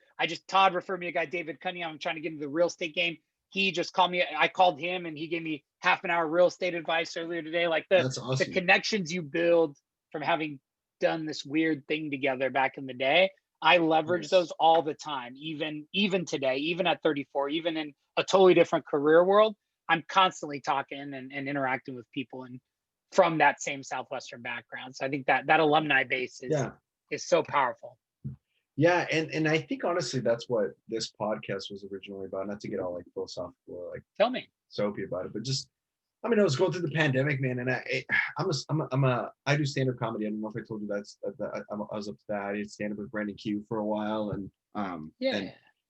Todd referred me a guy, David Cunningham. I'm trying to get into the real estate game. he just called me. I called him and he gave me half an hour real estate advice earlier today. Like That's awesome. The connections you build from having done this weird thing together back in the day, I leverage those all the time, even today, even at 34, even in a totally different career world. I'm constantly talking and interacting with people and from that same Southwestern background. So I think that alumni base is so powerful. Yeah, and I think honestly that's what this podcast was originally about. Not to get all like philosophical or like tell me soapy about it, but just I mean, I was going through the pandemic, man, and I do stand-up comedy. I don't know if I told you I was up to that. I did stand-up with Brandon Q for a while, and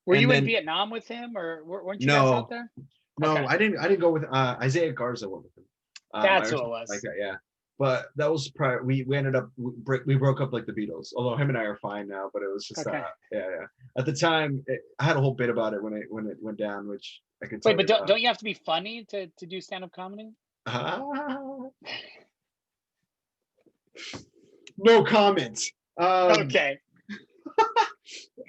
were you in Vietnam with him, or weren't you guys out there? No, okay. I didn't go with Isaiah Garza. Went with him. That's who it was. Like that, yeah. But that was prior. We ended up we broke up like the Beatles. Although him and I are fine now, but it was just yeah. At the time, I had a whole bit about it when it went down, which I could tell. Wait, but don't you have to be funny to do stand-up comedy? No comment. Okay.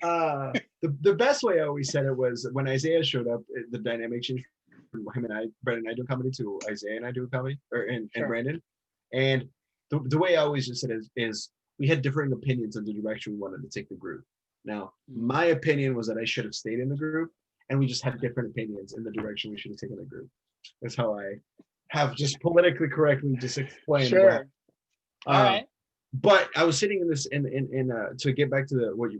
The best way I always said it was when Isaiah showed up, the dynamic changed from him and I, Brandon and I do comedy, to Isaiah and I do comedy, and Brandon. And the way I always just said is we had differing opinions on the direction we wanted to take the group. Now, my opinion was that I should have stayed in the group, and we just had different opinions in the direction we should have taken the group. That's how I have just politically correctly just explained. Sure. All right. But I was sitting in this in to get back to what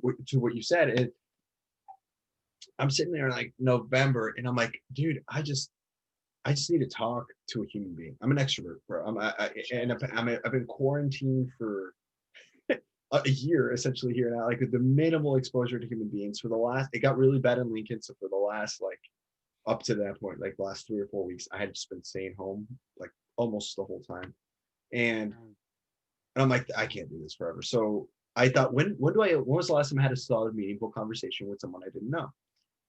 you said, I'm sitting there like November, and I'm like, dude, I just need to talk to a human being. I'm an extrovert, bro. I've been quarantined for a year essentially here now, like with the minimal exposure to human beings for the last. It got really bad in Lincoln, so for the last like up to that point, like the last 3 or 4 weeks, I had just been staying home like almost the whole time, and I'm like, I can't do this forever. So I thought, when was the last time I had a solid, meaningful conversation with someone I didn't know?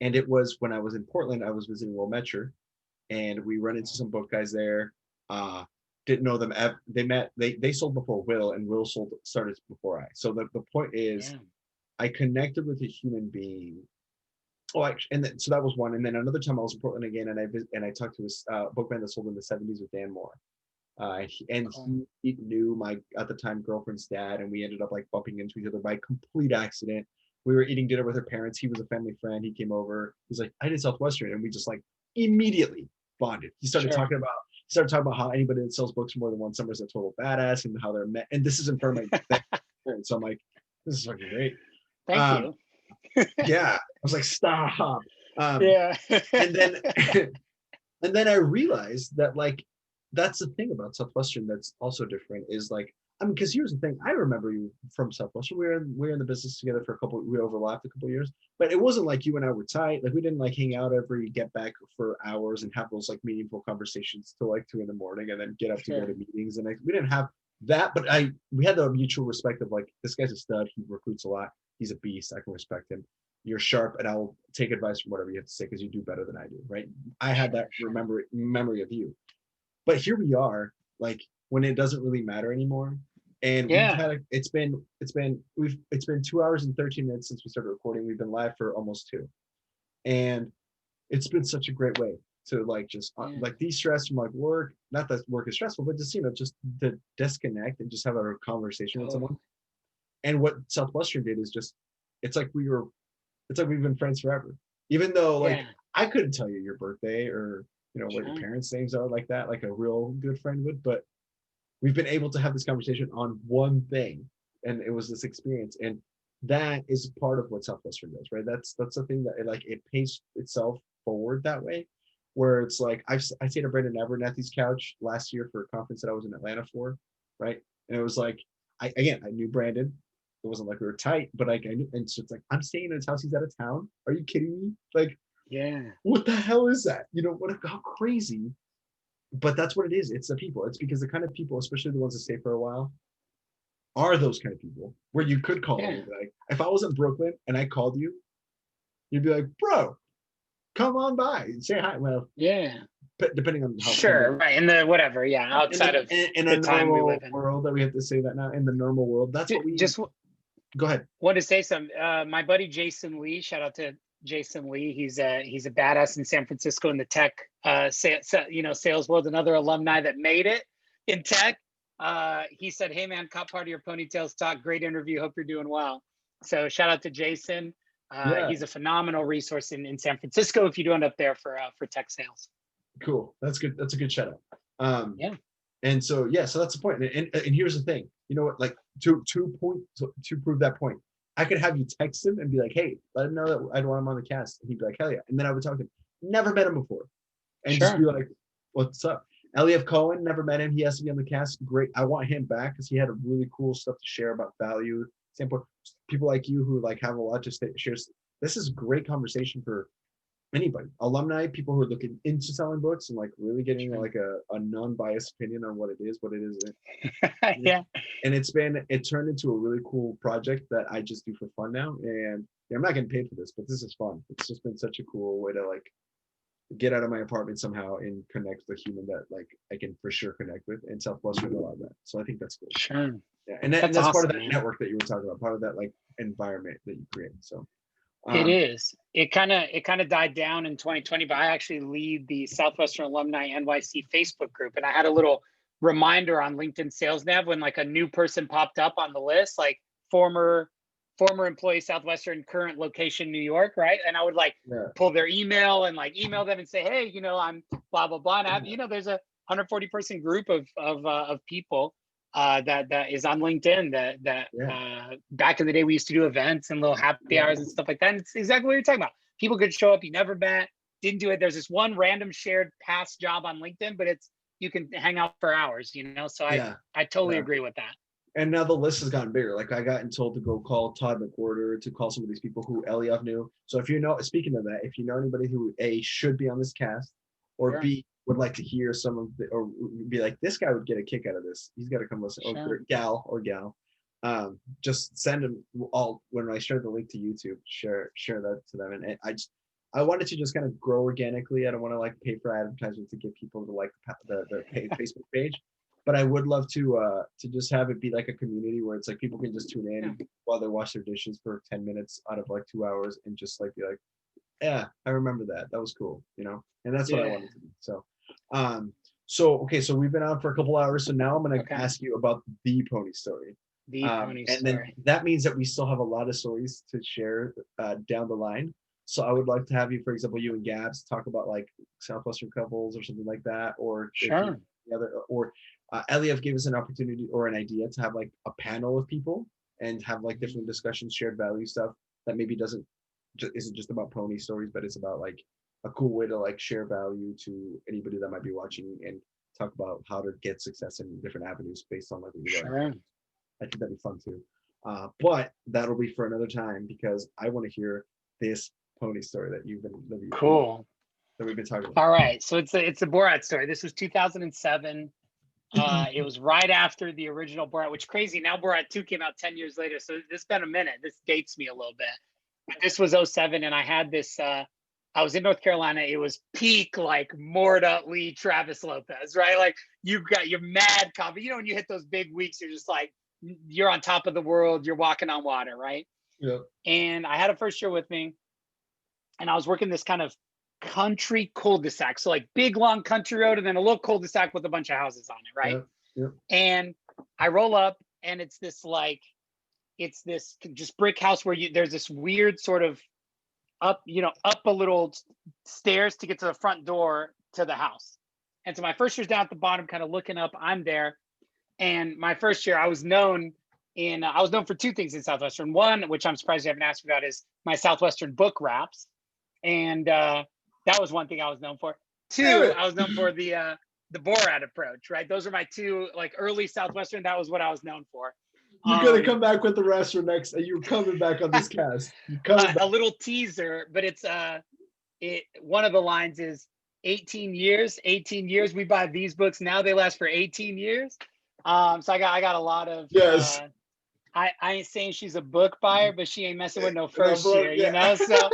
And it was when I was in Portland. I was visiting Will Metcher, and we run into some book guys there. Didn't know them. They sold before Will, and Will started before I. So the point is, I connected with a human being. So that was one. And then another time I was in Portland again, and I talked to this bookman that sold in the 70s with Dan Moore. He knew my at the time girlfriend's dad, and we ended up like bumping into each other by complete accident. We were eating dinner with her parents. He was a family friend. He came over. He's like, I did Southwestern, and we just like immediately bonded. He started talking about how anybody that sells books for more than one summer is a total badass, and how they're met. And this is in front of my parents. So I'm like, this is fucking great. Thank you. Yeah, I was like, stop. Yeah. and then I realized that like that's the thing about Southwestern that's also different is like, I mean, because here's the thing. I remember you from Southwestern. We were in the business together we overlapped a couple of years, but it wasn't like you and I were tight. Like we didn't like hang out every get back for hours and have those like meaningful conversations till like 2 a.m. and then get up to go to meetings. And we didn't have that, but we had the mutual respect of like, this guy's a stud. He recruits a lot. He's a beast. I can respect him. You're sharp, and I'll take advice from whatever you have to say because you do better than I do. Right? I had that memory of you. But here we are, like when it doesn't really matter anymore, and it's been 2 hours and 13 minutes since we started recording. We've been live for almost 2, and it's been such a great way to like just like de-stress from like work. Not that work is stressful, but just just to disconnect and just have a conversation with someone. And what Southwestern did is just it's like we've been friends forever, even though like I couldn't tell you your birthday or what your parents' names are like that, like a real good friend would, but we've been able to have this conversation on one thing, and it was this experience, and that is part of what Southwestern does, right? That's the thing that it pays itself forward that way, where it's like I stayed at Brandon Abernathy's couch last year for a conference that I was in Atlanta for, right? And it was like I knew Brandon. It wasn't like we were tight, but like I knew, and so it's like I'm staying in his house. He's out of town. Are you kidding me? Like. Yeah. What the hell is that? How crazy. But that's what it is. It's the people. It's because the kind of people, especially the ones that stay for a while, are those kind of people where you could call me and be like, if I was in Brooklyn and I called you, you'd be like, bro, come on by and say hi. Well, depending on how right. In the whatever, outside of in the time we live in. World that we have to say that now. In the normal world. That's what we just go ahead. Want to say some my buddy Jason Lee, shout out to Jason Lee. He's a badass in San Francisco in the tech sales world. Another alumni that made it in tech. He said, "Hey man, caught part of your ponytails talk. Great interview. Hope you're doing well." So shout out to Jason. He's a phenomenal resource in San Francisco if you do end up there for tech sales. Cool. That's good. That's a good shout out. Yeah. And so so that's the point. And here's the thing. You know what? Like to prove that point, I could have you text him and be like, "Hey, let him know that I want him on the cast." And he'd be like, "Hell yeah!" And then I would talk to him. Never met him before, and just be like, "What's up?" Eliav Cohen, never met him. He has to be on the cast. Great. I want him back because he had a really cool stuff to share about value standpoint. People like you who like have a lot to share. This is a great conversation for anybody, alumni, people who are looking into selling books and like really getting like a non-biased opinion on what it is. Yeah. And it turned into a really cool project that I just do for fun now. And I'm not getting paid for this, but this is fun. It's just been such a cool way to like get out of my apartment somehow and connect with a human that like I can for sure connect with, and Southwestern a lot of that. So I think that's cool. Sure. Yeah. And that's awesome, part of that man. network that you were talking about, part of that like environment that you create. So it is. It kind of died down in 2020, but I actually lead the Southwestern Alumni NYC Facebook group, and I had a little reminder on LinkedIn Sales Nav when like a new person popped up on the list, like former employee Southwestern, current location New York, right? And I would like pull their email and like email them and say, "Hey, I'm blah blah blah." And I have, there's a 140 person group of people that is on LinkedIn that back in the day we used to do events and little happy hours and stuff like that. And it's exactly what you're talking about. People could show up, you never met, didn't do it. There's this one random shared past job on LinkedIn, but you can hang out for hours, So I totally agree with that. And now the list has gotten bigger. Like I gotten told to go call Todd McWhorter, to call some of these people who Eliav knew. So if speaking of that, if you know anybody who A, should be on this cast, or B, would like to hear some of the, or be like, this guy would get a kick out of this, he's got to come listen, or gal, just send them all. When I share the link to YouTube, share that to them. And I wanted to just kind of grow organically. I don't want to like pay for advertising to get people to like the paid Facebook page. But I would love to just have it be like a community where it's like people can just tune in while they wash their dishes for 10 minutes out of like 2 hours and just like be like, yeah, I remember that. That was cool, And that's what I wanted to do. So so we've been on for a couple hours. So now I'm going to ask you about the pony story. And then that means that we still have a lot of stories to share down the line. So I would like to have you, for example, you and Gabs talk about like Southwestern couples or something like that, or Eliav gave us an opportunity or an idea to have like a panel of people and have like different discussions, shared value stuff that maybe isn't just about pony stories, but it's about like a cool way to like share value to anybody that might be watching and talk about how to get success in different avenues based on like what you learn. I think that'd be fun too. But that'll be for another time because I want to hear this pony story that we've been talking about. All right, so it's a Borat story. This was 2007. It was right after the original Borat, which crazy. Now Borat 2 came out 10 years later. So this been a minute. This dates me a little bit. But this was 07, and I had this, I was in North Carolina. It was peak like Morta, Lee, Travis Lopez, right? Like you've got your mad confidence. When you hit those big weeks, you're just like, you're on top of the world. You're walking on water, right? Yeah. And I had a first year with me, and I was working this kind of country cul-de-sac, so like big long country road and then a little cul-de-sac with a bunch of houses on it, right? And I roll up and it's this just brick house where there's this weird sort of up a little stairs to get to the front door to the house. And so my first year's down at the bottom kind of looking up, I'm there. And my first year I was known for two things in Southwestern. One, which I'm surprised you haven't asked me about, is my Southwestern book wraps. And that was one thing I was known for. Two, I was known for the Borat approach, right? Those are my two, like early Southwestern. That was what I was known for. You're gonna come back with the rest for next. You're coming back on this cast. A little teaser, but it's one of the lines is 18 years. 18 years. We buy these books now. They last for 18 years. So I got a lot of yes. I ain't saying she's a book buyer, but she ain't messing with no first year, So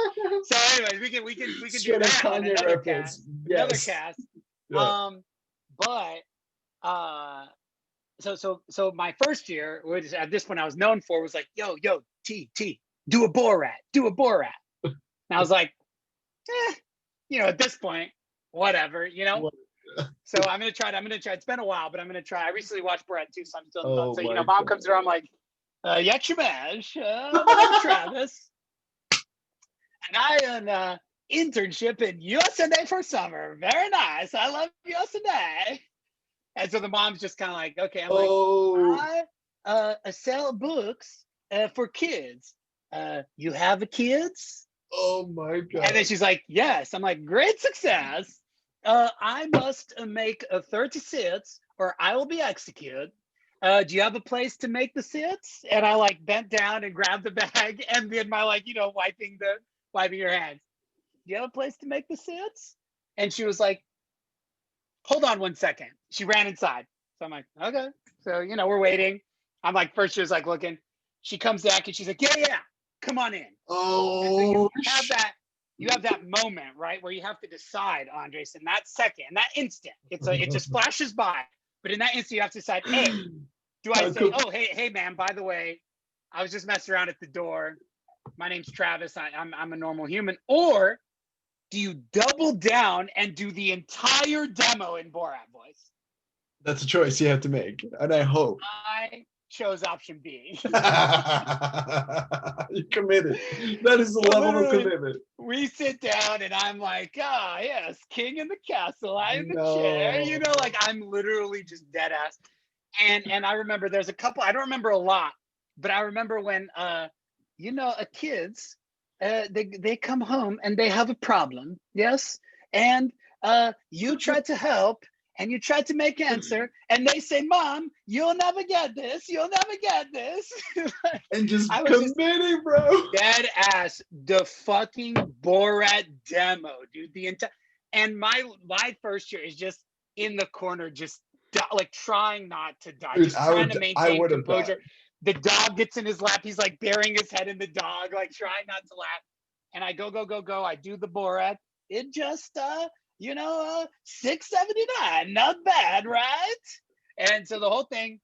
anyways, we can do that on another cast. Yes. Another cast. Yeah. So my first year, at this point I was known for, was like, yo, T, do a Borat. And I was like, at this point, whatever, So I'm gonna try. It's been a while, but I'm gonna try. I recently watched Brett too, so I'm still in the phone. So mom God. comes around like, Yakshimash, my name's Travis, and I am internship in USA for summer. Very nice. I love USA. And so the mom's just kind of like, okay. I'm like, I sell books for kids. You have kids? Oh my God. And then she's like, yes. I'm like, great success. I must make 30 sits or I will be executed. Do you have a place to make the sits? And I like bent down and grabbed the bag and then my wiping your hands. Do you have a place to make the sits? And she was like, hold on 1 second. She ran inside. So I'm like, okay. So, we're waiting. I'm like, first she was like looking. She comes back and she's like, yeah, come on in. Oh, so you have that moment, right, where you have to decide, Andres, in that second, in that instant. It just flashes by. But in that instant, you have to decide, hey, do I say, oh, hey, man, by the way, I was just messing around at the door. My name's Travis. I'm a normal human. Or do you double down and do the entire demo in Borat voice? That's a choice you have to make. And I hope. I chose option B. You committed. That is the level of commitment. We sit down and I'm like, yes, king in the castle, I in the chair. Like I'm literally just dead ass. And I remember there's a couple, I don't remember a lot, but I remember when kids, they come home and they have a problem, yes? And you try to help and you try to make answer and they say, Mom, you'll never get this. You'll never get this. And just committing, bro. Dead ass. The fucking Borat demo, dude. And my first year is just in the corner, just like trying not to die, just trying to maintain composure. The dog gets in his lap. He's like burying his head in the dog, like trying not to laugh. And I go. I do the Borat. It just, $6.79, not bad, right? And so the whole thing,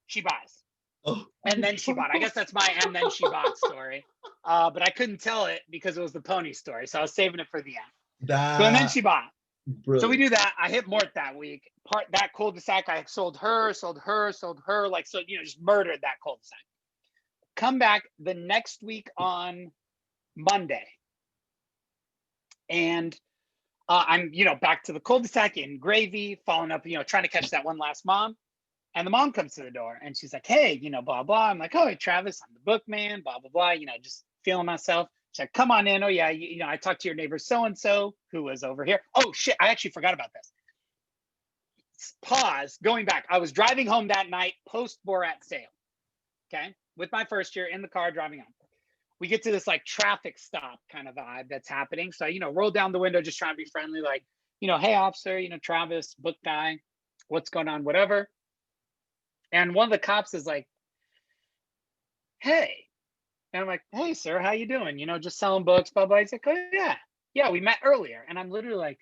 she buys. Oh. And then she bought. I guess that's my and then she bought story. But I couldn't tell it because it was the pony story. So I was saving it for the end. And then she bought. Brilliant. So we do that. I hit Mort that week. That cul-de-sac, I sold her, like, so, just murdered that cul-de-sac. Come back the next week on Monday. And I'm, back to the cul-de-sac in Gravy, following up, trying to catch that one last mom. And the mom comes to the door and she's like, hey, blah, blah. I'm like, oh, hey, Travis, I'm the bookman, blah, blah, blah, just feeling myself. She's like, come on in. Oh, yeah, I talked to your neighbor so-and-so who was over here. Oh, shit, I actually forgot about this. Pause, going back. I was driving home that night, post-Borat sale, okay, with my first year in the car driving home. We get to this, like, traffic stop kind of vibe that's happening. So, roll down the window, just trying to be friendly, like, hey, officer, Travis, book guy, what's going on, whatever. And one of the cops is like, hey. And I'm like, hey, sir, how you doing? Just selling books, blah, blah. He's like, oh, yeah, we met earlier. And I'm literally like,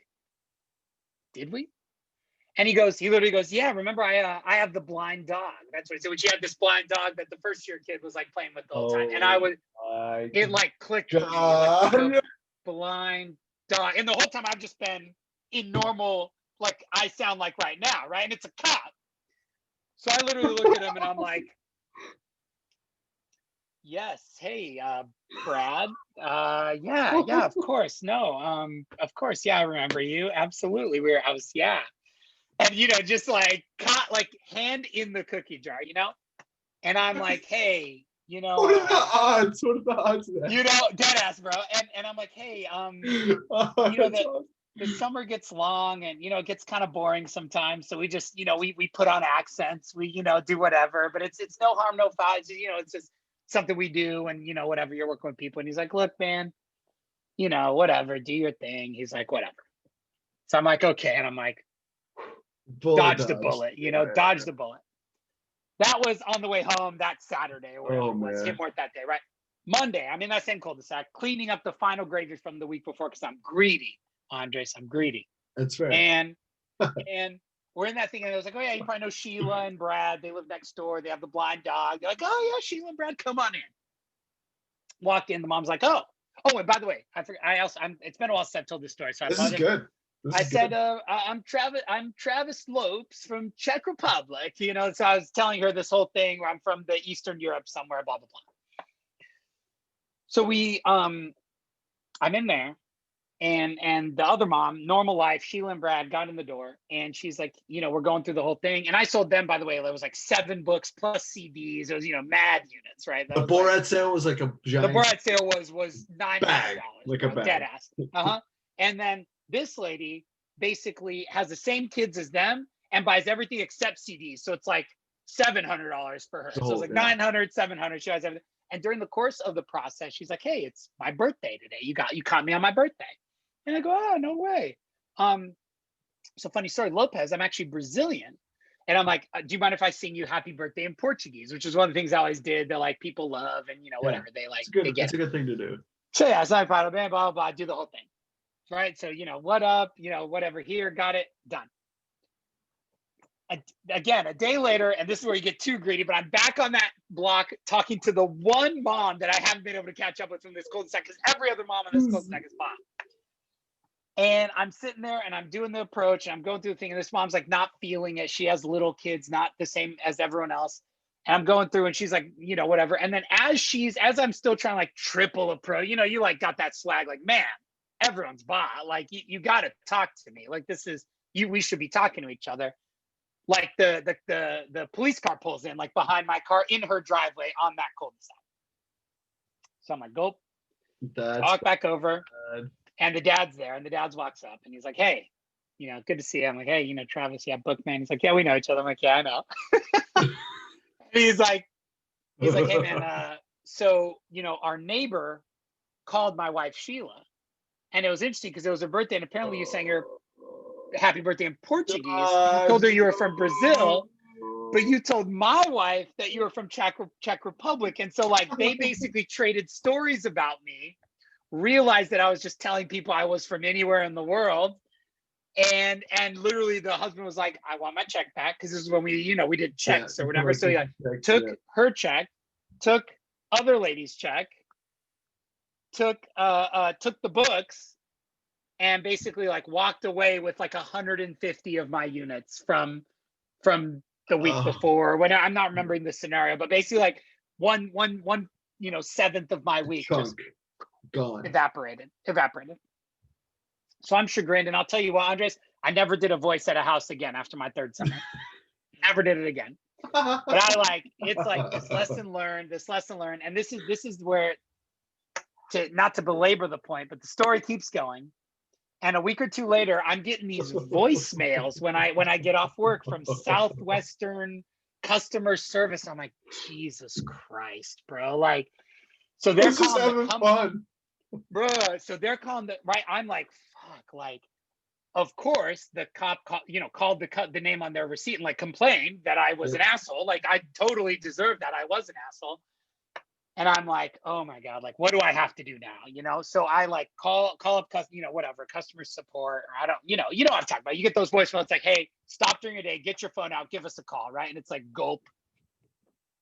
did we? And he literally goes, yeah, remember I have the blind dog. That's what he said. When she had this blind dog that the first year kid was like playing with the whole time. And it like clicked for me. Like, blind dog. And the whole time I've just been in normal, like I sound like right now, right? And it's a cop. So I literally look at him and I'm like, yes, hey, Brad. Yeah, of course. No, of course, yeah, I remember you. Absolutely. Yeah. And just like caught like hand in the cookie jar, and I'm like, hey, what are the odds? What are the odds of that? Dead ass, bro. And I'm like, hey, the summer gets long and it gets kind of boring sometimes, so we just we put on accents, we do whatever, but it's no harm, no foul. It's just something we do, and whatever, you're working with people. And he's like, look, man, whatever, do your thing. He's like, whatever. So I'm like, okay. And I'm like, dodge the bullet, dodge the bullet. That was on the way home that Saturday or whatever it was. Hit Mort that day, right? Monday, I'm in that same cul-de-sac cleaning up the final gravy from the week before because I'm greedy, Andres. I'm greedy. That's right. And we're in that thing, and I was like, oh yeah, you probably know Sheila and Brad. They live next door. They have the blind dog. They're like, oh yeah, Sheila and Brad, come on in. Walked in. The mom's like, oh, Oh, and by the way, I forgot. It's been a while since I've told this story, so I This is apologize. good. I said, I'm Travis Lopes from Czech Republic. So I was telling her this whole thing where I'm from the Eastern Europe somewhere, blah blah blah. So I'm in there, and the other mom, normal life, Sheila and Brad got in the door, and she's like, we're going through the whole thing, and I sold them, by the way, it was like 7 books plus CDs. It was mad units, right? The Borat sale was like a giant. The Borat sale was $900, like a bag, dead ass. And then this lady basically has the same kids as them and buys everything except CDs. So it's like $700 for her. So it's like 900, 700. She has everything. And during the course of the process, she's like, "Hey, it's my birthday today. You caught me on my birthday." And I go, "Oh, no way." So funny story, Lopes, I'm actually Brazilian. And I'm like, "Do you mind if I sing you happy birthday in Portuguese?" Which is one of the things I always did that like people love and whatever they like. It's a good thing to do. So yeah, it's not part of blah blah blah, do the whole thing. Right. So what up, whatever, here, got it, done. Again, a day later, and this is where you get too greedy, but I'm back on that block talking to the one mom that I haven't been able to catch up with from this cul-de-sac, because every other mom in this cul-de-sac is mom. And I'm sitting there and I'm doing the approach and I'm going through the thing, and this mom's like not feeling it. She has little kids, not the same as everyone else. And I'm going through and she's like, whatever. And then as I'm still trying to like triple approach, you like got that swag, like, man, everyone's bought. Like you got to talk to me. Like this is we should be talking to each other. Like the police car pulls in like behind my car in her driveway on that cul-de-sac. So I'm like, go walk back over, and the dad's there, and the dad walks up and he's like, "Hey, good to see you." I'm like, "Hey, Travis, yeah, Bookman." He's like, "Yeah, we know each other." I'm like, "Yeah, I know." he's like, "Hey man, so our neighbor called my wife Sheila, and it was interesting because it was her birthday, and apparently you sang her happy birthday in Portuguese. You told her you were from Brazil, but you told my wife that you were from Czech Republic." And so like they basically traded stories about me, realized that I was just telling people I was from anywhere in the world. And literally the husband was like, "I want my check back," because this is when we did checks or whatever. So he took her check, took other lady's check, took the books, and basically like walked away with like 150 of my units from the week before. When I'm not remembering the scenario, but basically like one 7th of my week just gone, evaporated. So I'm chagrined, and I'll tell you what, Andres, I never did a voice at a house again after my 3rd summer. Never did it again. But it's like this lesson learned, and this is where, not to belabor the point, but the story keeps going. And a week or two later, I'm getting these voicemails when I get off work from Southwestern customer service. I'm like, Jesus Christ, bro! Like, so they're calling fun, bro. So they're calling right. I'm like, fuck. Like, of course, the cop called the name on their receipt and like complained that I was an asshole. Like, I totally deserved that. I was an asshole. And I'm like, oh my God, like, what do I have to do now? So I like call up, whatever, customer support, or I don't, you know what I'm talking about. You get those voicemails, it's like, "Hey, stop during your day, get your phone out, give us a call," right? And it's like, gulp.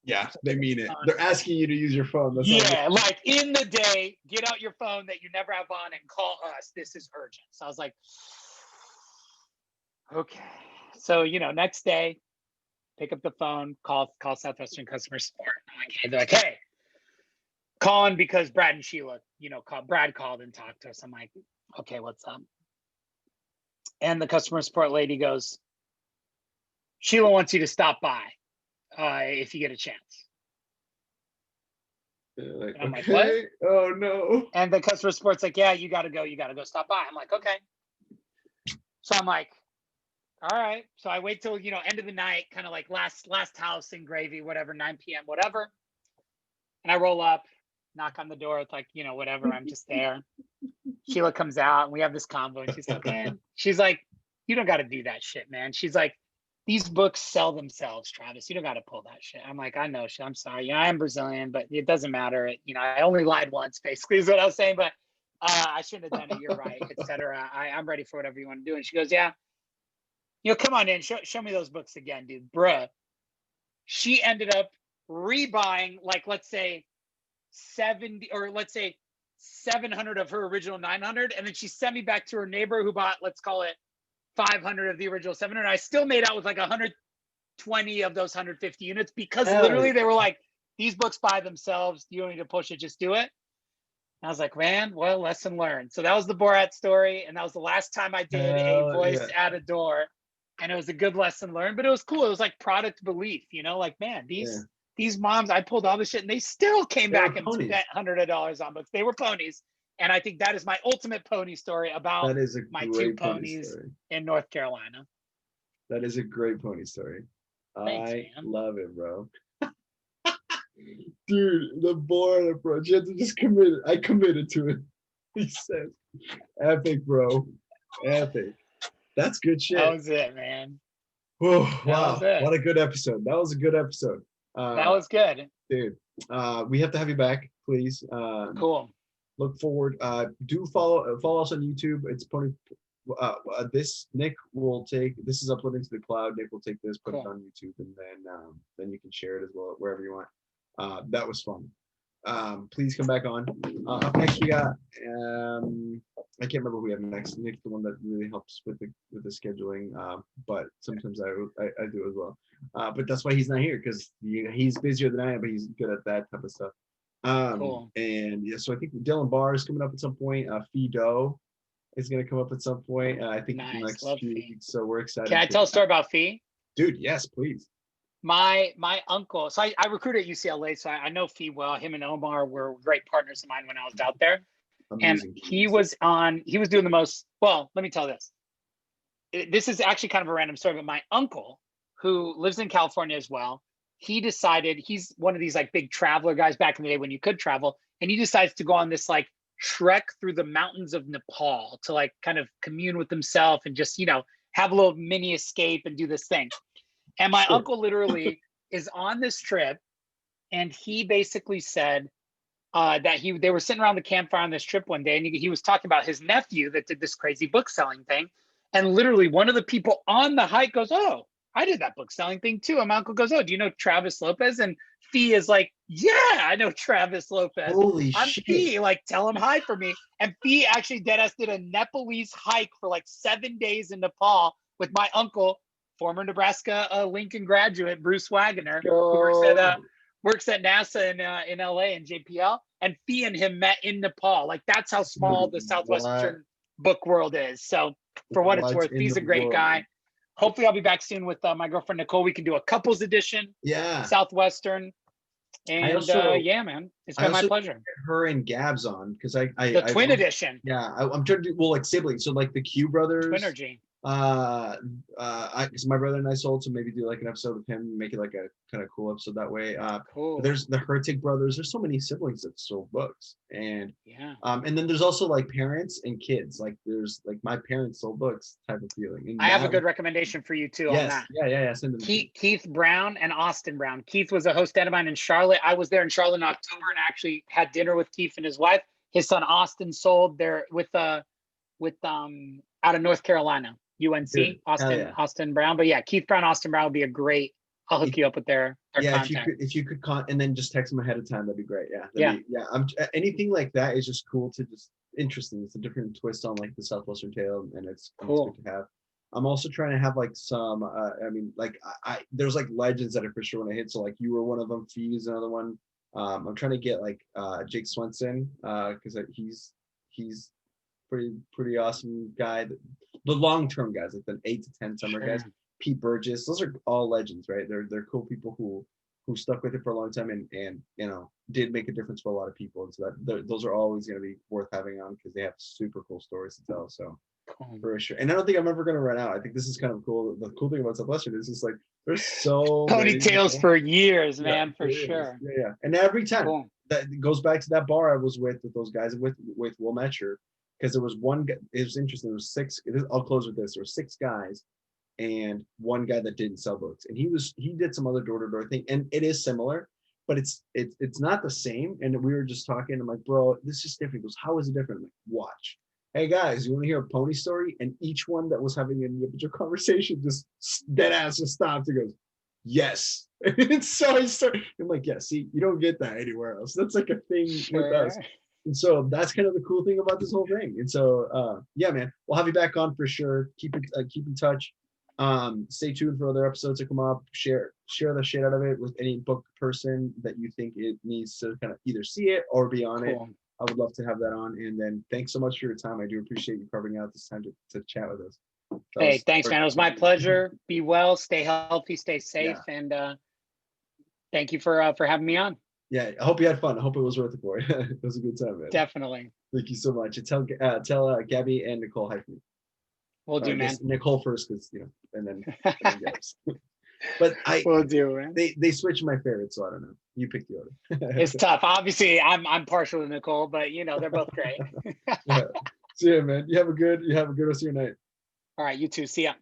Yeah, they mean it. They're asking you to use your phone. Like in the day, get out your phone that you never have on and call us. This is urgent. So I was like, okay. So, next day, pick up the phone, call Southwestern customer support. They're like, "Hey, calling because Brad and Sheila, Brad called and talked to us." I'm like, "Okay, what's up?" And the customer support lady goes, "Sheila wants you to stop by if you get a chance." Like, and I'm like, "What?" Oh no. And the customer support's like, "Yeah, you gotta go stop by." I'm like, "Okay." So I'm like, all right. So I wait till, end of the night, kind of like last house in Gravy, whatever, 9 p.m., whatever. And I roll up, knock on the door. It's like, whatever. I'm just there. Sheila comes out and we have this convo, and she's like, "Man," she's like, "You don't got to do that shit, man." She's like, "These books sell themselves, Travis. You don't got to pull that shit." I'm like, "I know, shit. I'm sorry. I am Brazilian, but it doesn't matter. I only lied once, basically, is what I was saying. But I shouldn't have done it. You're right, etc. I'm ready for whatever you want to do." And she goes, "Yeah. Come on in. Show me those books again, dude." Bruh. She ended up rebuying, like, let's say 70, or let's say 700 of her original 900, and then she sent me back to her neighbor who bought, let's call it 500 of the original 700. I still made out with like 120 of those 150 units because literally they were like, these books by themselves, you don't need to push it, just do it. And I was like, man, well, lesson learned. So that was the Borat story, and that was the last time I did a voice at a door, and it was a good lesson learned. But it was cool. It was like product belief, you know, like, man, these moms, I pulled all this shit, and they still came back and spent hundreds of dollars on books. They were ponies, and I think that is my ultimate pony story about my 2 ponies in North Carolina. That is a great pony story. Thanks, I man. love it, bro. Dude, the Borat approach, you have to just commit it. I committed to it. He said, epic, bro. Epic. That's good shit. That was it, man. Whoa, wow. What a good episode. That was a good episode. That was good. Dude, we have to have you back, please. Cool. Look forward. Do follow us on YouTube. It's Pony. Nick will take. This is uploading to the cloud. Nick will take this, put it on YouTube, and then you can share it as well wherever you want. That was fun. Please come back on. Up next we got I can't remember who we have next. Nick's the one that really helps with the scheduling, but sometimes I do as well. But that's why he's not here, because he's busier than I am, but he's good at that type of stuff. Cool. And yeah, so I think Dylan Barr is coming up at some point. Fido is going to come up at some point. I think next few weeks. So we're excited. Can I tell a story about Fee? Dude, yes, please. My uncle, so I recruited at UCLA, so I know Fee well. Him and Omar were great partners of mine when I was out there. Amazing. And he was doing the most, well, let me tell this. This is actually kind of a random story, but my uncle, who lives in California as well, he decided, he's one of these like big traveler guys back in the day when you could travel, and he decides to go on this like trek through the mountains of Nepal to like kind of commune with himself and just, you know, have a little mini escape and do this thing. And my uncle literally is on this trip, and he basically said that they were sitting around the campfire on this trip one day, and he was talking about his nephew that did this crazy book selling thing. And literally one of the people on the hike goes, "Oh, I did that book selling thing too." And my uncle goes, "Oh, do you know Travis Lopez?" And Fee is like, "Yeah, I know Travis Lopez. Holy I'm shit. Fee, like, tell him hi for me." And Fee actually deadass did a Nepalese hike for like 7 days in Nepal with my uncle, former Nebraska Lincoln graduate Bruce Wagner, who works at NASA in LA and JPL, and Fee and him met in Nepal. Like, that's how small the Southwestern book world is. So for what it's worth, Fee's a great guy. Hopefully I'll be back soon with my girlfriend Nicole. We can do a couples edition. Yeah. Southwestern. And yeah, man, it's been my pleasure. Her and Gabs on, because the twin edition. Yeah, I'm trying to do, well, like siblings. So like the Q brothers. Twinergy. Because my brother and I sold, so maybe do like an episode with him, make it like a kind of cool episode that way. Cool. There's the Hertig brothers. There's so many siblings that sold books, and yeah. And then there's also like parents and kids. Like there's like my parents sold books type of feeling. And I have a good recommendation for you too. Yes, on that. Yeah. Keith Brown and Austin Brown. Keith was a host of mine in Charlotte. I was there in Charlotte in October and actually had dinner with Keith and his wife. His son Austin sold there with out of North Carolina. UNC. Dude, Austin Brown. But yeah, Keith Brown, Austin Brown would be a great. I'll hook you up with their contact. If you could and then just text them ahead of time, that'd be great. Yeah. Anything like that is just cool to just interesting. It's a different twist on like the Southwestern tale, and it's cool to have. I'm also trying to have like some. I there's like legends that are for sure when I hit. So like you were one of them. Fee's another one. I'm trying to get like Jake Swenson because he's pretty awesome guy. The long-term guys, like the 8 to 10 summer guys, Pete Burgess, those are all legends, right? They're cool people who stuck with it for a long time and you know did make a difference for a lot of people. And so that those are always going to be worth having on because they have super cool stories to tell. So for sure. And I don't think I'm ever going to run out. I think this is kind of cool. The cool thing about Southwestern is just like there's so ponytails for years, man, for sure. Yeah. And every time that goes back to that bar I was with those guys with Will Metcher. Because there was one guy, it was interesting. There was 6. I'll close with this. There were 6 guys, and one guy that didn't sell books, and he did some other door-to-door thing, and it is similar, but it's not the same. And we were just talking. I'm like, bro, this is different. He goes, how is it different? I'm like, watch. Hey guys, you want to hear a pony story? And each one that was having an individual conversation just dead ass just stopped. He goes, yes. And so I started. I'm like, yeah. See, you don't get that anywhere else. That's like a thing with us. And so that's kind of the cool thing about this whole thing. And so yeah, man, we'll have you back on for sure. Keep in touch. Stay tuned for other episodes to come up. Share the shit out of it with any book person that you think it needs to kind of either see it or be on it. I would love to have that on. And then thanks so much for your time. I do appreciate you carving out this time to chat with us. Hey, thanks, man. It was my pleasure. Be well, stay healthy, stay safe, and thank you for having me on. Yeah, I hope you had fun. I hope it was worth it for you. It was a good time, man. Definitely. Thank you so much. And tell Gabby and Nicole hi for me. We'll do, man. Nicole first, because and then but we'll do, man. They switched my favorite, so I don't know. You pick the order. It's tough. Obviously, I'm partial to Nicole, but they're both great. Yeah. See ya, man. You have a good rest of your night. All right, you too. See ya.